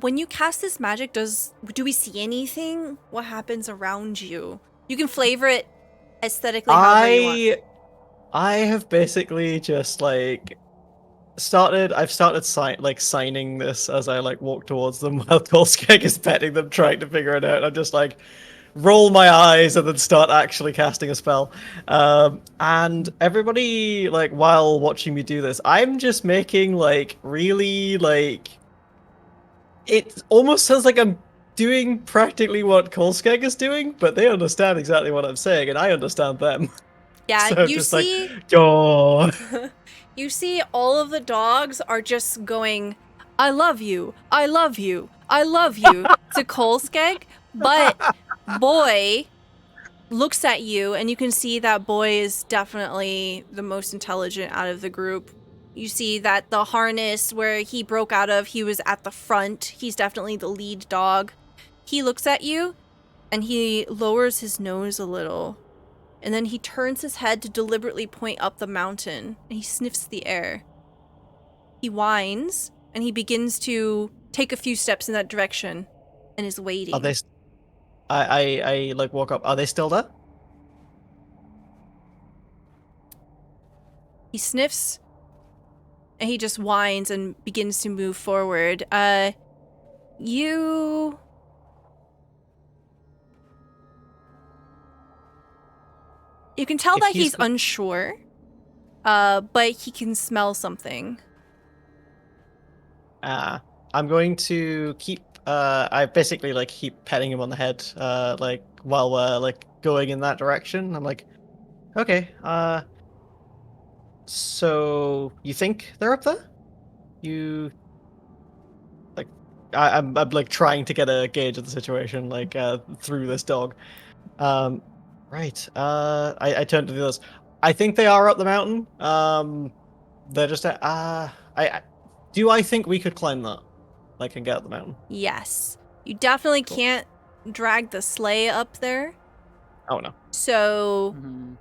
When you cast this magic, do we see anything? What happens around you? You can flavor it aesthetically however you want. I have basically just like I've started signing this as I like walk towards them while Kolskeg is petting them, trying to figure it out. I'm just like roll my eyes and then start actually casting a spell. And everybody, like, while watching me do this, I'm just making like really like it almost sounds like I'm doing practically what Kolskeg is doing, but they understand exactly what I'm saying, and I understand them. Yeah, So you just see like, yo. you see all of the dogs are just going, I love you, I love you, I love you to Kolskeg, but Boy looks at you and you can see that Boy is definitely the most intelligent out of the group. You see that the harness where he broke out of, he was at the front. He's definitely the lead dog. He looks at you and he lowers his nose a little. And then he turns his head to deliberately point up the mountain, and he sniffs the air. He whines, and he begins to take a few steps in that direction, and is waiting. Are they? I like walk up. Are they still there? He sniffs, and he just whines and begins to move forward. You can tell If that he's he's unsure, but he can smell something. I'm going to keep. I basically like keep petting him on the head. Like while we're like going in that direction. I'm like, okay. So you think they're up there? You like? I'm like trying to get a gauge of the situation, like through this dog. Right. I turn to the others. I think they are up the mountain. They're just. Do I think we could climb that? Like and get up the mountain? Yes. You definitely Cool. can't drag the sleigh up there. Oh no. So Mm-hmm.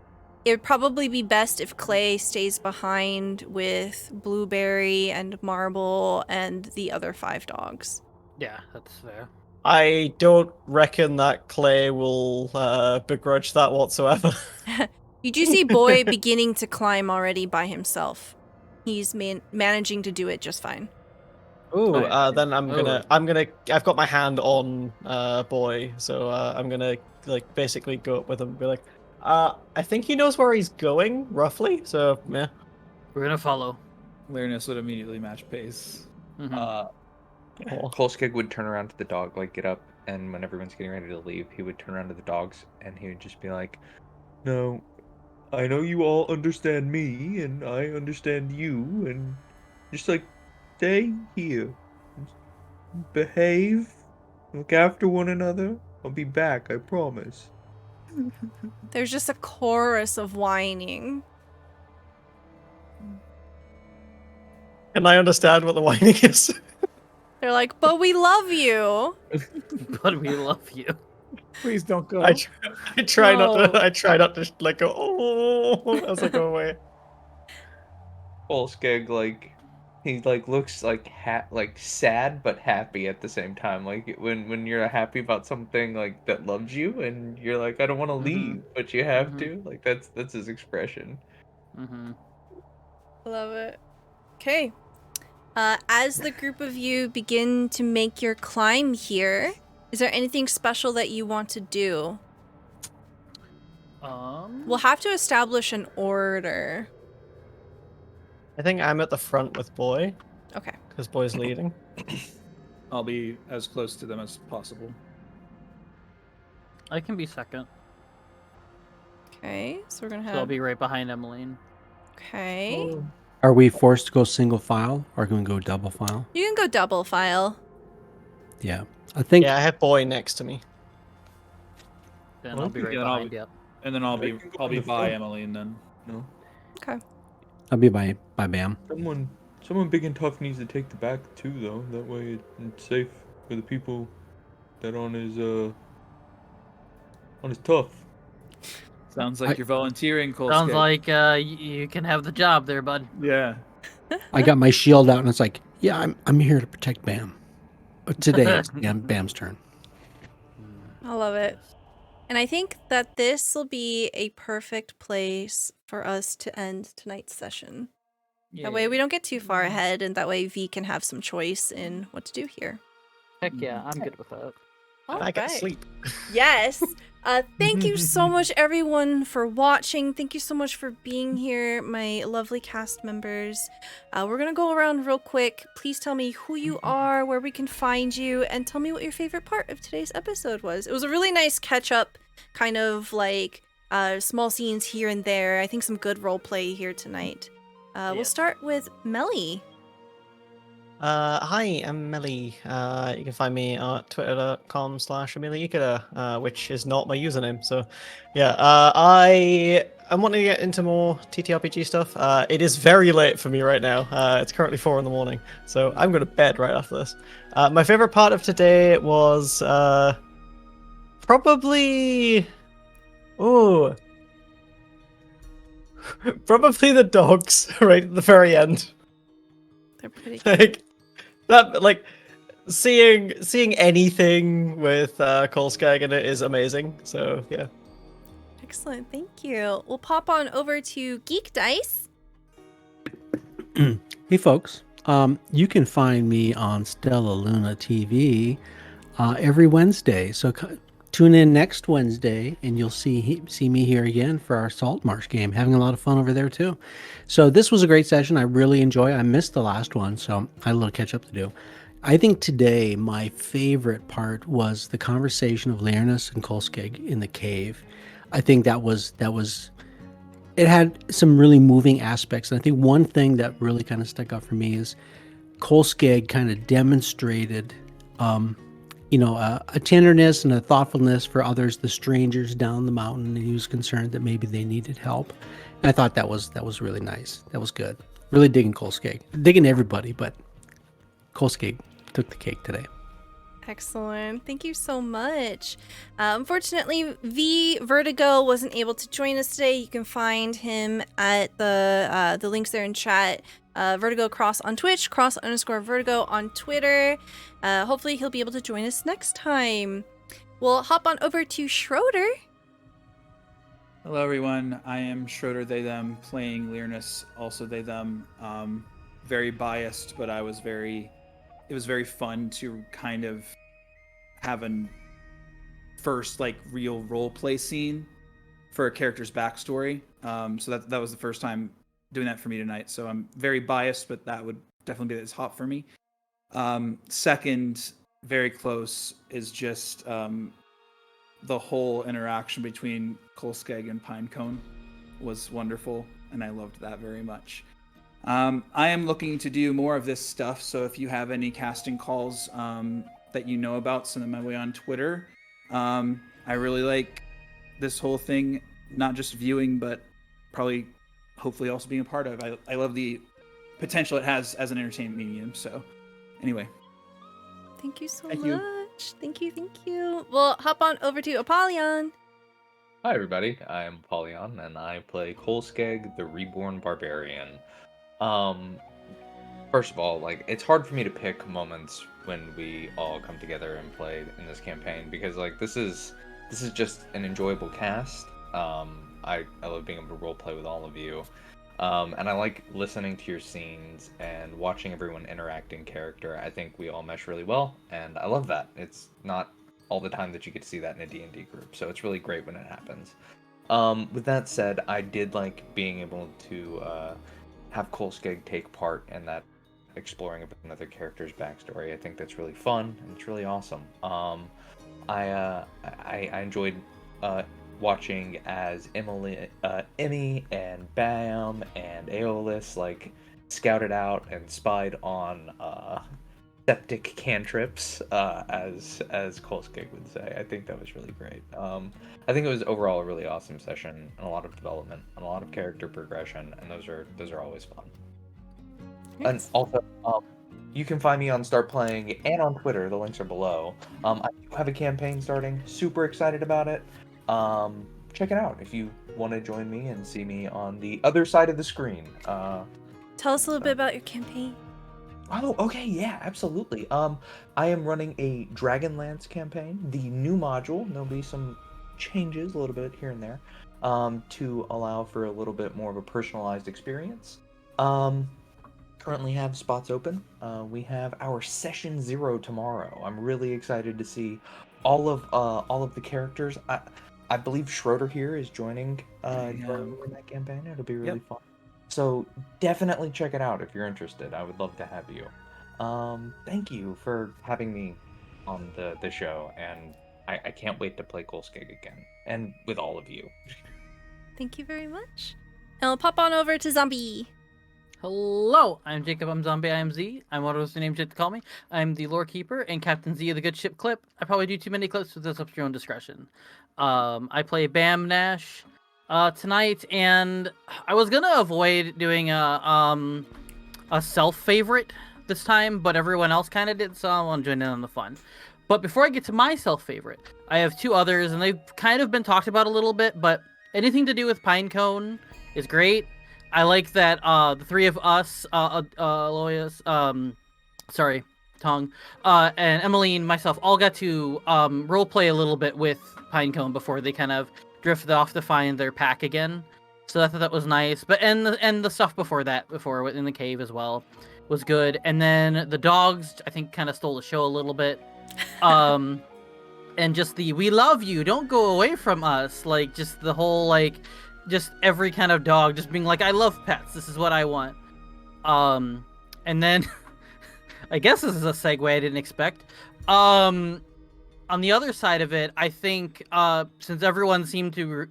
it would probably be best if Clay stays behind with Blueberry and Marble and the other 5 dogs. Yeah, that's fair. I don't reckon that Clay will begrudge that whatsoever. You do see Boy beginning to climb already by himself. He's managing to do it just fine. Ooh, Nice. then I've got my hand on Boy, so I'm gonna like basically go up with him and be like, I think he knows where he's going, roughly, so yeah. We're gonna follow. Lyrinus would immediately match pace. Mm-hmm. Kolskeg would turn around to the dog, like get up, and when everyone's getting ready to leave, he would turn around to the dogs and he would just be like, No, I know you all understand me, and I understand you, and just like stay here. Just behave, look after one another. I'll be back, I promise. There's just a chorus of whining. Can I understand what the whining is? They're like, but we love you. But we love you. Please don't go. I try not No. to. I try not to like go. Oh, as I go away. Kolskeg, like, he like looks like like sad but happy at the same time. Like when you're happy about something like that loves you, and you're like, I don't want to leave, but you have to. Like that's his expression. Love it. Okay. As the group of you begin to make your climb here, is there anything special that you want to do? We'll have to establish an order. I think I'm at the front with Boy, Okay. because Boy's leading. I'll be as close to them as possible. I can be second. Okay, so we're gonna So have. I'll be right behind Emmeline. Okay. Oh. Are we forced to go single file or can we go double file? You can go double file. Yeah. I think Yeah, I have Boy next to me. Then Well, I'll be right yeah, then I'll behind be- you. And then I'll I be can go in the by front. Emily, and then No. Okay. I'll be by Bam. Someone big and tough needs to take the back too, though. That way it's safe for the people that on his tough. sounds like you're volunteering, Cole. Sounds like you can have the job there, bud. Yeah. I got my shield out and it's like, yeah, I'm here to protect Bam. But today it's Bam's turn. I love it. And I think that this will be a perfect place for us to end tonight's session. That way we don't get too far ahead, and that way V can have some choice in what to do here. Heck yeah, I'm good with that. All I can right. sleep. Yes. Thank you so much, everyone, for watching. Thank you so much for being here, my lovely cast members. We're going to go around real quick. Please tell me who you are, where we can find you, and tell me what your favorite part of today's episode was. It was a really nice catch-up, kind of like small scenes here and there. I think some good role play here tonight. We'll start with Melly. Hi, I'm Melly. You can find me at twitter.com/AmeliaYukida, which is not my username. So, yeah, I'm wanting to get into more TTRPG stuff. It is very late for me right now. It's currently 4 in the morning, so I'm going to bed right after this. My favorite part of today was probably, probably the dogs right at the very end. They're pretty good. Like that, like seeing anything with Kolskag in it is amazing. So yeah. Excellent, thank you. We'll pop on over to GeekDice. Hey folks, you can find me on Stella Luna TV every Wednesday. So tune in next Wednesday, and you'll see me here again for our Saltmarsh game. Having a lot of fun over there too. So this was a great session. I really enjoy. I missed the last one, so I had a little catch up to do. I think today my favorite part was the conversation of Learnus and Kolskeg in the cave. I think that was. It had some really moving aspects. And I think one thing that really kind of stuck out for me is Kolskeg kind of demonstrated, a tenderness and a thoughtfulness for others, the strangers down the mountain, and he was concerned that maybe they needed help. And I thought that was really nice. That was good. Really digging Kolskeg. Digging everybody, but Kolskeg took the cake today. Excellent. Thank you so much. Unfortunately, V Vertigo wasn't able to join us today. You can find him at the links there in chat. Vertigo Cross on Twitch, Cross_Vertigo on Twitter. Hopefully he'll be able to join us next time. We'll hop on over to Schroeder. Hello, everyone. I am Schroeder, they, them, playing Learnus, also they, them. Very biased, but it was very fun to kind of have a first, real role-play scene for a character's backstory. So that was the first time doing that for me tonight. So I'm very biased, but that would definitely be as hot for me. Second, very close, is just the whole interaction between Kolskeg and Pinecone was wonderful, and I loved that very much. I am looking to do more of this stuff, so if you have any casting calls that you know about, send them my way on Twitter. I really like this whole thing, not just viewing, but probably, hopefully also being a part of. I love the potential it has as an entertainment medium, so anyway. Thank you so Thank much. you. Thank you. We'll hop on over to Apollyon. Hi everybody, I'm Apollyon, and I play Kolskeg, the Reborn Barbarian. first of all, like it's hard for me to pick moments when we all come together and play in this campaign because like this is just an enjoyable cast. I love being able to roleplay with all of you. And I like listening to your scenes and watching everyone interact in character. I think we all mesh really well, and I love that. It's not all the time that you get to see that in a D&D group, so it's really great when it happens. With that said, I did like being able to have Kolskeg take part in that exploring of another character's backstory. I think that's really fun, and it's really awesome. I enjoyed watching as Emily, Emmy and Bam and Aeolus like scouted out and spied on septic cantrips, as Kolskeg would say. I think that was really great. I think it was overall a really awesome session and a lot of development and a lot of character progression, and those are always fun. And also, you can find me on Start Playing and on Twitter. The links are below. I do have a campaign starting. Super excited about it. Check it out if you want to join me and see me on the other side of the screen. Tell us a little bit about your campaign. Oh, okay, yeah, absolutely. I am running a Dragonlance campaign, the new module. There'll be some changes a little bit here and there, to allow for a little bit more of a personalized experience. Currently have spots open. We have our session 0 tomorrow. I'm really excited to see all of the characters. I believe Schroeder here is joining in that campaign. It'll be really fun. So definitely check it out if you're interested. I would love to have you. Thank you for having me on the show, and I can't wait to play Kolskeg again, and with all of you. Thank you very much. And we'll pop on over to Zombie. Hello, I'm Jacob. I'm Zombie IMZ. I'm what was the name you to call me. I'm the lore keeper and Captain Z of the Good Ship Clip. I probably do too many clips, so that's up to your own discretion. I play Bam Nash tonight, and I was gonna avoid doing a self favorite this time, but everyone else kind of did, so I want to join in on the fun. But before I get to my self favorite, I have two others, and they've kind of been talked about a little bit. But anything to do with Pinecone is great. I like that the three of us, Aloysius, Tongue, and Emmeline, myself, all got to roleplay a little bit with Pinecone before they kind of drifted off to find their pack again. So I thought that was nice. But and the stuff before in the cave as well was good. And then the dogs, I think, kind of stole the show a little bit. And just the "we love you, don't go away from us," like just the whole like. Just every kind of dog just being like, I love pets, this is what I want. And then I guess this is a segue I didn't expect. On the other side of it, I think since everyone seemed to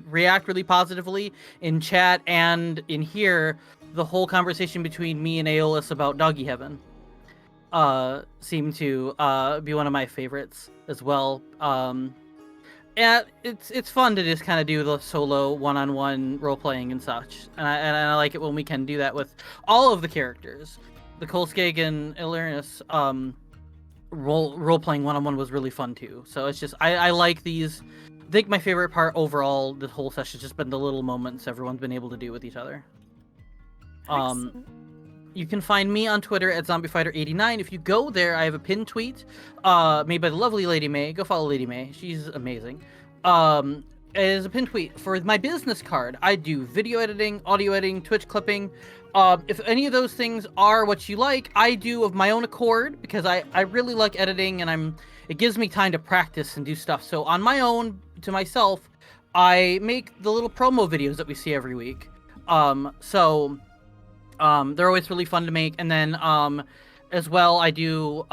react really positively in chat and in here, the whole conversation between me and Aeolus about Doggy Heaven seemed to be one of my favorites as well. Yeah, it's fun to just kind of do the solo one-on-one role-playing and such, and I like it when we can do that with all of the characters. The Kolskeg and Illyrius role-playing one-on-one was really fun too. So it's just I like these. I think my favorite part overall the whole session has just been the little moments everyone's been able to do with each other. Excellent. You can find me on Twitter at ZombieFighter89. If you go there, I have a pinned tweet made by the lovely Lady May. Go follow Lady May. She's amazing. It is a pinned tweet for my business card. I do video editing, audio editing, Twitch clipping. If any of those things are what you like, I do of my own accord because I really like editing and it gives me time to practice and do stuff. So on my own, to myself, I make the little promo videos that we see every week. They're always really fun to make. And then, as well, I do,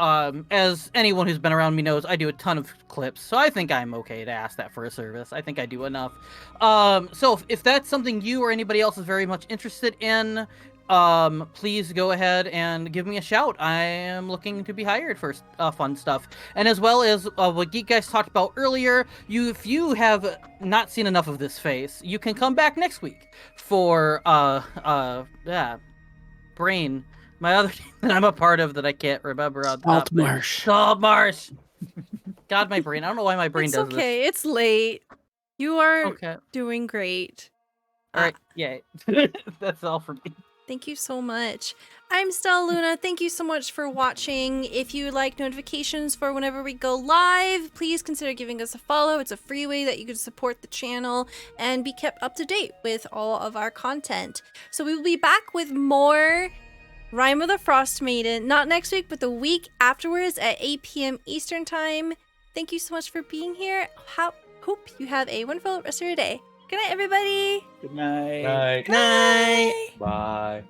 as anyone who's been around me knows, I do a ton of clips. So I think I'm okay to ask that for a service. I think I do enough. So if that's something you or anybody else is very much interested in, please go ahead and give me a shout. I am looking to be hired for fun stuff. And as well as what GeekDice talked about earlier, if you have not seen enough of this face, you can come back next week for, Brain, my other team that I'm a part of that I can't remember. Saltmarsh. Saltmarsh. God, my brain. I don't know why my brain does this. It's okay. It's late. You are doing great. All right. Yay. That's all for me. Thank you so much. I'm Stella Luna. Thank you so much for watching. If you would like notifications for whenever we go live, please consider giving us a follow. It's a free way that you can support the channel and be kept up to date with all of our content. So we will be back with more Rime of the Frostmaiden, not next week, but the week afterwards at 8 p.m. Eastern Time. Thank you so much for being here. Hope you have a wonderful rest of your day. Good night, everybody. Good night. Night. Night. Bye.